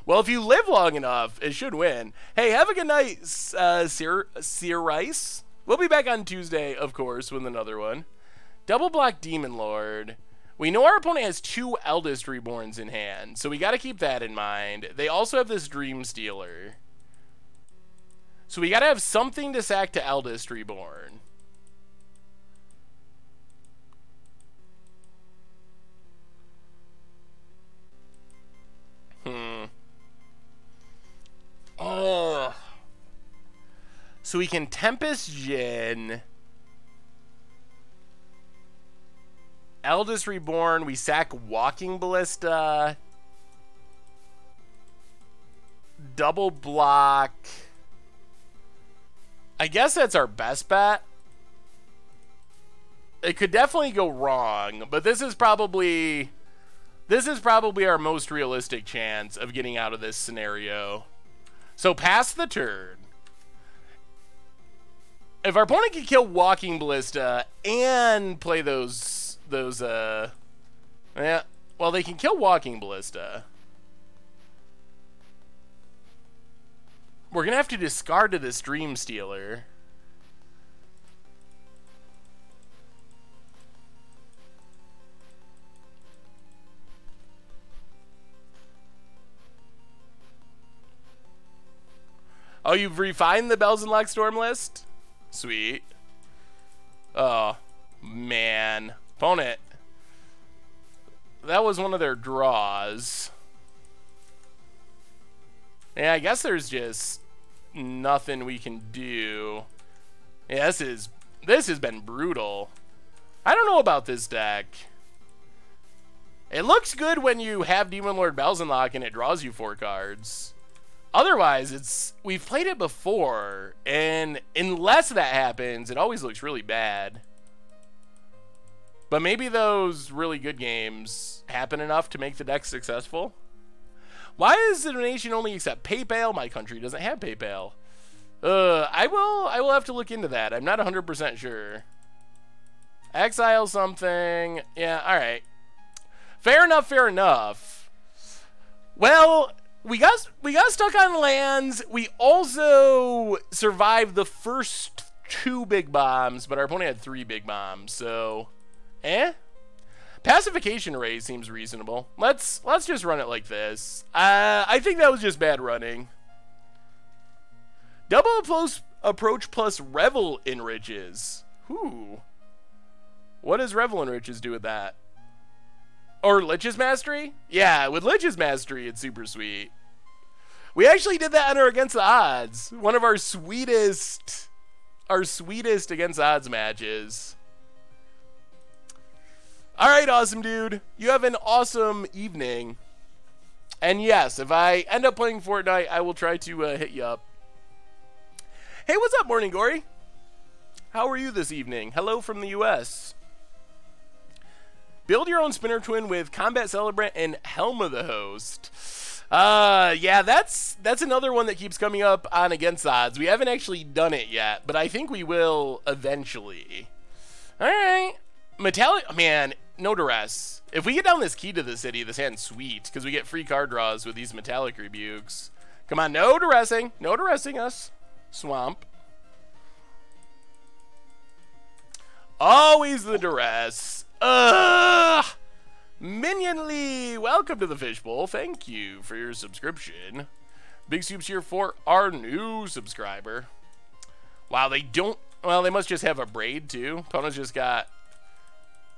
Well, if you live long enough, it should win. Hey, have a good night, Rice. We'll be back on Tuesday, of course, with another one. Double block Demon Lord. We know our opponent has 2 Eldest Reborns in hand, so we got to keep that in mind. They also have this Dream Stealer. So we got to have something to sack to Eldest Reborn. Oh. So we can Tempest Djinn. Eldest Reborn. We sack Walking Ballista. Double block. I guess that's our best bet. It could definitely go wrong, but this is probably our most realistic chance of getting out of this scenario. So pass the turn. If our opponent can kill Walking Ballista and play yeah, well, they can kill Walking Ballista. We're gonna have to discard to this Dream Stealer. Oh, you've refined the Bells and Lock Storm list? Sweet. Oh, man. Opponent. That was one of their draws. Yeah, I guess there's just nothing we can do. Yeah, this has been brutal. I don't know about this deck. It looks good when you have Demon Lord Bells and Lock and it draws you 4 cards. Otherwise, we've played it before, and unless that happens, it always looks really bad. But maybe those really good games happen enough to make the deck successful. Why does the donation only accept PayPal? My country doesn't have PayPal. I will have to look into that. I'm not 100% sure. Exile something. Yeah, all right. Fair enough, fair enough. Well, we got stuck on lands. We also survived the first 2 big bombs, but our opponent had 3 big bombs, so Pacification Array seems reasonable. Let's just run it like this. I think that was just bad running. Double approach plus Revel Enriches. Whew. What does Revel Enriches do with that? Or Lich's Mastery? Yeah, with Lich's Mastery, it's super sweet. We actually did that on our Against the Odds. One of our sweetest Against the Odds matches. All right, awesome dude. You have an awesome evening. And yes, if I end up playing Fortnite, I will try to hit you up. Hey, what's up, Morning Gory? How are you this evening? Hello from the US. Build your own Spinner Twin with Combat Celebrant and Helm of the Host. Yeah, that's another one that keeps coming up on Against Odds. We haven't actually done it yet, but I think we will eventually. All right. Metallic, man, no duress. If we get down this key to the city, this hand's sweet, because we get free card draws with these Metallic Rebukes. Come on, no duressing. No duressing us. Swamp. Always the duress. Ugh! Minion Lee, welcome to the Fishbowl. Thank you for your subscription. Big Soups here for our new subscriber. Wow, they don't... Well, they must just have a braid, too. Opponent's just got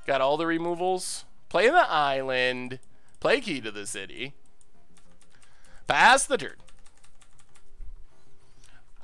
all the removals. Play the island. Play key to the city. Pass the turn.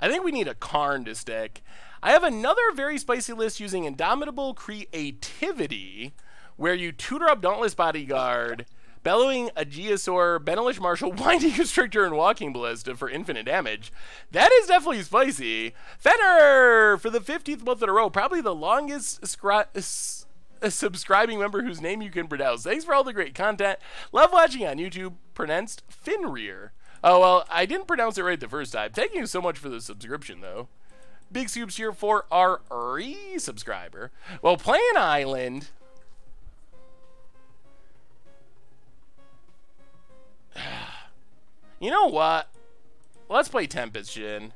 I think we need a Karn to stick. I have another very spicy list using Indomitable Creativity, where you tutor up Dauntless Bodyguard, Bellowing Aegisaur, Benelish Marshal, Winding Constrictor, and Walking Ballista for infinite damage. That is definitely spicy. Fenner for the 15th month in a row, probably the longest subscribing member whose name you can pronounce. Thanks for all the great content. Love watching on YouTube. Pronounced Finrear. Oh, well, I didn't pronounce it right the first time. Thank you so much for the subscription, though. Big Soups here for our re-subscriber. Well, playing Island... You know what? Let's play Tempest Djinn.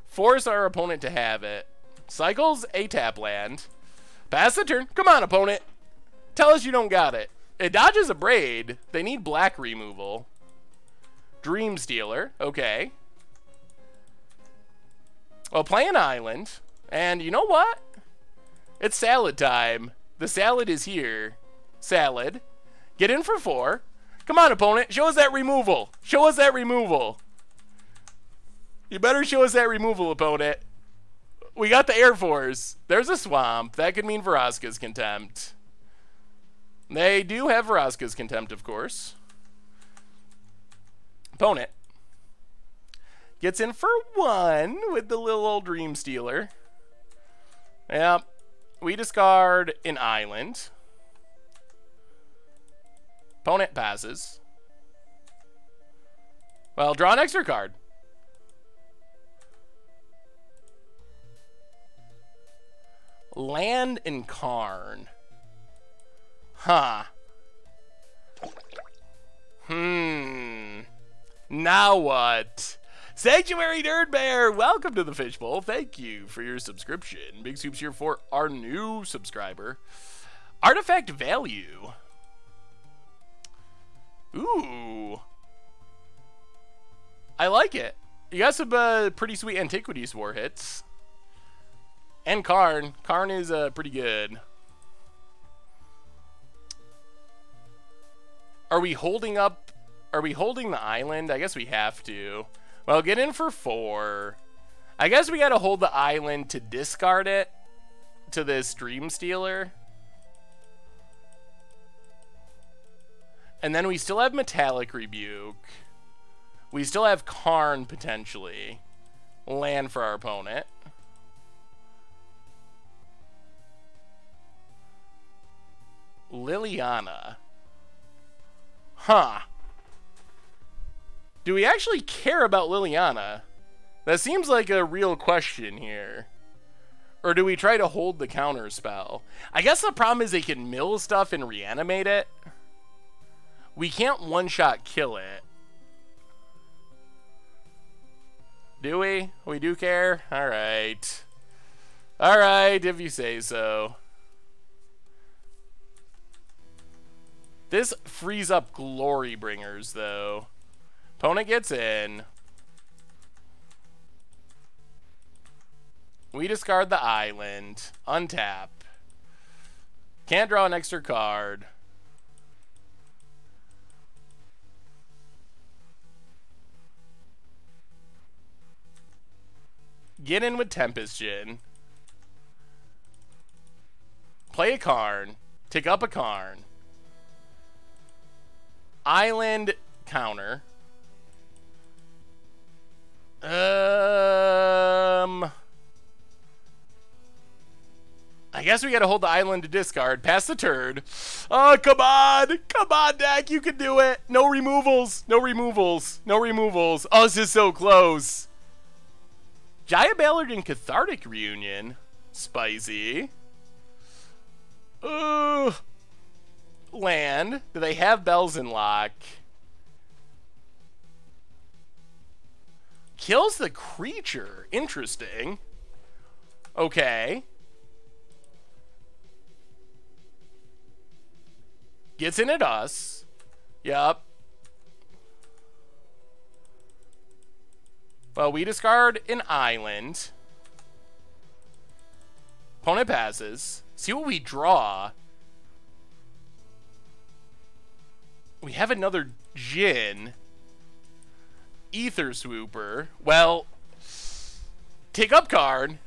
Force our opponent to have it. Cycles a tap land. Pass the turn. Come on, opponent. Tell us you don't got it. It dodges a braid. They need black removal. Dream Stealer. Okay. Well, play an island. And you know what? It's salad time. The salad is here. Salad. Get in for 4. Come on, opponent. Show us that removal. Show us that removal. You better show us that removal, opponent. We got the Air Force. There's a swamp. That could mean Vraska's Contempt. They do have Vraska's Contempt, of course. Opponent gets in for 1 with the little old Dream Stealer. Yep. We discard an island. Opponent passes. Well, draw an extra card. Land and Karn. Huh. Now what? Sanctuary Nerd Bear, welcome to the Fishbowl. Thank you for your subscription. Big Soups here for our new subscriber. Artifact Value. Ooh. I like it. You got some pretty sweet Antiquities War hits. And Karn. Karn is pretty good. Are we holding up? Are we holding the island? I guess we have to. Well, get in for 4. I guess we got to hold the island to discard it to this Dream Stealer. And then we still have Metallic Rebuke. We still have Karn, potentially. Land for our opponent. Liliana. Huh. Do we actually care about Liliana? That seems like a real question here. Or do we try to hold the counter spell? I guess the problem is they can mill stuff and reanimate it. We can't one-shot kill it. Do we? We do care? Alright. Alright, if you say so. This frees up Glory Bringers, though. Opponent gets in. We discard the island. Untap. Can't draw an extra card. Get in with Tempest Djinn. Play a Karn. Take up a Karn. Island counter. I guess we gotta hold the island to discard. Pass the turn. Oh, come on. Come on, deck. You can do it. No removals. No removals. No removals. Oh, this is so close. Giant Ballard and Cathartic Reunion. Spicy. Land. Do they have Bells in lock? Kills the creature. Interesting. Okay. Gets in at us. Yup. Well, we discard an island. Opponent passes. See what we draw. We have another Djinn. Ether Swooper. Well, take up card.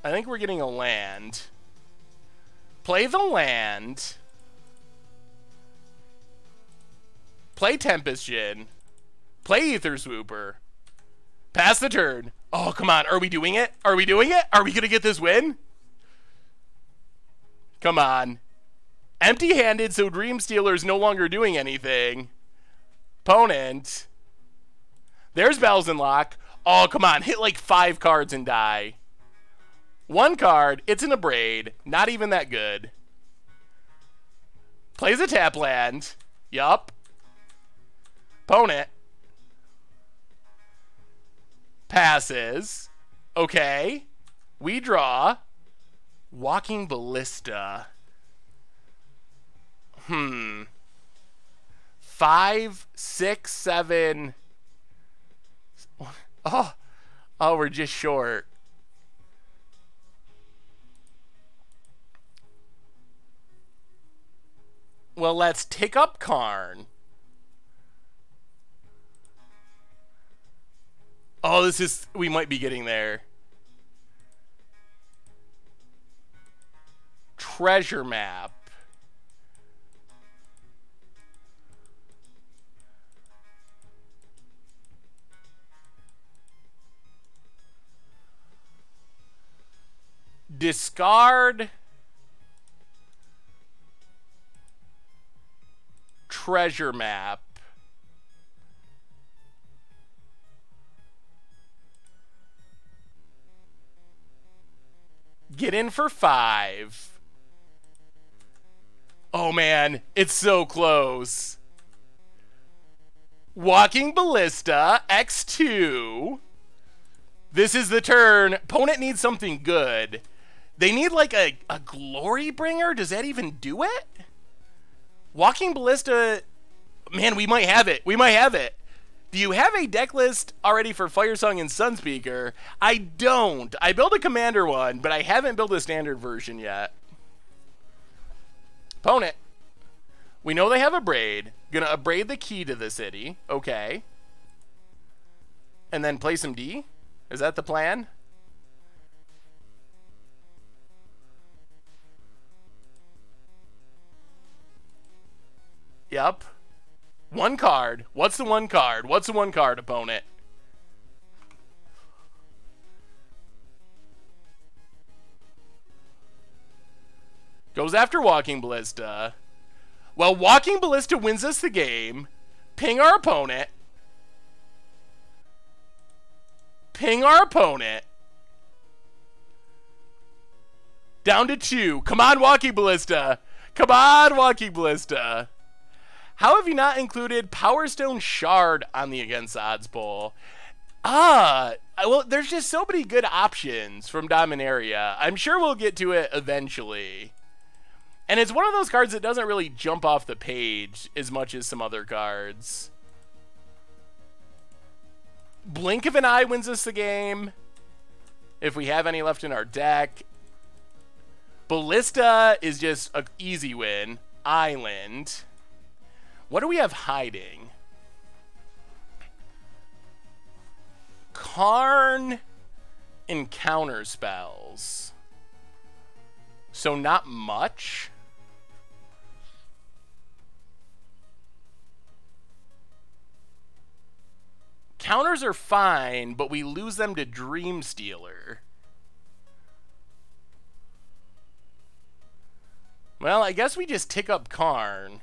I think we're getting a land. Play the land. Play Tempest Djinn. Play Ether Swooper. Pass the turn. Oh, come on. Are we doing it? Are we doing it? Are we going to get this win? Come on. Empty-handed, so Dream Stealer's no longer doing anything. Opponent. There's Bells in lock. Oh, come on. Hit like 5 cards and die. 1 card. It's in a braid. Not even that good. Plays a tap land. Yup. Opponent. Passes. Okay. We draw. Walking Ballista. 5, 6, 7. Oh, we're just short. Well, let's take up Karn. Oh, this is... we might be getting there. Treasure map. Discard... treasure map. Get in for 5. Oh man, it's so close. Walking Ballista, X2. This is the turn. Opponent needs something good. They need like a Glory Bringer? Does that even do it? Walking Ballista, man, we might have it. We might have it. Do you have a deck list already for Firesong and Sunspeaker? I don't. I built a Commander one, but I haven't built a standard version yet. Opponent. We know they have a braid. Gonna abrade the key to the city. Okay. And then play some D? Is that the plan? Yep. 1 card. What's the 1 card? What's the 1 card, opponent? Goes after Walking Ballista. Well, Walking Ballista wins us the game. Ping our opponent. Ping our opponent. Down to 2. Come on, Walking Ballista. Come on, Walking Ballista. How have you not included Power Stone Shard on the Against Odds Bowl? Well, there's just so many good options from Dominaria. I'm sure we'll get to it eventually. And it's one of those cards that doesn't really jump off the page as much as some other cards. Blink of an Eye wins us the game, if we have any left in our deck. Ballista is just an easy win. Island. What do we have hiding? Karn and counter spells. So not much. counters are fine, but we lose them to Dream Stealer. Well, I guess we just tick up Karn.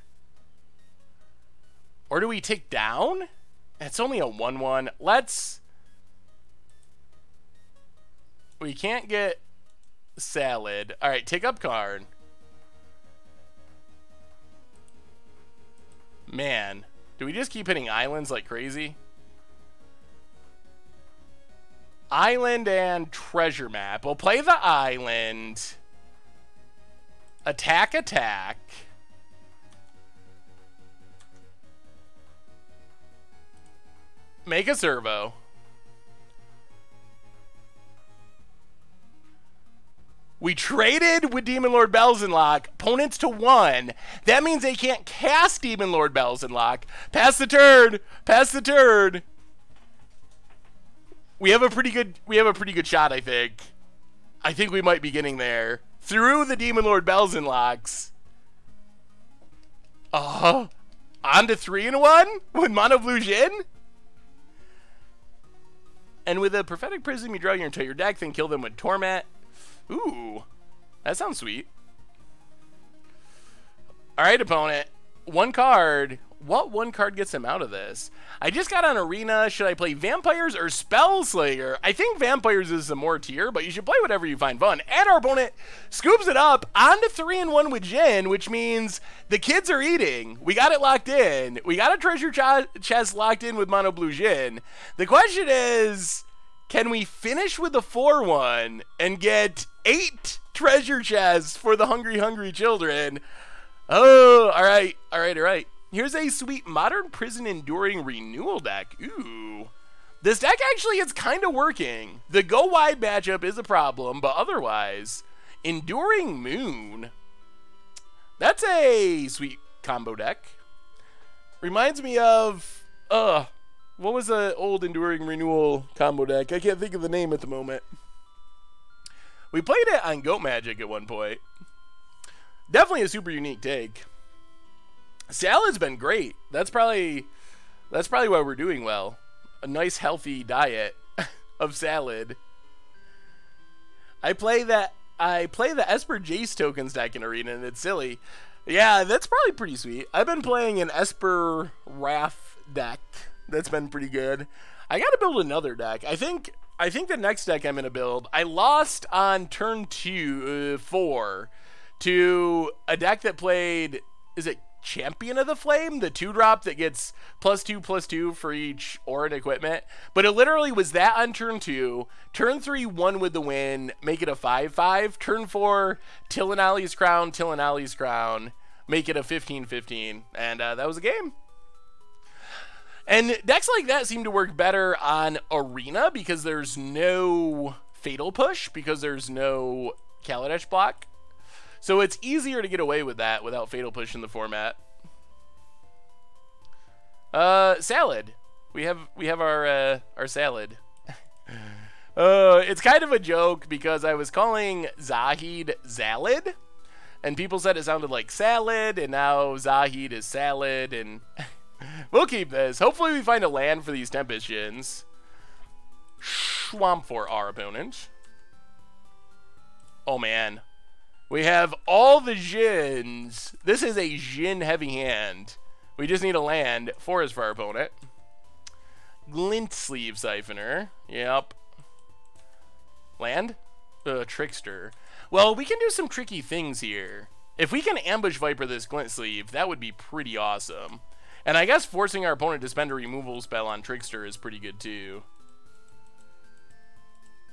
Or do we tick down? It's only a 1-1. Let's... We can't get Salad. Alright, tick up Karn. Man, do we just keep hitting islands like crazy? Island and treasure map. We'll play the island. Attack, attack. Make a servo. We traded with Demon Lord Belzenlock. Opponents to 1. That means they can't cast Demon Lord Belzenlock. Pass the turn. Pass the turn. We have a pretty good shot, I think. I think we might be getting there. Through the Demon Lord Belzenlocks. On to 3-1 with Mono Blue Djinn. And with a Prophetic Prism, you draw your entire deck, then kill them with Torment. Ooh, that sounds sweet. Alright, opponent. 1 card. What 1 card gets him out of this? I just got on Arena. Should I play Vampires or Spellslayer? I think Vampires is the more tier, but you should play whatever you find fun. And our opponent scoops it up onto 3-1 with Djinn, which means the kids are eating. We got it locked in. We got a treasure chest locked in with Mono Blue Djinn. The question is, can we finish with the 4-1 and get 8 treasure chests for the hungry children? Oh, all right. Here's a sweet Modern Prison Enduring Renewal deck. Ooh. This deck actually is kind of working. The go wide matchup is a problem, but otherwise, Enduring Moon. That's a sweet combo deck. Reminds me of, what was the old Enduring Renewal combo deck? I can't think of the name at the moment. We played it on Goat Magic at one point. Definitely a super unique take. Salad's been great. That's probably why we're doing well. A nice healthy diet of salad. I play the Esper Jace tokens deck in Arena, and it's silly. Yeah, that's probably pretty sweet. I've been playing an Esper Wrath deck. That's been pretty good. I gotta build another deck. I think the next deck I'm gonna build. I lost on turn 4 to a deck that played. Is it Champion of the Flame, the 2-drop that gets +2/+2 for each aura and equipment? But it literally was that on turn 2. Turn 3, 1 with the win, make it a 5/5. Turn 4, Tillinali's Crown, make it a 15/15, and that was a game. And decks like that seem to work better on Arena because there's no Fatal Push, because there's no Kaladesh block. So it's easier to get away with that without Fatal Push in the format. Salad. We have our salad. It's kind of a joke because I was calling Zahid Zalid, and people said it sounded like salad, and now Zahid is salad, and we'll keep this. Hopefully we find a land for these Tempest Djinns. Swamp for our opponent. Oh man. We have all the Djinns. This is a Djinn heavy hand. We just need a land. Forest for our opponent. Glint Sleeve Siphoner. Yep. Land? Trickster. Well, we can do some tricky things here. If we can ambush Viper this Glint Sleeve, that would be pretty awesome. And I guess forcing our opponent to spend a removal spell on Trickster is pretty good too.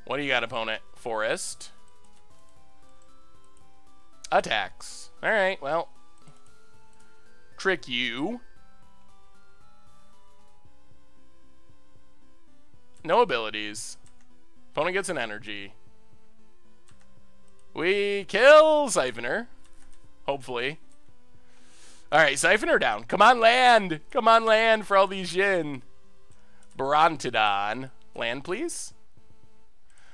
What do you got, opponent? Forest. Attacks. Alright, well. Trick you. No abilities. Opponent gets an energy. We kill Siphoner. Hopefully. Alright, Siphoner down. Come on, land! Come on, land for all these Djinn. Brontodon. Land, please.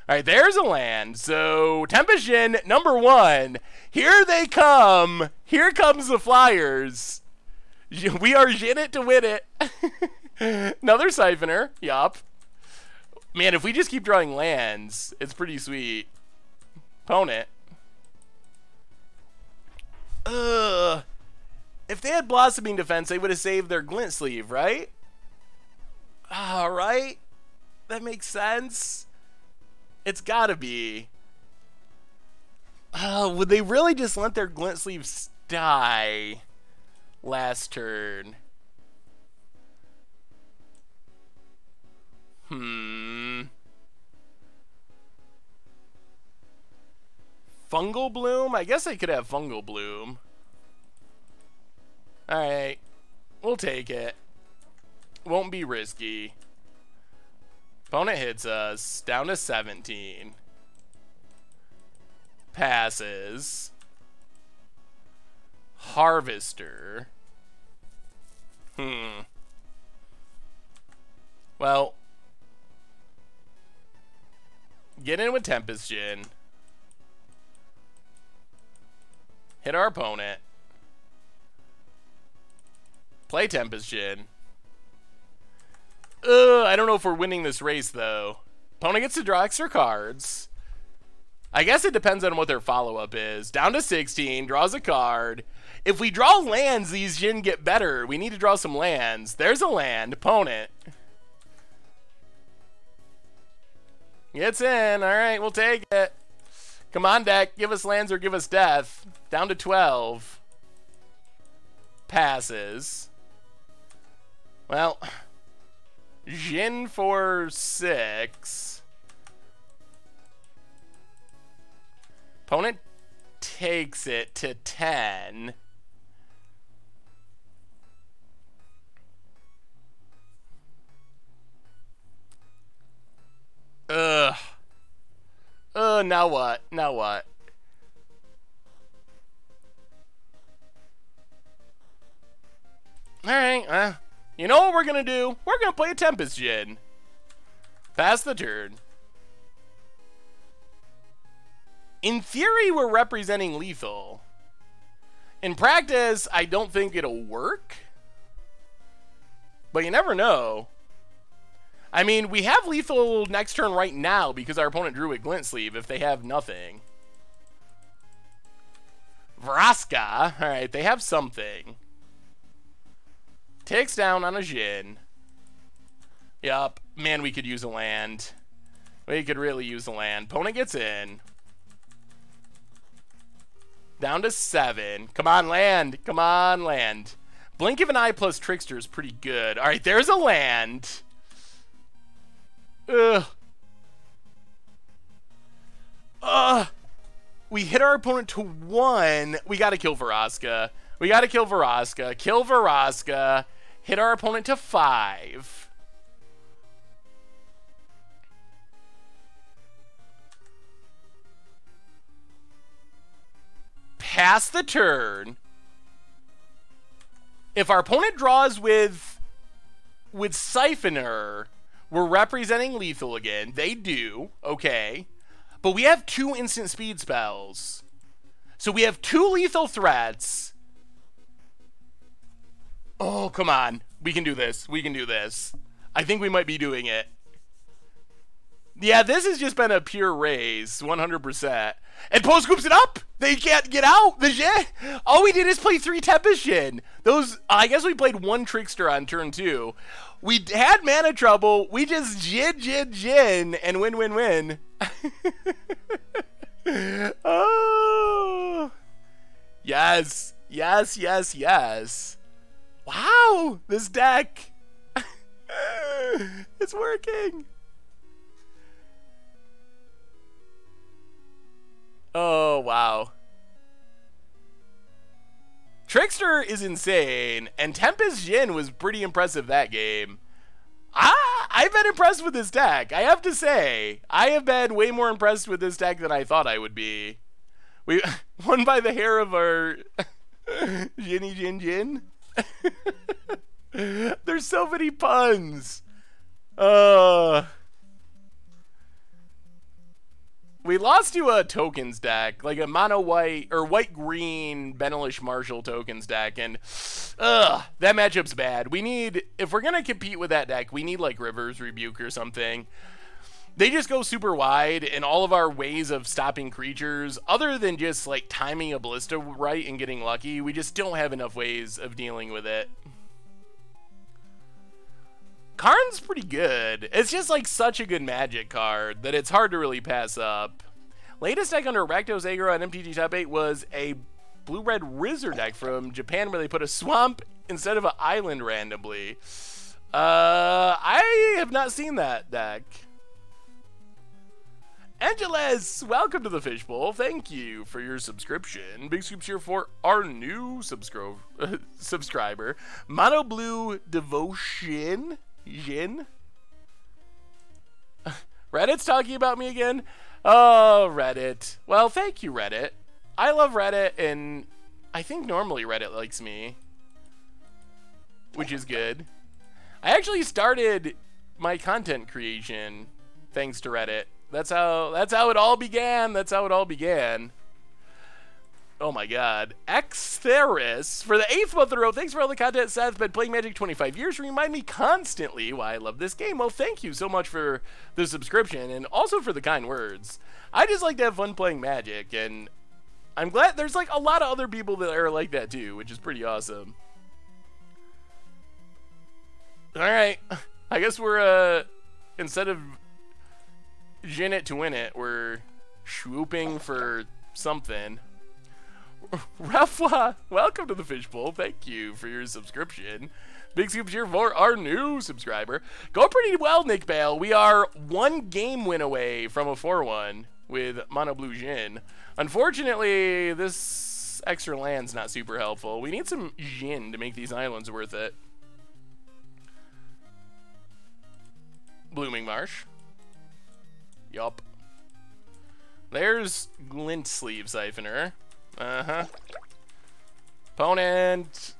Alright, there's a land. So, Tempest Djinn, number 1. Here they come. Here comes the Flyers. We are Djinn it to win it. Another Siphoner. Yup. Man, if we just keep drawing lands, it's pretty sweet. Opponent. Ugh. If they had Blossoming Defense, they would have saved their Glint Sleeve, right? Alright. That makes sense. It's gotta be. Would they really just let their Glint Sleeves die last turn? Fungal Bloom? I guess I could have Fungal Bloom. Alright. We'll take it. Won't be risky. Opponent hits us. Down to 17. Passes. Harvester. Well. Get in with Tempest Djinn. Hit our opponent. Play Tempest Djinn. I don't know if we're winning this race, though. Opponent gets to draw extra cards. I guess it depends on what their follow-up is. Down to 16, draws a card. If we draw lands, these Djinn get better. We need to draw some lands. There's a land. Opponent. Gets in. Alright, we'll take it. Come on, deck. Give us lands or give us death. Down to 12. Passes. Well, Djinn for 6. Opponent takes it to 10. Now what? Now what? Alright, you know what we're gonna do? We're gonna play a Tempest Djinn. Pass the turn. In theory, we're representing lethal. In practice, I don't think it'll work. But you never know. I mean, we have lethal next turn right now because our opponent drew a Glint Sleeve if they have nothing. Vraska. Alright, they have something. Takes down on a Djinn. Yup. Man, we could use a land. We could really use a land. Opponent gets in. Down to 7. Come on, land. Come on, land. Blink of an Eye plus Trickster is pretty good. Alright, there's a land. We hit our opponent to 1. We gotta kill Vraska. We gotta kill Vraska. Kill Vraska. Hit our opponent to 5. Pass the turn. If our opponent draws with Siphoner, we're representing lethal again. They do. Okay. But we have 2 instant speed spells. So we have 2 lethal threats. Oh, come on. We can do this. We can do this. I think we might be doing it. Yeah, this has just been a pure race. 100%. And Poe scoops it up! They can't get out! The Djinn! All we did is play 3 Tempest Djinn. Those, I guess we played 1 Trickster on turn 2. We had mana trouble. We just Djinn, and win. Oh! Yes. Yes. Wow! This deck! It's working! Oh, wow. Trickster is insane, and Tempest Djinn was pretty impressive that game. I've been impressed with this deck, I have to say. I have been way more impressed with this deck than I thought I would be. We won by the hair of our Djinn. There's so many puns. We lost to a tokens deck, like a mono white or white green Benelish Marshall tokens deck, and that matchup's bad. We need, if we're gonna compete with that deck, we need like River's Rebuke or something. They just go super wide, and all of our ways of stopping creatures, other than just like timing a Ballista right and getting lucky, we just don't have enough ways of dealing with it. Karn's pretty good. It's just like such a good Magic card that it's hard to really pass up. Latest deck under Rakdos, Aggro, and MTG Top 8 was a blue-red Rizzer deck from Japan where they put a swamp instead of an island randomly. I have not seen that deck. Angeles, welcome to the Fishbowl. Thank you for your subscription. Big scoops here for our new subscriber, Mono Blue Devotion. Djinn? Reddit's talking about me again? Oh, Reddit. Well, thank you, Reddit. I love Reddit, and I think normally Reddit likes me, which is good. I actually started my content creation thanks to Reddit. That's how it all began. That's how it all began. Oh my god. Xtheris, for the 8th month in a row, thanks for all the content, Seth. Been playing Magic 25 years. Remind me constantly why I love this game. Well, thank you so much for the subscription and also for the kind words. I just like to have fun playing Magic, and I'm glad there's like a lot of other people that are like that too, which is pretty awesome. Alright. I guess we're, instead of Djinn it to win it, we're swooping for something. Rafwa, welcome to the Fishbowl. Thank you for your subscription. Big scoops here for our new subscriber. Going pretty well, Nick Bale. We are 1 game win away from a 4-1 with Mono Blue Djinn. Unfortunately, this extra land's not super helpful. We need some Djinn to make these islands worth it. Blooming Marsh. Yup. There's Glint Sleeve Siphoner. Opponent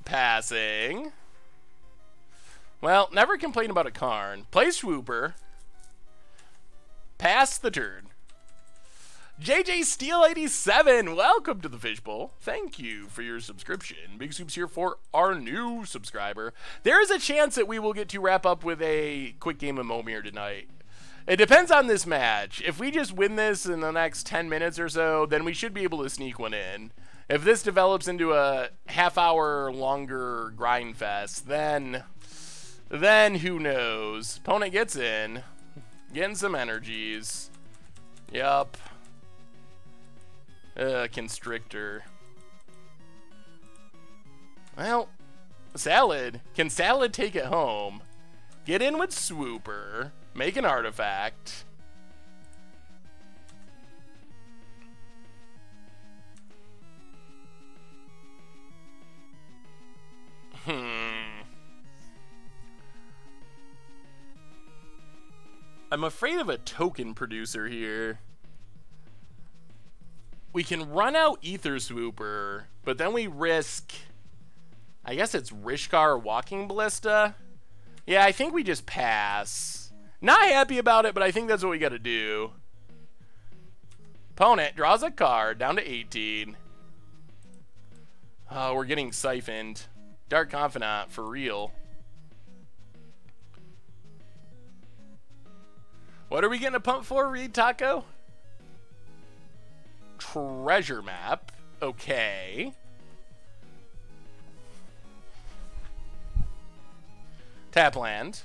passing. Well, never complain about a Karn. Play Swooper. Pass the turn. JJ Steel 87, welcome to the Fishbowl. Thank you for your subscription. Big Soups here for our new subscriber. There is a chance that we will get to wrap up with a quick game of Momir tonight. It depends on this match. If we just win this in the next 10 minutes or so, then we should be able to sneak one in. If this develops into a half-hour longer grind fest, then who knows? Opponent gets in, getting some energies. Yup. Constrictor. Well, Salad. Can Salad take it home? Get in with Swooper. Make an artifact. I'm afraid of a token producer here. We can run out Ether Swooper, but then we risk, I guess it's Rishkar Walking Ballista. Yeah, I think we just pass. Not happy about it, but I think that's what we got to do. Opponent draws a card down to 18. Oh, we're getting siphoned. Dark Confidant for real. What are we getting a pump for, Reed Taco? Treasure map. Okay. Tap land.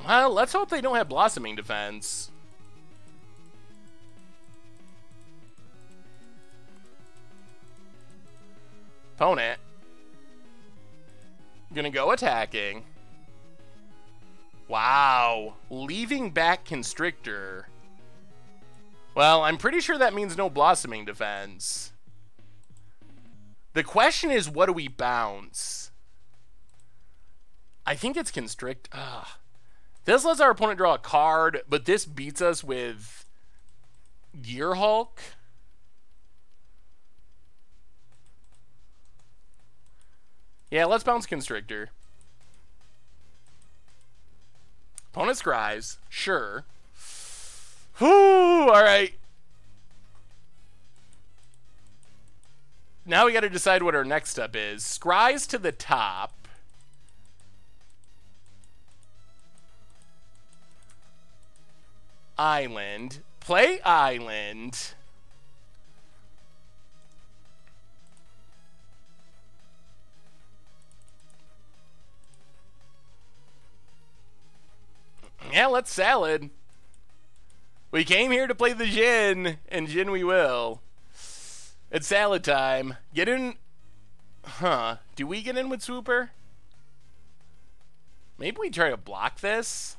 Well, let's hope they don't have Blossoming Defense. Opponent. Gonna go attacking. Wow. Leaving back Constrictor. Well, I'm pretty sure that means no Blossoming Defense. The question is, what do we bounce? I think it's Constrict. Ugh. This lets our opponent draw a card, but this beats us with Gear Hulk. Yeah, let's bounce Constrictor. Opponent scries. Sure. Whew, alright. Now we gotta decide what our next step is. Scries to the top. Island. Play Island. Yeah, let's salad. We came here to play the Djinn, and Djinn we will. It's salad time. Get in. Huh. Do we get in with Swooper? Maybe we try to block this?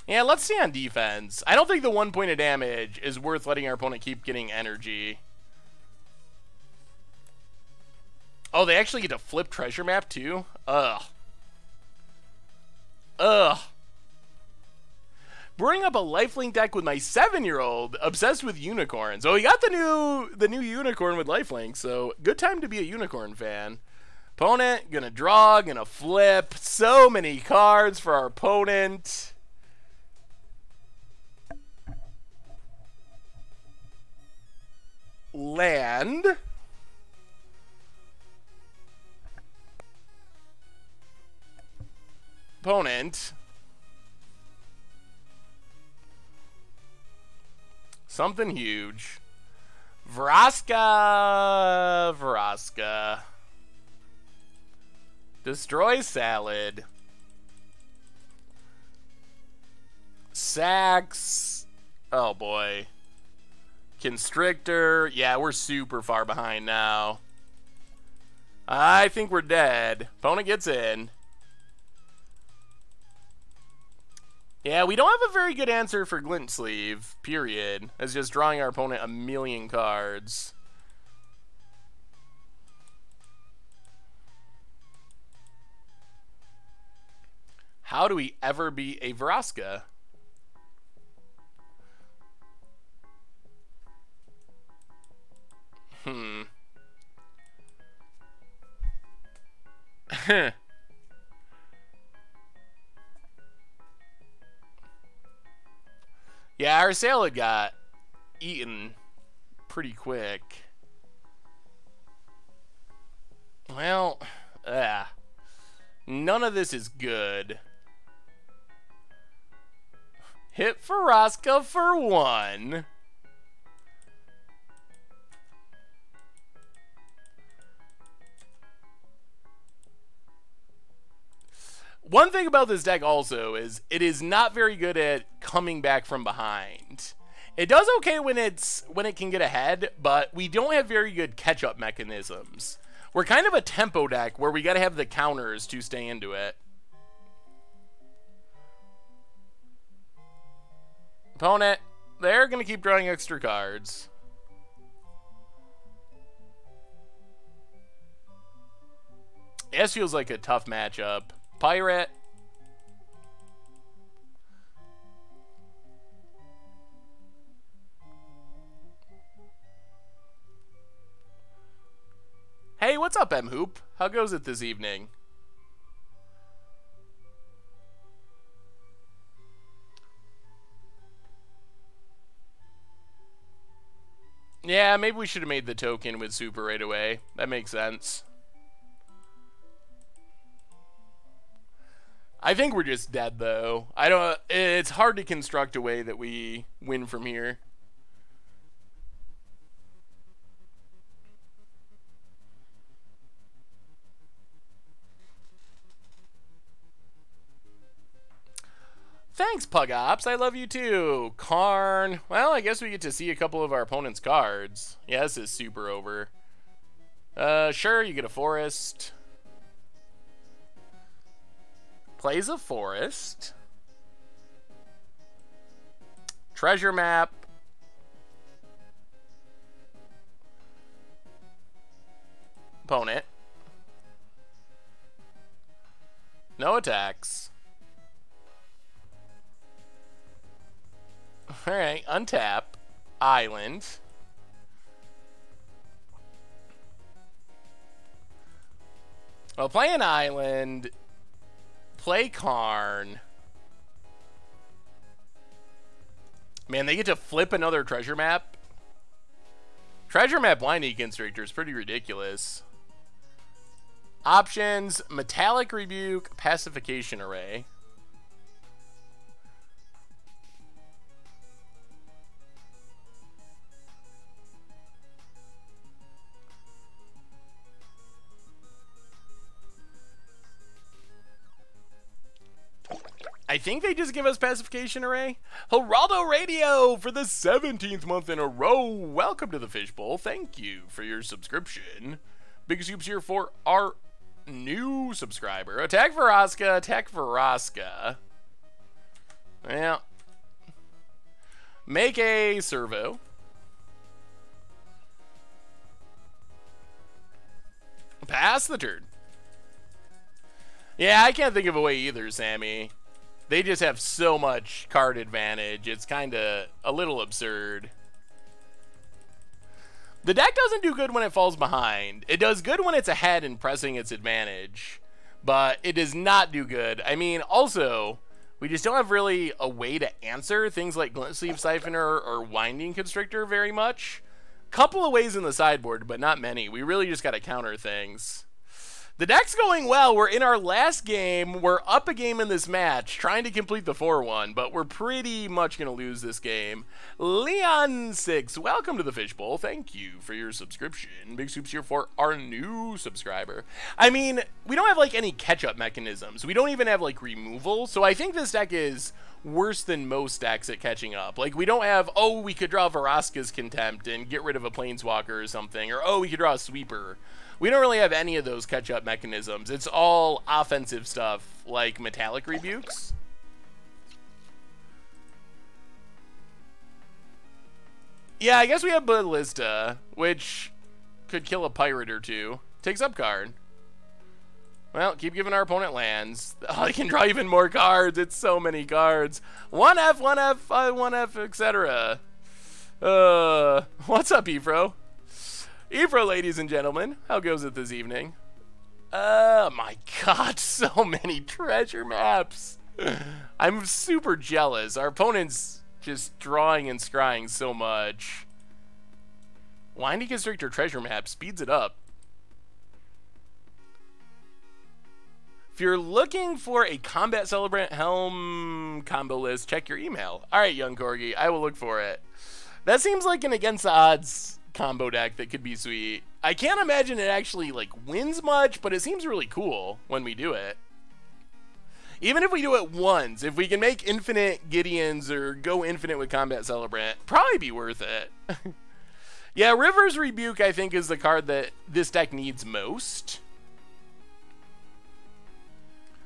Yeah, let's stay on defense. I don't think the 1 point of damage is worth letting our opponent keep getting energy. Oh, they actually get to flip treasure map too? Ugh. Ugh. Brewing up a lifelink deck with my 7-year-old obsessed with unicorns. Oh, he got the new unicorn with lifelink, so good time to be a unicorn fan. Opponent, gonna draw, gonna flip. So many cards for our opponent. Land. Opponent. Something huge. Vraska. Destroy salad. Sax. Oh boy. Constrictor. Yeah, we're super far behind now. I think we're dead. Opponent gets in. Yeah, we don't have a very good answer for Glint Sleeve, period. It's just drawing our opponent a million cards. How do we ever beat a Vraska? Yeah, our salad got eaten pretty quick. Well, none of this is good. Hit Vraska for 1. One thing about this deck also is it is not very good at coming back from behind. It does okay when it can get ahead, but we don't have very good catch-up mechanisms. We're kind of a tempo deck where we got to have the counters to stay into it. Opponent, they're going to keep drawing extra cards. This feels like a tough matchup. Pirate. Hey, what's up, M-Hoop? How goes it this evening? Yeah, maybe we should have made the token with Super right away. That makes sense. I think we're just dead, though. It's hard to construct a way that we win from here. Thanks, Pug Ops. I love you too. Karn. Well, I guess we get to see a couple of our opponent's cards. Yeah, this is super over. Sure, you get a forest. Plays a forest. Treasure map. Opponent. No attacks. Alright, untap. Island. Well, play an island. Play Karn. Man, they get to flip another treasure map. Treasure map Winding Constrictor is pretty ridiculous. Options, Metallic Rebuke, Pacification Array. I think they just give us Pacification Array. Geraldo Radio for the 17th month in a row. Welcome to the Fishbowl. Thank you for your subscription. Big Soups here for our new subscriber. Attack Veraska, attack Veraska. Well, make a servo. Pass the turn. Yeah, I can't think of a way either, Sammy. They just have so much card advantage. It's kind of a little absurd. The deck doesn't do good when it falls behind. It does good when it's ahead and pressing its advantage. But it does not do good. I mean, also, we just don't have really a way to answer things like Glint Sleeve Siphoner or Winding Constrictor very much. Couple of ways in the sideboard, but not many. We really just got to counter things. The deck's going well. We're in our last game. We're up a game in this match, trying to complete the 4-1, but we're pretty much going to lose this game. Leon6, welcome to the Fishbowl. Thank you for your subscription. Big Soups here for our new subscriber. I mean, we don't have, like, any catch-up mechanisms. We don't even have, like, removal, so I think this deck is worse than most decks at catching up. Like, we don't have, oh, we could draw Veraska's Contempt and get rid of a Planeswalker or something, or, oh, we could draw a Sweeper. We don't really have any of those catch-up mechanisms. It's all offensive stuff, like Metallic Rebukes. Yeah, I guess we have Ballista, which could kill a pirate or two. Takes up card. Well, keep giving our opponent lands. Oh, they can draw even more cards. It's so many cards. 1F, 1F, 1F, etc. What's up, Efro? Efro, ladies and gentlemen, how goes it this evening? Oh my god, so many treasure maps. I'm super jealous. Our opponent's just drawing and scrying so much. Winding Constrictor treasure map speeds it up. If you're looking for a Combat Celebrant Helm combo list, check your email. Alright, young Corgi, I will look for it. That seems like an against the odds combo deck that could be sweet. I can't imagine it actually like wins much, but it seems really cool when we do it. Even if we do it once, if we can make infinite Gideons or go infinite with Combat Celebrant, probably be worth it. Yeah, River's Rebuke I think is the card that this deck needs most.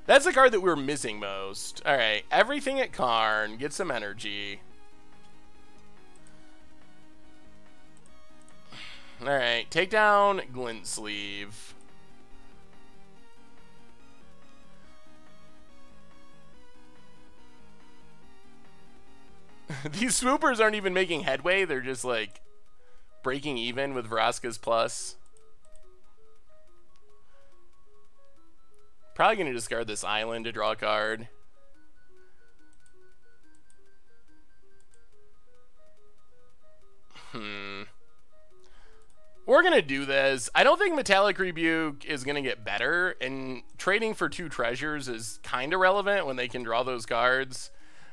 That's the card that we're missing most. Alright, everything at Karn, get some energy. Alright, take down Glint Sleeve. These swoopers aren't even making headway, they're just like breaking even with Vraska's plus. Probably gonna discard this island to draw a card. We're going to do this. I don't think Metallic Rebuke is going to get better, and trading for 2 treasures is kind of relevant when they can draw those cards.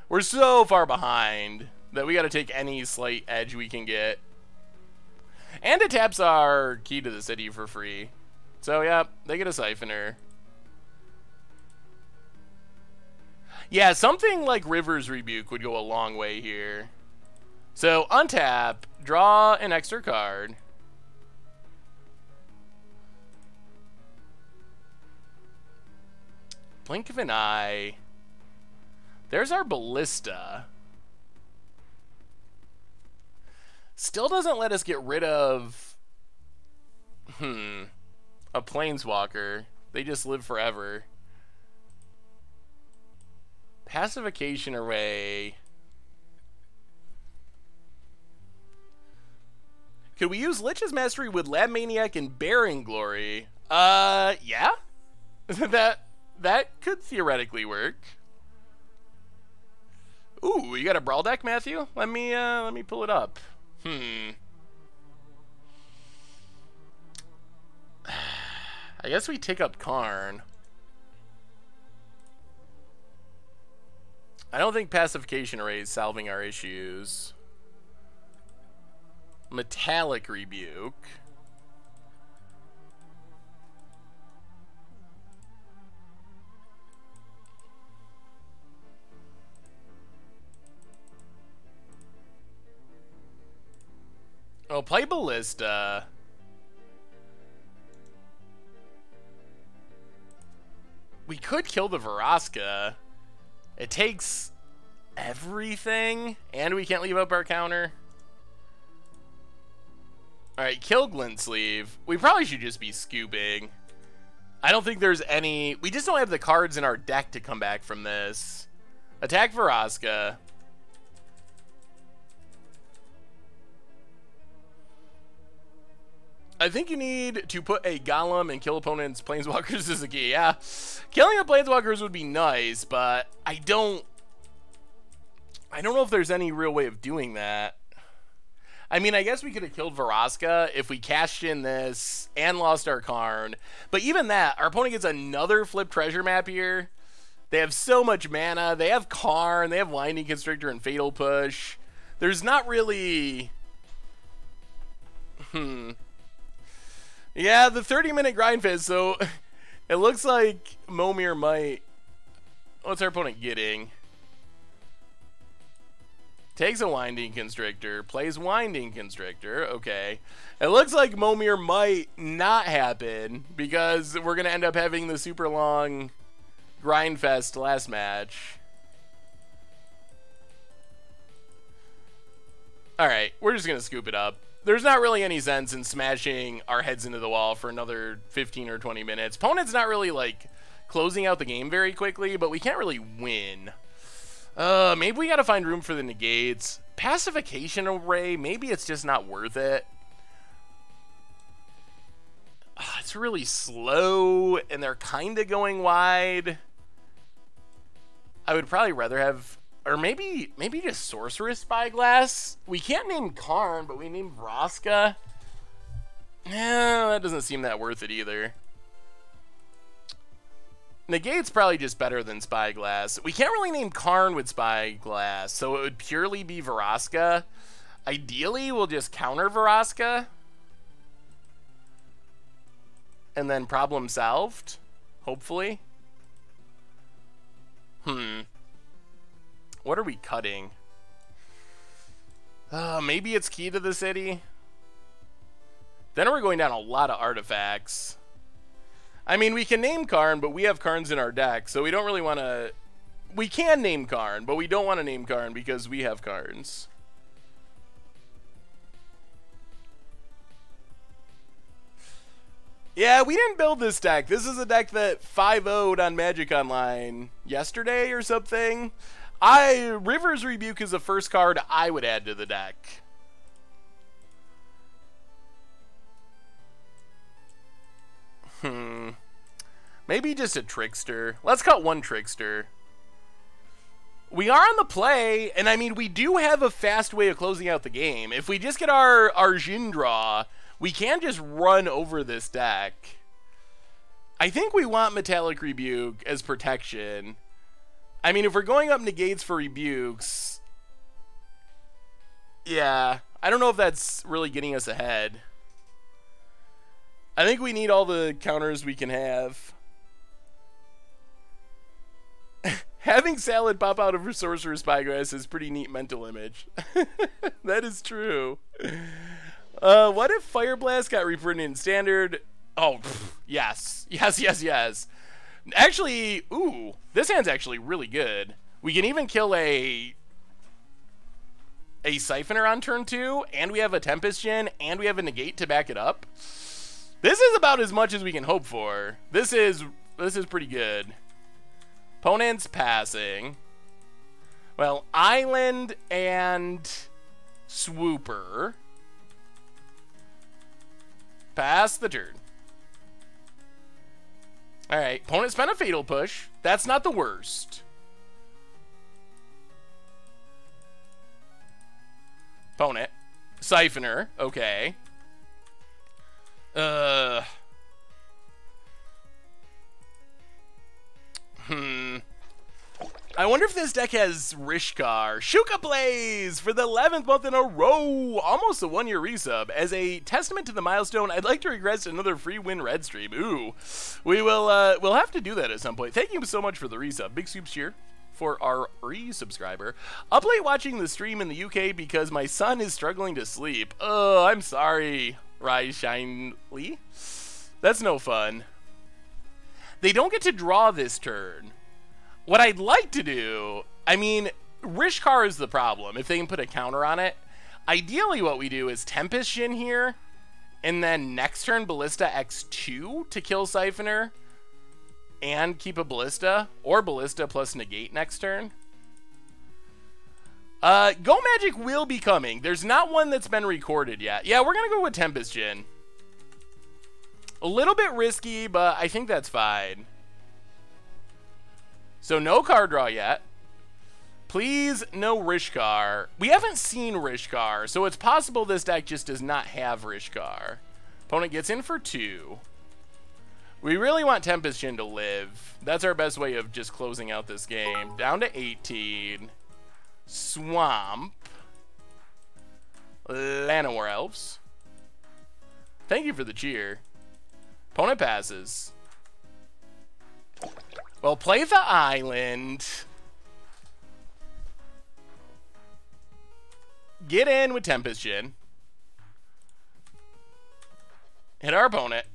We're so far behind that we got to take any slight edge we can get. And it taps our Key to the City for free. So, yeah, they get a Siphoner. Yeah, something like River's Rebuke would go a long way here. So, untap, draw an extra card. Blink of an eye. There's our Ballista. Still doesn't let us get rid of a Planeswalker. They just live forever. Pacification Array. Could we use Lich's Mastery with Lab Maniac and Bearing Glory? Yeah? that could theoretically work. Ooh, you got a brawl deck, Matthew? Let me pull it up. I guess we take up Karn. I don't think Pacification Array is solving our issues. Metallic Rebuke. Oh, play Ballista. We could kill the Vraska. It takes everything, and we can't leave up our counter. Alright, kill Glint Sleeve. We probably should just be scooping. I don't think there's any... We just don't have the cards in our deck to come back from this. Attack Vraska. I think you need to put a Golem and kill opponents' Planeswalkers as a key. Yeah, killing the Planeswalkers would be nice, but I don't know if there's any real way of doing that. I mean, I guess we could have killed Vraska if we cashed in this and lost our Karn. But even that, our opponent gets another flip treasure map here. They have so much mana. They have Karn. They have Winding Constrictor and Fatal Push. There's not really... Yeah, the 30-minute grind phase, so it looks like Momir might... What's our opponent getting? Takes a Winding Constrictor, plays Winding Constrictor, okay. It looks like Momir might not happen, because we're going to end up having the super long grind fest last match. Alright, we're just going to scoop it up. There's not really any sense in smashing our heads into the wall for another 15 or 20 minutes. Opponent's not really, like, closing out the game very quickly, but we can't really win. Maybe we gotta find room for the negates. Pacification Array, maybe it's just not worth it. It's really slow, and they're kind of going wide. I would probably rather have... Or maybe just Sorceress Spyglass. We can't name Karn, but we name Vraska. That doesn't seem that worth it either. Negate's probably just better than Spyglass. We can't really name Karn with Spyglass, so it would purely be Vraska. Ideally, we'll just counter Vraska. And then problem solved, hopefully. What are we cutting? Maybe it's Key to the City. Then we're going down a lot of artifacts. I mean, we can name Karn, but we have Karns in our deck, so we don't really want to... We can name Karn, but we don't want to name Karn because we have Karns. Yeah, we didn't build this deck. This is a deck that 5-0'd on Magic Online yesterday or something. River's Rebuke is the first card I would add to the deck. Maybe just a Trickster. Let's cut one Trickster. We are on the play, and I mean, we do have a fast way of closing out the game. If we just get our Djinn draw, we can just run over this deck. I think we want Metallic Rebuke as protection. I mean, if we're going up negates for rebukes, yeah, I don't know if that's really getting us ahead. I think we need all the counters we can have. Having Salad pop out of her Sorcerer's Spyglass is pretty neat mental image. That is true. What if Fire Blast got reprinted in Standard? Oh, yes. Yes. Actually, ooh, this hand's actually really good. We can even kill a Siphoner on turn 2, and we have a Tempest Djinn, and we have a negate to back it up. This is about as much as we can hope for. This is pretty good. Opponent's passing. Well, Island and Swooper. Pass the turn. Alright, opponent spent a Fatal Push. That's not the worst. Opponent. Siphoner. Okay. I wonder if this deck has Rishkar. Shuka plays for the 11th month in a row. Almost a 1-year resub. As a testament to the milestone, I'd like to request another free win red stream. Ooh. We'll have to do that at some point. Thank you so much for the resub. Big soups here for our resubscriber. Up late watching the stream in the UK because my son is struggling to sleep. Oh, I'm sorry, Rise Shinely. That's no fun. They don't get to draw this turn. What I'd like to do, I mean, Rishkar is the problem, if they can put a counter on it. Ideally what we do is Tempest Djinn here, and then next turn Ballista X2 to kill Siphoner, and keep a Ballista, or Ballista plus negate next turn. Go Magic will be coming. There's not one that's been recorded yet. Yeah, we're going to go with Tempest Djinn. A little bit risky, but I think that's fine. So no card draw yet. Please, no Rishkar. We haven't seen Rishkar, so it's possible this deck just does not have Rishkar. Opponent gets in for 2. We really want Tempest Djinn to live. That's our best way of just closing out this game. Down to 18. Swamp. Llanowar Elves. Thank you for the cheer. Opponent passes. Well, play the island. Get in with Tempest Djinn. Hit our opponent.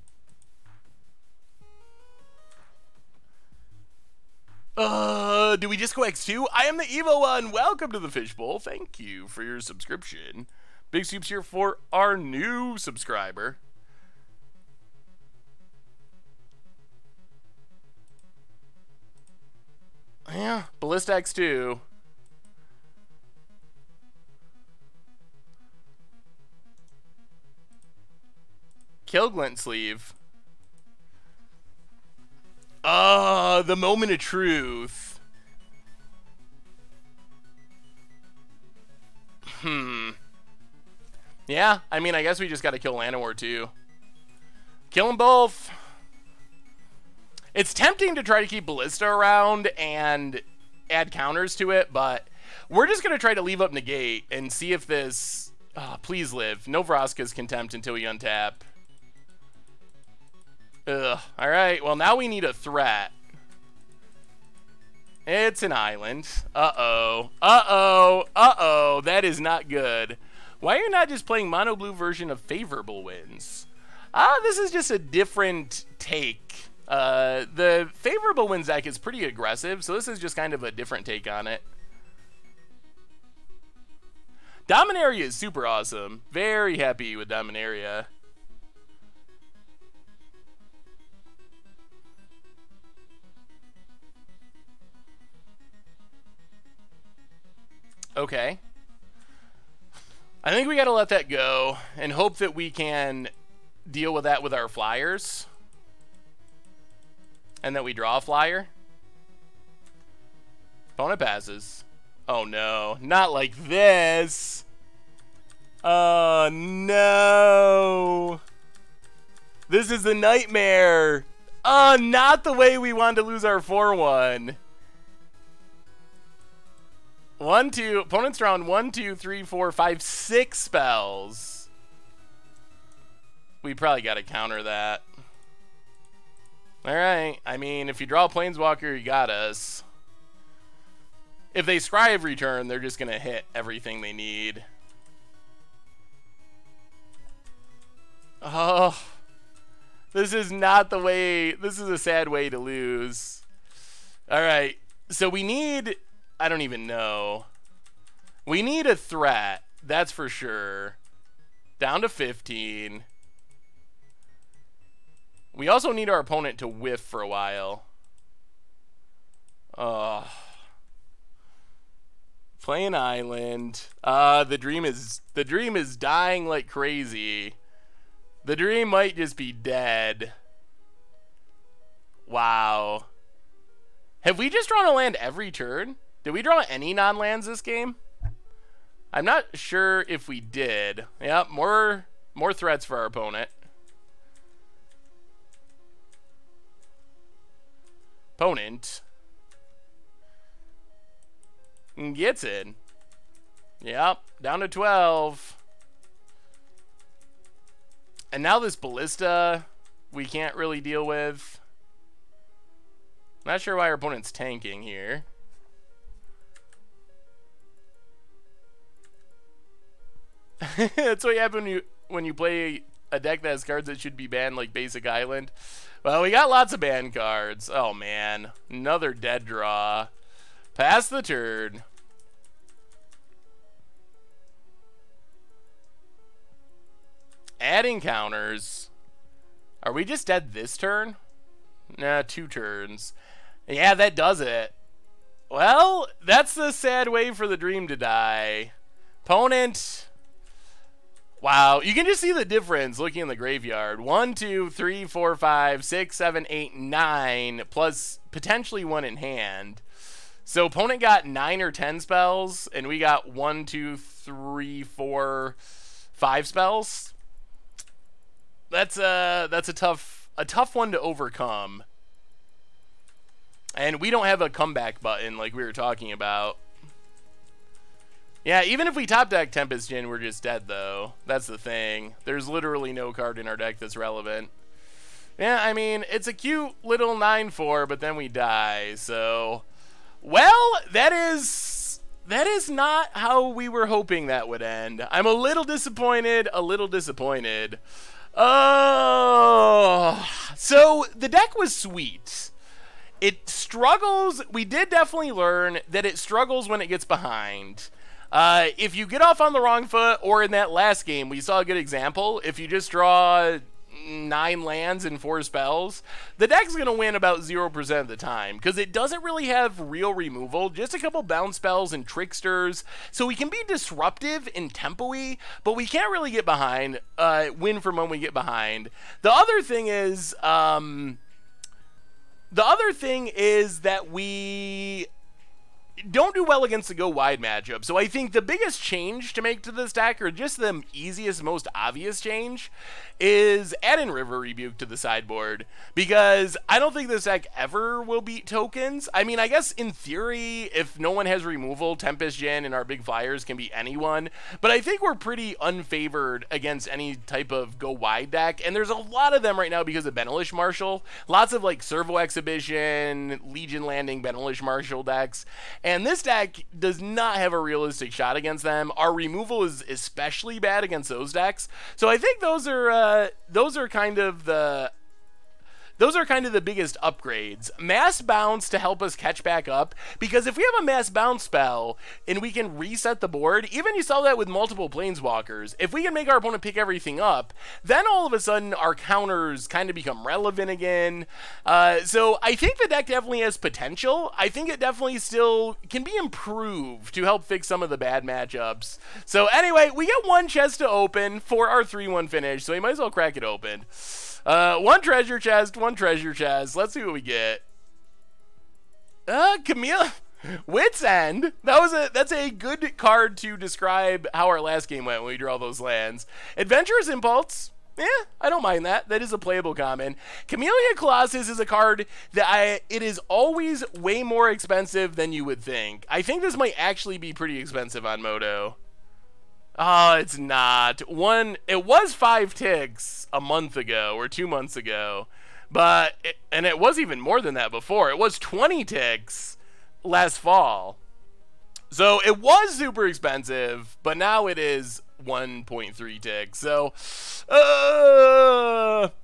Do we just go X2? I am the evil one. Welcome to the Fishbowl. Thank you for your subscription. Big soups here for our new subscriber. Yeah, Ballista X2. Kill Glint Sleeve. The moment of truth. Yeah, I mean, I guess we just gotta kill Llanowar too. Kill them both. It's tempting to try to keep Ballista around and add counters to it, but we're just going to try to leave up Negate and see if this... please live. No Vraska's Contempt until we untap. Ugh. Alright, well now we need a threat. It's an island. Uh-oh. Uh-oh. Uh-oh. That is not good. Why are you not just playing mono blue version of Favorable Winds? This is just a different take. The Favorable Winds deck is pretty aggressive, so this is just kind of a different take on it. Dominaria is super awesome. Very happy with Dominaria. Okay. I think we gotta let that go and hope that we can deal with that with our flyers. And that we draw a flyer. Opponent passes. Oh no, not like this. Oh no. This is a nightmare. Oh, not the way we wanted to lose our 4-1. 1, 2, opponent's drawn 1, 2, 3, 4, 5, 6 spells. We probably got to counter that. Alright, I mean, if you draw a Planeswalker, you got us. If they scry every turn, they're just going to hit everything they need. Oh, this is not the way, this is a sad way to lose. Alright, so we need, I don't even know. We need a threat, that's for sure. Down to 15. We also need our opponent to whiff for a while. Play an island. The dream is dying like crazy. The dream might just be dead. Wow. Have we just drawn a land every turn? Did we draw any non-lands this game? I'm not sure if we did. Yep, more threats for our opponent. Opponent gets it. Yep, down to 12. And now this ballista we can't really deal with. Not sure why our opponent's tanking here. That's what happens when you play a deck that has cards that should be banned, like Basic Island. Well, we got lots of banned cards. Oh man, another dead draw. Pass the turn. Adding counters. Are we just dead this turn? Nah, 2 turns. Yeah, that does it. Well, that's the sad way for the dream to die. Opponent. Wow, you can just see the difference looking in the graveyard. 1, 2, 3, 4, 5, 6, 7, 8, 9, plus potentially 1 in hand. So opponent got 9 or 10 spells, and we got 1, 2, 3, 4, 5 spells. That's a tough one to overcome. And we don't have a comeback button like we were talking about. Yeah, even if we top deck Tempest Djinn, we're just dead, though. That's the thing. There's literally no card in our deck that's relevant. Yeah, I mean, it's a cute little 9/4, but then we die, so... Well, that is not how we were hoping that would end. I'm a little disappointed, Oh, so the deck was sweet. It struggles. We did definitely learn that it struggles when it gets behind. If you get off on the wrong foot, or in that last game, we saw a good example. If you just draw 9 lands and 4 spells, the deck's going to win about 0% of the time, because it doesn't really have real removal, just a couple bounce spells and tricksters, so we can be disruptive and tempo-y, but we can't really get behind, win from when we get behind. The other thing is that we don't do well against the go wide matchup. So I think the biggest change to make to this deck, or just the easiest, most obvious change, is add in River Rebuke to the sideboard, because I don't think this deck ever will beat tokens. I mean, I guess in theory, if no one has removal, Tempest Djinn and our big flyers can beat anyone, but I think we're pretty unfavored against any type of go wide deck, and there's a lot of them right now because of Benelish Marshall. Lots of like Servo Exhibition, Legion Landing, Benelish Marshall decks, and this deck does not have a realistic shot against them. Our removal is especially bad against those decks, so I think those are kind of the biggest upgrades. Mass Bounce to help us catch back up, because if we have a Mass Bounce spell and we can reset the board, even you saw that with multiple Planeswalkers, if we can make our opponent pick everything up, then all of a sudden our counters kind of become relevant again. So I think the deck definitely has potential. I think it definitely still can be improved to help fix some of the bad matchups. So anyway, we get 1 chest to open for our 3-1 finish, so we might as well crack it open. 1 treasure chest, 1 treasure chest. Let's see what we get. Camille, Wit's End. That's a good card to describe how our last game went when we draw those lands. Adventurous Impulse. Yeah, I don't mind that. That is a playable common. Camellia Colossus is a card that it is always way more expensive than you would think. I think this might actually be pretty expensive on Moto. Oh, it's not. It was 5 ticks a month ago or 2 months ago, and it was even more than that before. It was 20 ticks last fall. So it was super expensive, but now it is 1.3 ticks. So,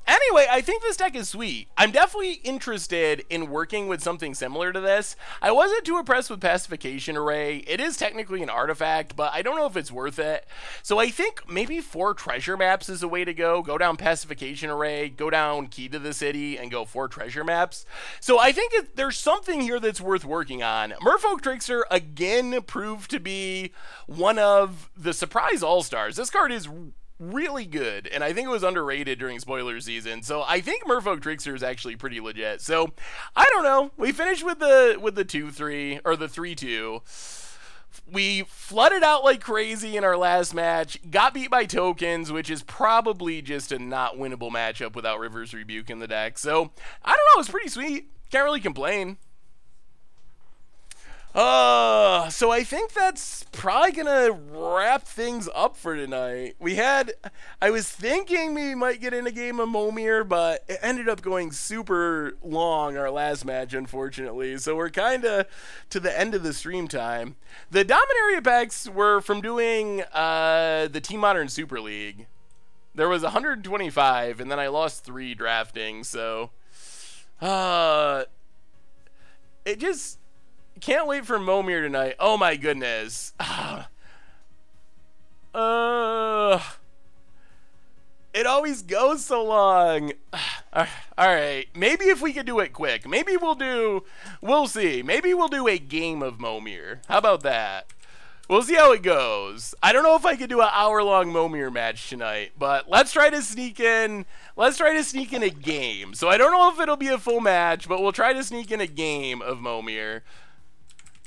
anyway, I think this deck is sweet. I'm definitely interested in working with something similar to this. I wasn't too impressed with Pacification Array. It is technically an artifact, but I don't know if it's worth it. So I think maybe 4 treasure maps is a way to go. Go down Pacification Array, go down Key to the City, and go 4 treasure maps. So I think there's something here that's worth working on. Merfolk Trickster, again, proved to be one of the surprise all-stars. This card is really good, and I think it was underrated during spoiler season. So I think Merfolk Trickster is actually pretty legit. So I don't know. We finished with the 2-3 or the 3-2. We flooded out like crazy in our last match, got beat by tokens, which is probably just a not winnable matchup without River's Rebuke in the deck. So I don't know. It's pretty sweet. Can't really complain. So I think that's probably gonna wrap things up for tonight. I was thinking we might get in a game of Momir, but it ended up going super long our last match, unfortunately. So we're kind of to the end of the stream time. The Dominaria packs were from doing the Team Modern Super League. There was 125, and then I lost 3 drafting. So, it just. Can't wait for Momir tonight. Oh my goodness. It always goes so long. Alright. Maybe if we could do it quick. Maybe we'll see. Maybe we'll do a game of Momir. How about that? We'll see how it goes. I don't know if I could do an hour-long Momir match tonight, but let's try to sneak in. Let's try to sneak in a game. So I don't know if it'll be a full match, but we'll try to sneak in a game of Momir.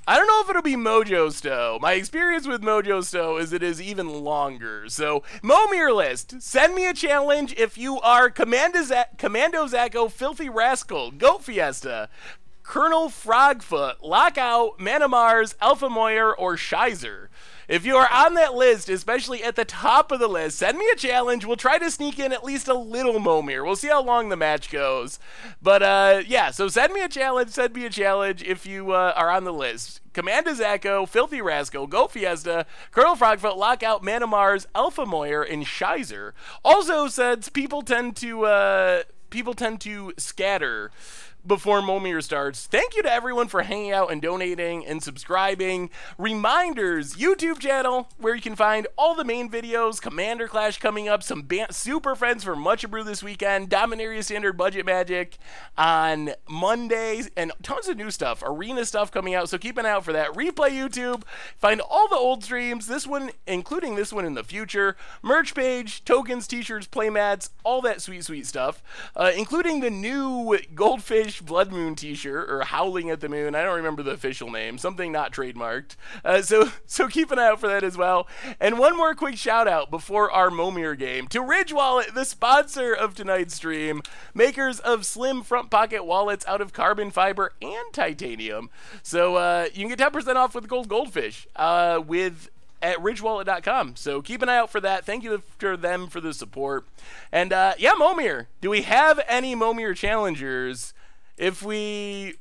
I don't know if it'll be Mojo Stow. My experience with Mojo Stow is it is even longer. So, Momir list. Send me a challenge if you are Commando Zacko, Filthy Rascal, Goat Fiesta, Colonel Frogfoot, Lockout, Manamars, Alpha Moyer, or Shizer. If you are on that list, especially at the top of the list, send me a challenge. We'll try to sneak in at least a little Momir. We'll see how long the match goes. But, yeah, so send me a challenge if you are on the list. Commando Zacko, Filthy Rascal, Goat Fiesta, Colonel Frogfoot, Lockout, Manamars, Alpha Moyer, and Shizer. Also, since people tend to scatter before Momir starts, thank you to everyone for hanging out and donating and subscribing. Reminders, YouTube channel, where you can find all the main videos, Commander Clash coming up, some Super Friends for Much Brew this weekend, Dominaria Standard Budget Magic on Mondays, and tons of new stuff, Arena stuff coming out, so keep an eye out for that. Replay YouTube, find all the old streams, this one, including this one in the future, merch page, tokens, t-shirts, playmats, all that sweet, sweet stuff, including the new Goldfish Blood Moon t-shirt, or Howling at the Moon. I don't remember the official name, something not trademarked. So keep an eye out for that as well. And one more quick shout out before our Momir game to Ridge Wallet, the sponsor of tonight's stream, makers of slim front pocket wallets out of carbon fiber and titanium. So you can get 10% off with Goldfish at ridgewallet.com. So keep an eye out for that. Thank you to them for the support. And yeah, Momir. Do we have any Momir challengers? If we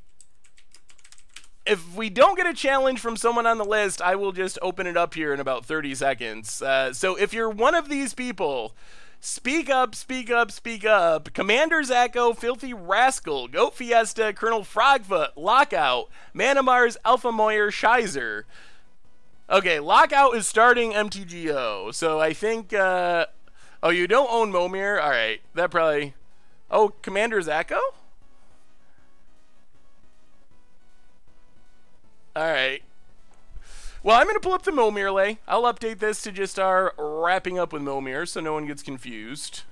don't get a challenge from someone on the list, I will just open it up here in about 30 seconds. So if you're one of these people, speak up, speak up, speak up. Commander Zacko, Filthy Rascal, Goat Fiesta, Colonel Frogfoot, Lockout, Manamars, Alpha Moyer, Shizer. Okay, Lockout is starting MTGO, so I think, oh, you don't own Momir? Alright, that probably, oh, Commander Zacko? Alright. Well, I'm going to pull up the Momir lay. I'll update this to just our wrapping up with Momir so no one gets confused.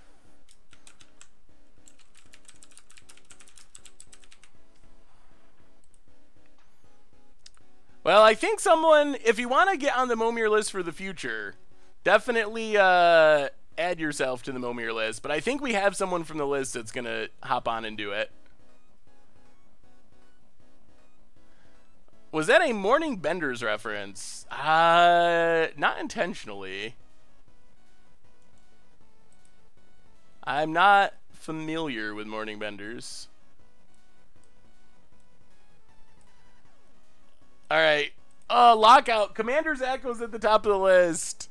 Well, I think someone, if you want to get on the Momir list for the future, definitely add yourself to the Momir list. But I think we have someone from the list that's going to hop on and do it. Was that a Morning Benders reference? Not intentionally. I'm not familiar with Morning Benders. Alright. Lockout. Commander Zacko's at the top of the list.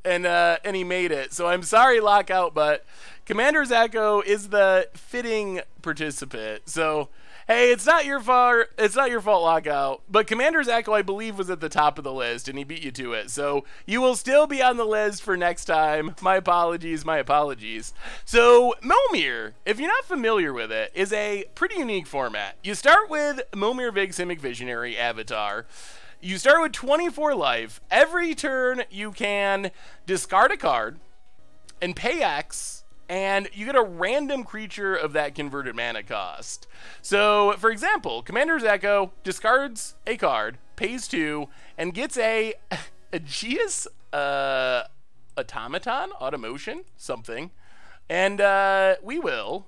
And he made it. So I'm sorry, Lockout, but Commander Zacko is the fitting participant. So, hey, it's not your fault. It's not your fault, Lockout. But Commander Zacko, I believe, was at the top of the list, and he beat you to it. So you will still be on the list for next time. My apologies. My apologies. So Momir, if you're not familiar with it, is a pretty unique format. You start with Momir Vig Simic Visionary Avatar. You start with 24 life. Every turn, you can discard a card, and pay X, and you get a random creature of that converted mana cost. So, for example, Commander's Echo discards a card, pays 2, and gets a Aegis Automaton? Automotion? Something. And we will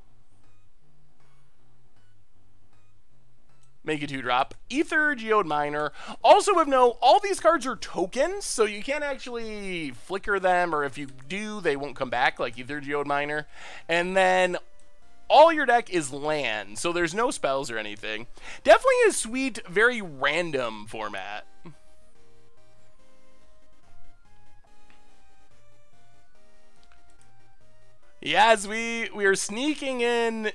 make a 2-drop. Ether, Geode Miner. Also of note, all these cards are tokens, so you can't actually flicker them, or if you do, they won't come back, like Ether, Geode Miner. And then all your deck is land, so there's no spells or anything. Definitely a sweet, very random format. Yes, we are sneaking in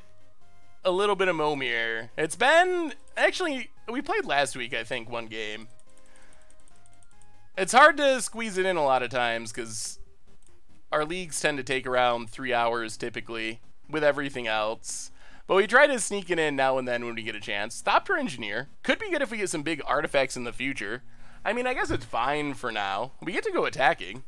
a little bit of Momir. It's been, actually, we played last week, I think, one game. It's hard to squeeze it in a lot of times, because our leagues tend to take around 3 hours, typically, with everything else. But we try to sneak it in now and then when we get a chance. Thopter Engineer. Could be good if we get some big artifacts in the future. I mean, I guess it's fine for now. We get to go attacking.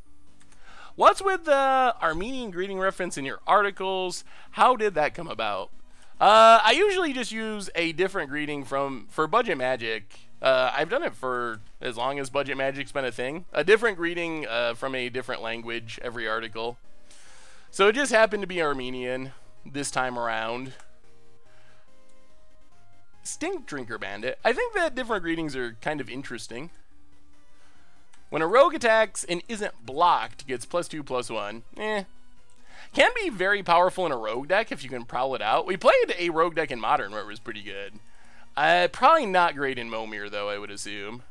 What's with the Armenian greeting reference in your articles? How did that come about? I usually just use a different greeting for Budget Magic. I've done it for as long as Budget Magic's been a thing. A different greeting from a different language every article. So it just happened to be Armenian this time around. Stink Drinker Bandit. I think that different greetings are kind of interesting. When a rogue attacks and isn't blocked, gets +2/+1. Can be very powerful in a rogue deck if you can prowl it out. We played a rogue deck in Modern where it was pretty good. Probably not great in Momir, though, I would assume.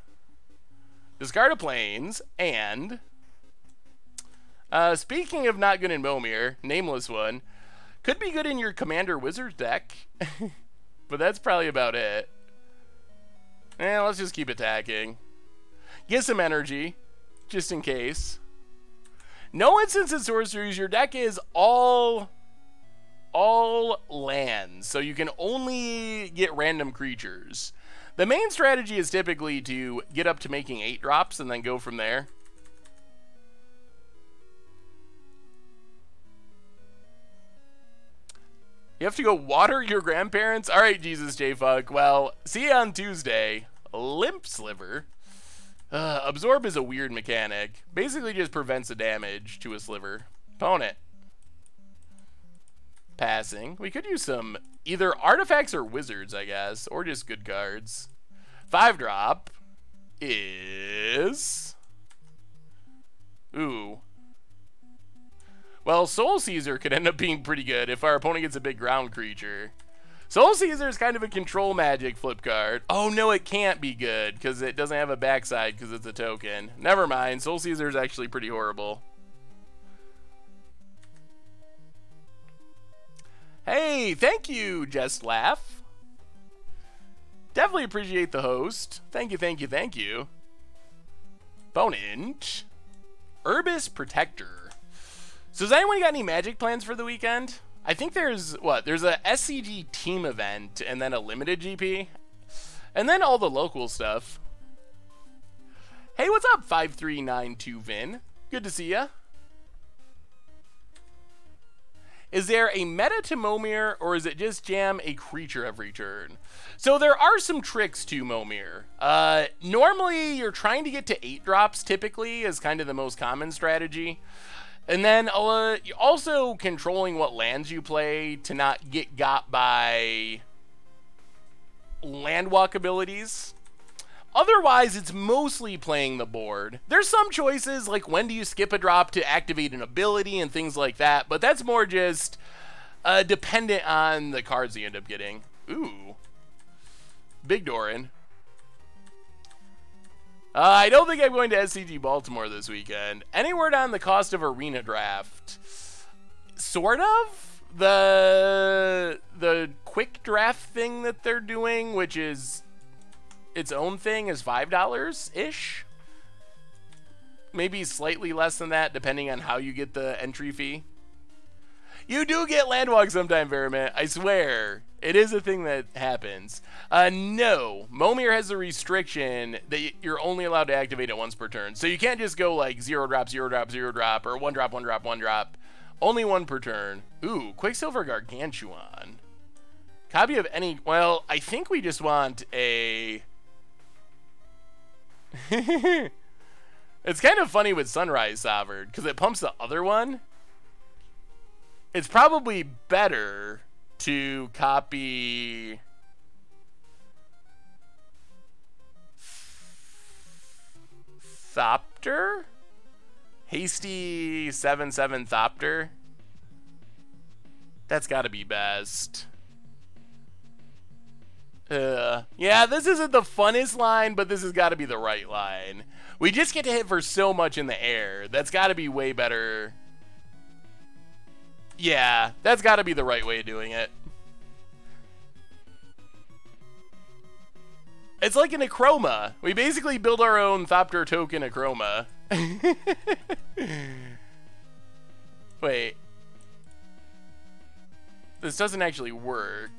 Discard a Plains, and speaking of not good in Momir, Nameless One, could be good in your Commander Wizard deck, but that's probably about it. Let's just keep attacking. Get some energy, just in case. No instants and sorceries. Your deck is all lands, so you can only get random creatures. The main strategy is typically to get up to making 8 drops and then go from there. You have to go water your grandparents? Alright, Jesus J. Fuck. Well, see you on Tuesday. Limp Sliver. Absorb is a weird mechanic. Basically just prevents the damage to a sliver. Opponent. Passing. We could use some either artifacts or wizards, I guess. Or just good cards. 5-drop is... Ooh. Well, Soul Caesar could end up being pretty good if our opponent gets a big ground creature. Soul Caesar is kind of a control magic flip card. Oh, no, it can't be good because it doesn't have a backside because it's a token. Never mind. Soul Caesar is actually pretty horrible. Hey, thank you, Just Laugh. Definitely appreciate the host. Thank you, thank you, thank you. Opponent. Urbis Protector. So has anyone got any magic plans for the weekend? I think there's a SCG team event and then a limited GP and then all the local stuff. Hey, what's up, 5392 Vin? Good to see ya. Is there a meta to Momir, or is it just jam a creature every turn? So there are some tricks to Momir. Normally you're trying to get to 8 drops typically is kind of the most common strategy. And then also controlling what lands you play to not get got by land walk abilities. Otherwise, it's mostly playing the board. There's some choices, like when do you skip a drop to activate an ability and things like that, but that's more just dependent on the cards you end up getting. Ooh. Big Doran. I don't think I'm going to SCG Baltimore this weekend. Any word on the cost of Arena Draft? Sort of. The quick draft thing that they're doing, which is its own thing, is $5-ish. Maybe slightly less than that, depending on how you get the entry fee. You do get Landwalk sometime, Veriment. I swear. It is a thing that happens. No. Momir has a restriction that you're only allowed to activate it once per turn. So you can't just go like 0 drop, 0 drop, 0 drop, or 1 drop, 1 drop, 1 drop. Only one per turn. Ooh, Quicksilver Gargantuan. Copy of any... Well, I think we just want a... It's kind of funny with Sunrise Sovereign, because it pumps the other one. It's probably better to copy... Thopter? Hasty 7/7 Thopter? That's gotta be best. Yeah, this isn't the funnest line, but this has got to be the right line. We just get to hit for so much in the air. That's got to be way better. Yeah, that's got to be the right way of doing it. It's like an Acroma. We basically build our own Thopter token Acroma. Wait. This doesn't actually work.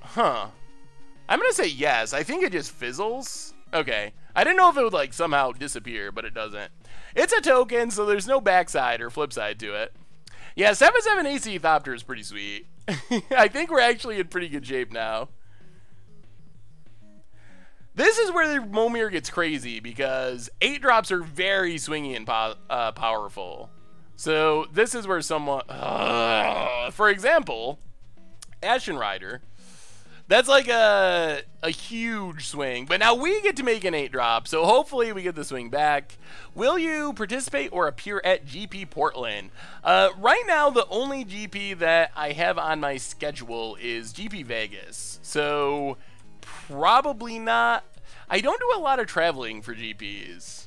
Huh. I'm gonna say yes. I think it just fizzles. Okay. I didn't know if it would like somehow disappear, but it doesn't. It's a token, so there's no backside or flip side to it. Yeah, 7/7 AC Thopter is pretty sweet. I think we're actually in pretty good shape now. This is where the Momir gets crazy because 8-drops are very swingy and powerful. So this is where someone, for example, Ashen Rider. That's like a huge swing. But now we get to make an 8-drop, so hopefully we get the swing back. Will you participate or appear at GP Portland? Right now, the only GP that I have on my schedule is GP Vegas. So probably not. I don't do a lot of traveling for GPs.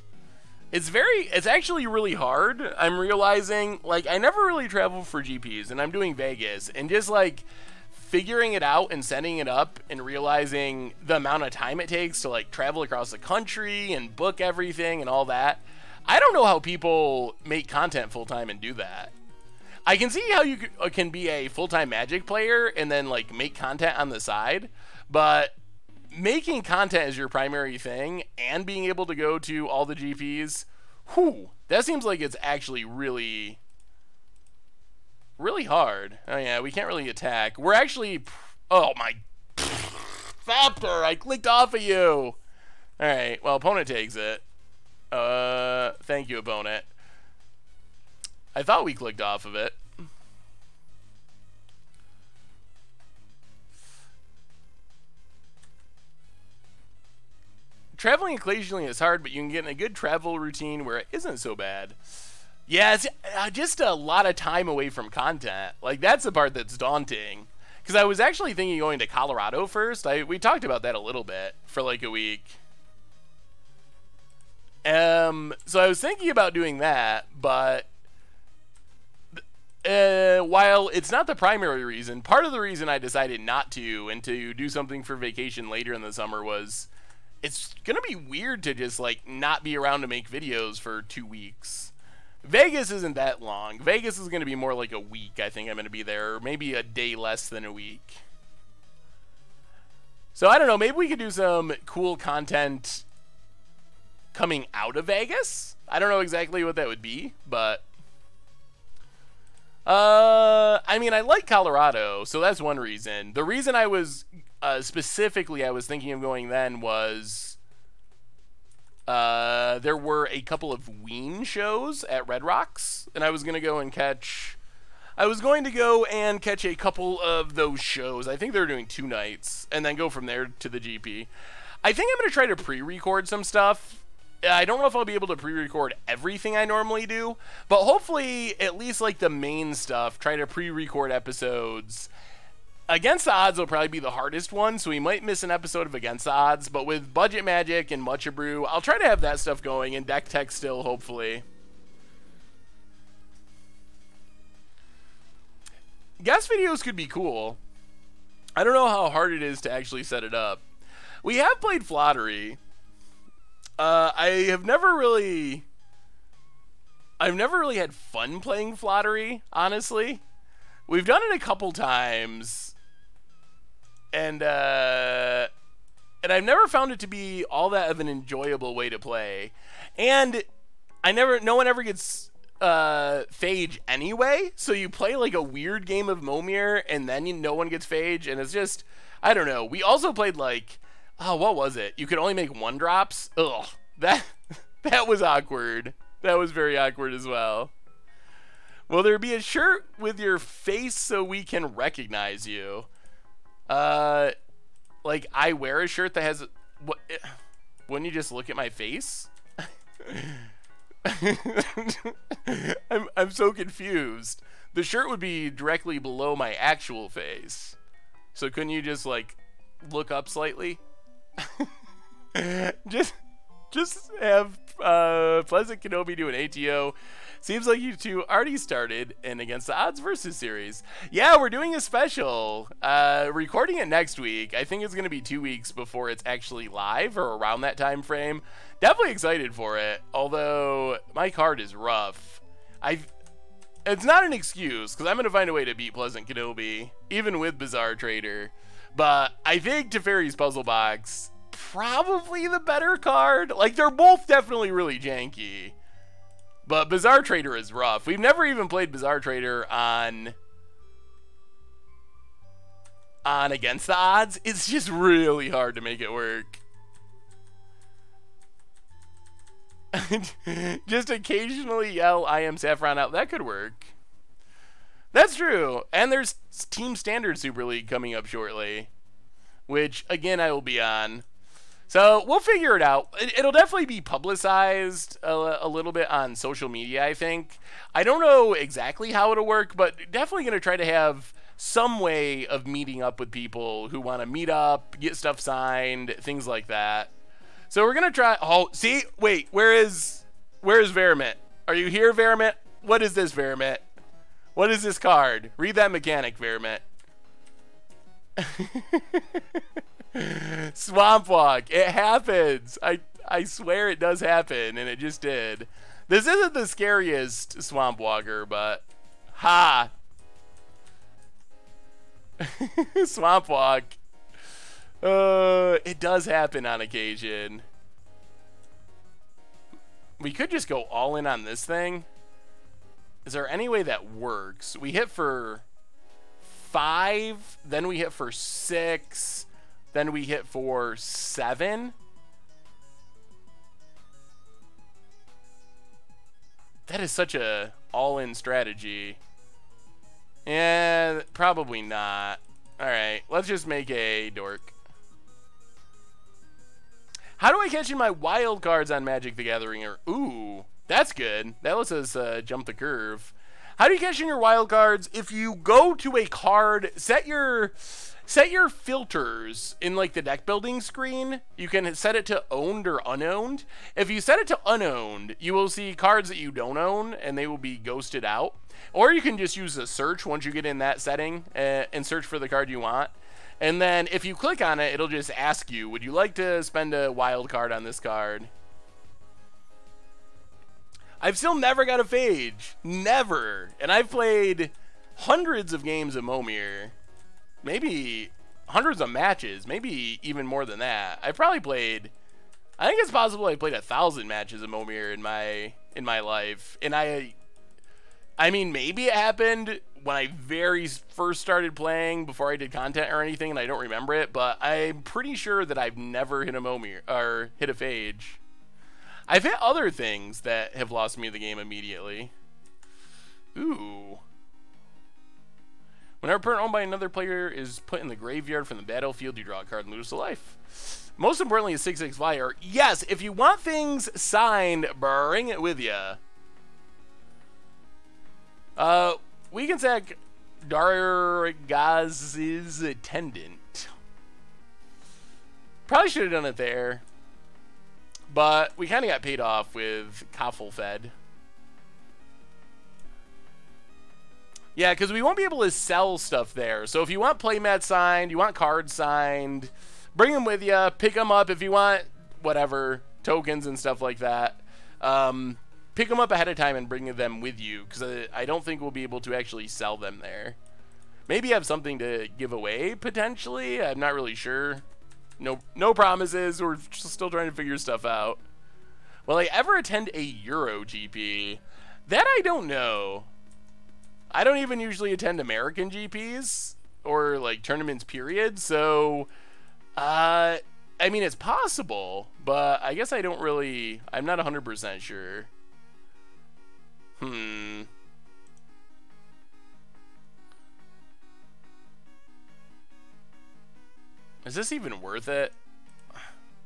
It's actually really hard. I'm realizing, like, I never really travel for GPs, and I'm doing Vegas, and just like figuring it out and setting it up and realizing the amount of time it takes to like travel across the country and book everything and all that. I don't know how people make content full-time and do that. I can see how you can be a full-time Magic player and then like make content on the side, but making content as your primary thing and being able to go to all the GPs, whew, that seems like it's actually really hard. Oh yeah, we can't really attack. We're actually, oh my, Thopter, I clicked off of you. Alright, well, opponent takes it. Thank you, opponent. I thought we clicked off of it. Traveling occasionally is hard, but you can get in a good travel routine where it isn't so bad. Yeah, it's just a lot of time away from content. Like, that's the part that's daunting. Because I was actually thinking going to Colorado first. We talked about that a little bit for like a week. So I was thinking about doing that, but while it's not the primary reason, part of the reason I decided not to and to do something for vacation later in the summer was it's going to be weird to just like not be around to make videos for 2 weeks. Vegas isn't that long. Vegas is going to be more like a week. I think I'm going to be there, or maybe a day less than a week. So I don't know. Maybe we could do some cool content coming out of Vegas. I don't know exactly what that would be, but I mean, I like Colorado, so that's one reason. The reason I was specifically I was thinking of going then was there were a couple of Ween shows at Red Rocks, and I was going to go and catch a couple of those shows. I think they're doing 2 nights, and then go from there to the GP. I think I'm going to try to pre-record some stuff. I don't know if I'll be able to pre-record everything I normally do, but hopefully at least like the main stuff, try to pre-record episodes. Against the Odds will probably be the hardest one, so we might miss an episode of Against the Odds, but with Budget Magic and Mucha Brew, I'll try to have that stuff going, and Deck Tech still, hopefully. Guest videos could be cool. I don't know how hard it is to actually set it up. We have played Flottery. I've never really had fun playing Flottery, honestly. We've done it a couple times, and and I've never found it to be all that of an enjoyable way to play. And no one ever gets phage anyway, so you play like a weird game of Momir, and then no one gets phage, and it's just, I don't know. We also played like, oh, what was it? You could only make 1-drops. Ugh, that was awkward. That was very awkward as well. Will there be a shirt with your face so we can recognize you? Like I wear a shirt that has what? Wouldn't you just look at my face? I'm so confused. The shirt would be directly below my actual face. So couldn't you just like look up slightly? just have Pleasant Kenobi do an ATO. Seems like you two already started an Against the Odds versus series. Yeah, we're doing a special. Recording it next week. I think it's going to be 2 weeks before it's actually live, or around that time frame. Definitely excited for it, although my card is rough. It's not an excuse, because I'm going to find a way to beat Pleasant Kenobi, even with Bizarre Trader. But I think Teferi's Puzzle Box, probably the better card. Like, they're both definitely really janky. But Bizarre Trader is rough. We've never even played Bizarre Trader on Against the Odds. It's just really hard to make it work. Just occasionally yell, I am Saffron out. That could work. That's true. And there's Team Standard Super League coming up shortly, which, again, I will be on. So we'll figure it out. It'll definitely be publicized a little bit on social media, I think. I don't know exactly how it'll work, but definitely going to try to have some way of meeting up with people who want to meet up, get stuff signed, things like that. So we're going to try... Oh, see? Wait, where is Veramit? Are you here, Veramit? What is this, Veramit? What is this card? Read that mechanic, Veramit. Swamp Walk. It happens. I swear it does happen, and it just did. This isn't the scariest Swamp Walker, but ha. Swamp Walk. It does happen on occasion. We could just go all in on this thing. Is there any way that works? We hit for 5, then we hit for 6. Then we hit for 7. That is such a all-in strategy. Yeah, probably not. Alright, let's just make a dork. How do I catch in my wild cards on Magic the Gathering? Ooh, that's good. That lets us jump the curve. How do you cash in your wild cards? If you go to a card, set your filters in like the deck building screen. You can set it to owned or unowned. If you set it to unowned, you will see cards that you don't own and they will be ghosted out. Or you can just use a search once you get in that setting and search for the card you want. And then if you click on it, it'll just ask you, would you like to spend a wild card on this card? I've still never got a phage. Never. And I've played hundreds of games of Momir. Maybe hundreds of matches. Maybe even more than that. I probably played... I think it's possible I played 1,000 matches of Momir in my life. And I mean, maybe it happened when I very first started playing before I did content or anything, and I don't remember it. But I'm pretty sure that I've never hit a Momir or hit a phage. I've hit other things that have lost me the game immediately. Ooh. Whenever a opponent owned by another player is put in the graveyard from the battlefield, you draw a card and lose to life. Most importantly, a 6/6 flyer. Yes, if you want things signed, bring it with you. We can sack Dargaz's Attendant. Probably should have done it there. But we kind of got paid off with Kaffelfed. Yeah, because we won't be able to sell stuff there. So if you want playmats signed, you want cards signed, bring them with you, pick them up if you want, whatever, tokens and stuff like that. Pick them up ahead of time and bring them with you, because I don't think we'll be able to actually sell them there. Maybe have something to give away, potentially. I'm not really sure. No promises. We're still trying to figure stuff out. Will I ever attend a Euro GP? That I don't know. I don't even usually attend American GPs or like tournaments period, so I mean it's possible, but I guess I'm not 100% sure. Is this even worth it?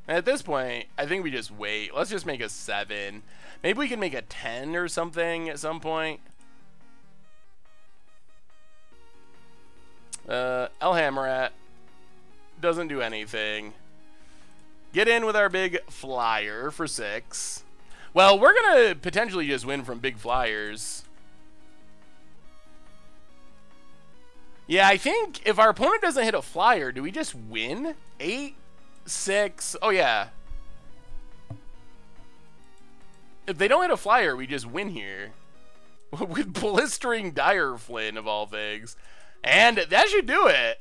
At this point, I think we just wait. Let's just make a 7. Maybe we can make a 10 or something at some point. El Hammerat doesn't do anything. Get in with our big flyer for 6. Well, we're going to potentially just win from big flyers. Yeah, I think if our opponent doesn't hit a flyer, do we just win? 8, 6. Oh, yeah. If they don't hit a flyer, we just win here. With Blistering Dire Flynn, of all things. And that should do it.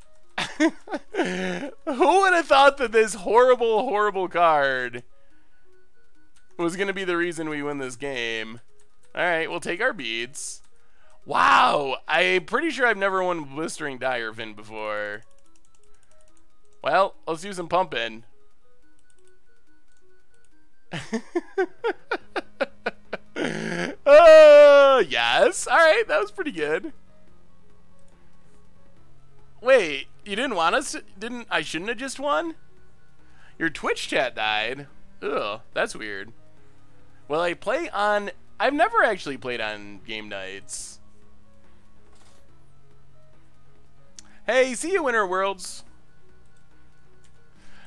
Who would have thought that this horrible, horrible card was going to be the reason we win this game? Alright, we'll take our beads. Wow, I'm pretty sure I've never won Blistering Dire Flynn before. Well, let's do some pumping. Yes. Alright, that was pretty good. Wait, you didn't want us to, I shouldn't have just won? Your Twitch chat died. Ugh, that's weird. Well, I've never actually played on game nights. Hey, see you, Winter Worlds.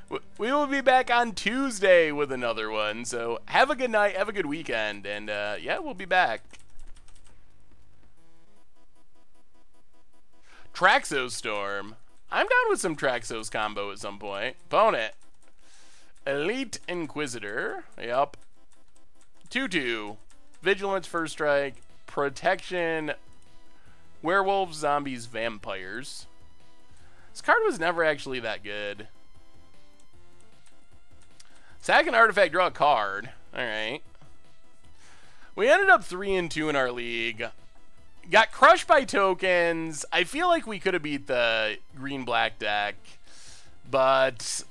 We will be back on Tuesday with another one, so have a good night, have a good weekend, and yeah, we'll be back. Traxos Storm. I'm down with some Traxos combo at some point. Opponent. Elite Inquisitor. Yep. 2/2. Vigilance, First Strike. Protection. Werewolves, Zombies, Vampires. This card was never actually that good. Sack an artifact, draw a card. Alright. We ended up 3-2 in our league. Got crushed by tokens. I feel like we could have beat the green-black deck, but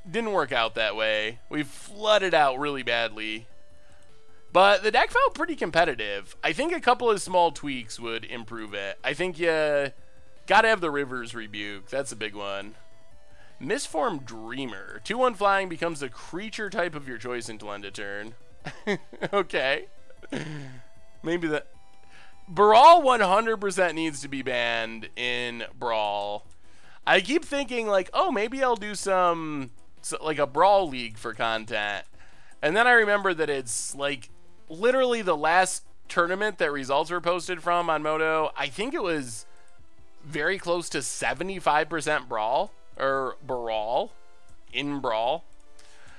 didn't work out that way. We flooded out really badly. But the deck felt pretty competitive. I think a couple of small tweaks would improve it. I think you gotta have the River's Rebuke. That's a big one. Misformed Dreamer. 2/1 flying, becomes a creature type of your choice until end of turn. Okay. Maybe that. Brawl 100% needs to be banned in Brawl. I keep thinking like, oh, maybe I'll do like a Brawl League for content. And then I remember that it's like literally the last tournament that results were posted from on Moto. I think it was very close to 75% Brawl or Brawl in Brawl.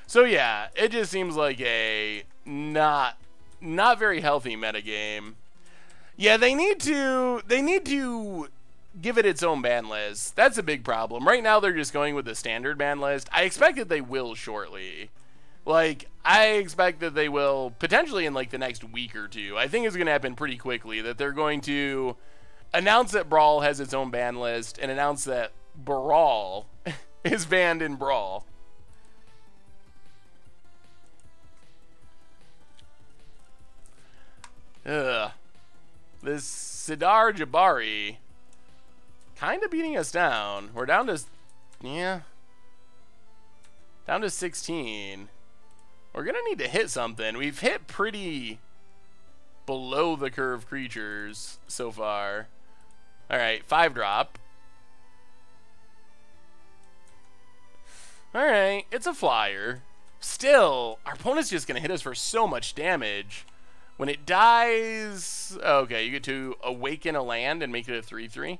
So yeah, it just seems like a not very healthy metagame. Yeah, they need to give it its own ban list. That's a big problem. Right now they're just going with the standard ban list. I expect that they will shortly. Like, I expect that they will potentially in like the next week or two. I think it's going to happen pretty quickly that they're going to announce that Brawl has its own ban list and announce that Brawl is banned in Brawl. Ugh. This Sidar Jabari kind of beating us down. We're down to, yeah, down to 16. We're going to need to hit something. We've hit pretty below the curve creatures so far. All right, 5-drop. All right, it's a flyer. Still, our opponent's just going to hit us for so much damage. When it dies, okay, you get to awaken a land and make it a 3/3.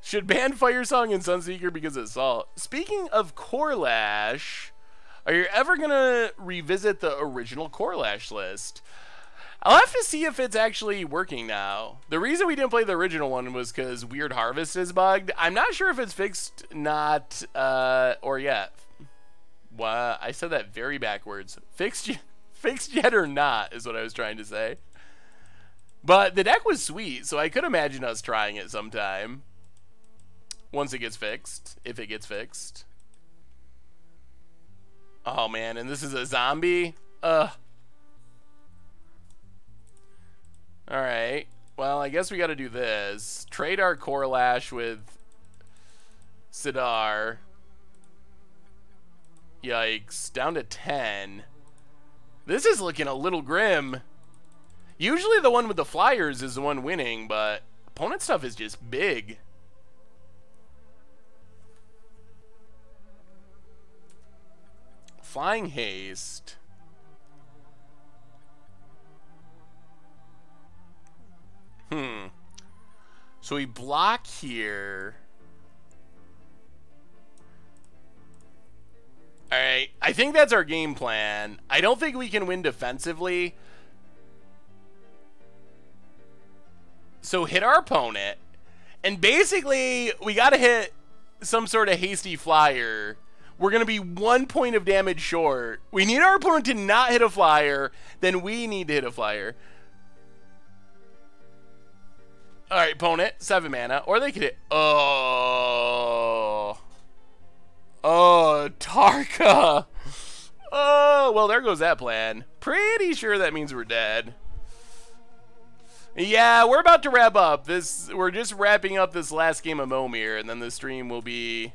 Should ban Fire Song and Sunseeker because of Assault. Speaking of Corlash, are you ever going to revisit the original Corlash list? I'll have to see if it's actually working now. The reason we didn't play the original one was because Weird Harvest is bugged. I'm not sure if it's fixed, not, or yet. Wow, I said that very backwards. Fixed yet or not is what I was trying to say. But the deck was sweet, so I could imagine us trying it sometime. Once it gets fixed, if it gets fixed. Oh man, and this is a zombie? Alright, well, I guess we gotta do this. Trade our Core Lash with Sidar. Yikes, down to 10. This is looking a little grim. Usually the one with the flyers is the one winning, but opponent stuff is just big. Flying Haste. So we block here. Alright, I think that's our game plan. I don't think we can win defensively. So hit our opponent. And basically, we gotta hit some sort of hasty flyer. We're going to be 1 point of damage short. We need our opponent to not hit a flyer. Then we need to hit a flyer. Alright, opponent, 7 mana. Or they could hit... Oh, Tarka. Oh, well, there goes that plan. Pretty sure that means we're dead. Yeah, we're about to wrap up. We're just wrapping up this last game of Momir, and then the stream will be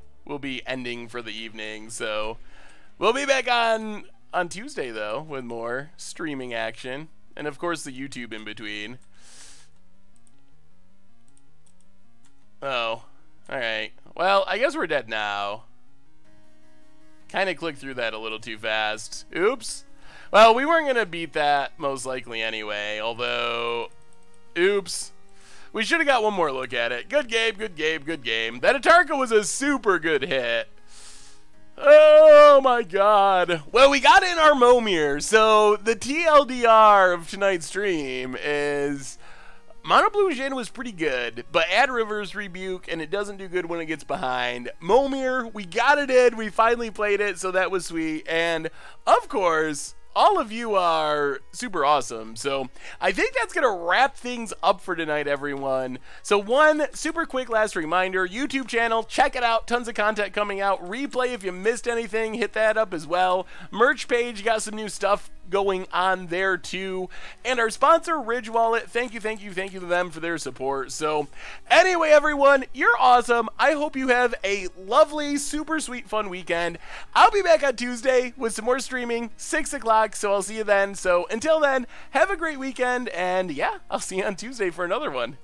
ending for the evening. So we'll be back on Tuesday, though, with more streaming action. And, of course, the YouTube in between. Oh, alright. Well, I guess we're dead now. Kind of clicked through that a little too fast. Oops. Well, we weren't going to beat that, most likely, anyway. Although, oops. We should have got one more look at it. Good game, good game, good game. That Atarka was a super good hit. Oh my god. Well, we got in our Momir. So the TLDR of tonight's stream is Mono Blue Djinn was pretty good, but add River's Rebuke and it doesn't do good when it gets behind. Momir, we got it in. We finally played it, so that was sweet. And of course, all of you are super awesome. So I think that's going to wrap things up for tonight, everyone. So one super quick last reminder, YouTube channel, check it out. Tons of content coming out. Replay if you missed anything, hit that up as well. Merch page, got some new stuff going on there too. And our sponsor, Ridge Wallet, thank you to them for their support. So anyway, everyone, you're awesome. I hope you have a lovely, super sweet, fun weekend. I'll be back on Tuesday with some more streaming, 6 o'clock, so I'll see you then. So until then, have a great weekend, and yeah, I'll see you on Tuesday for another one.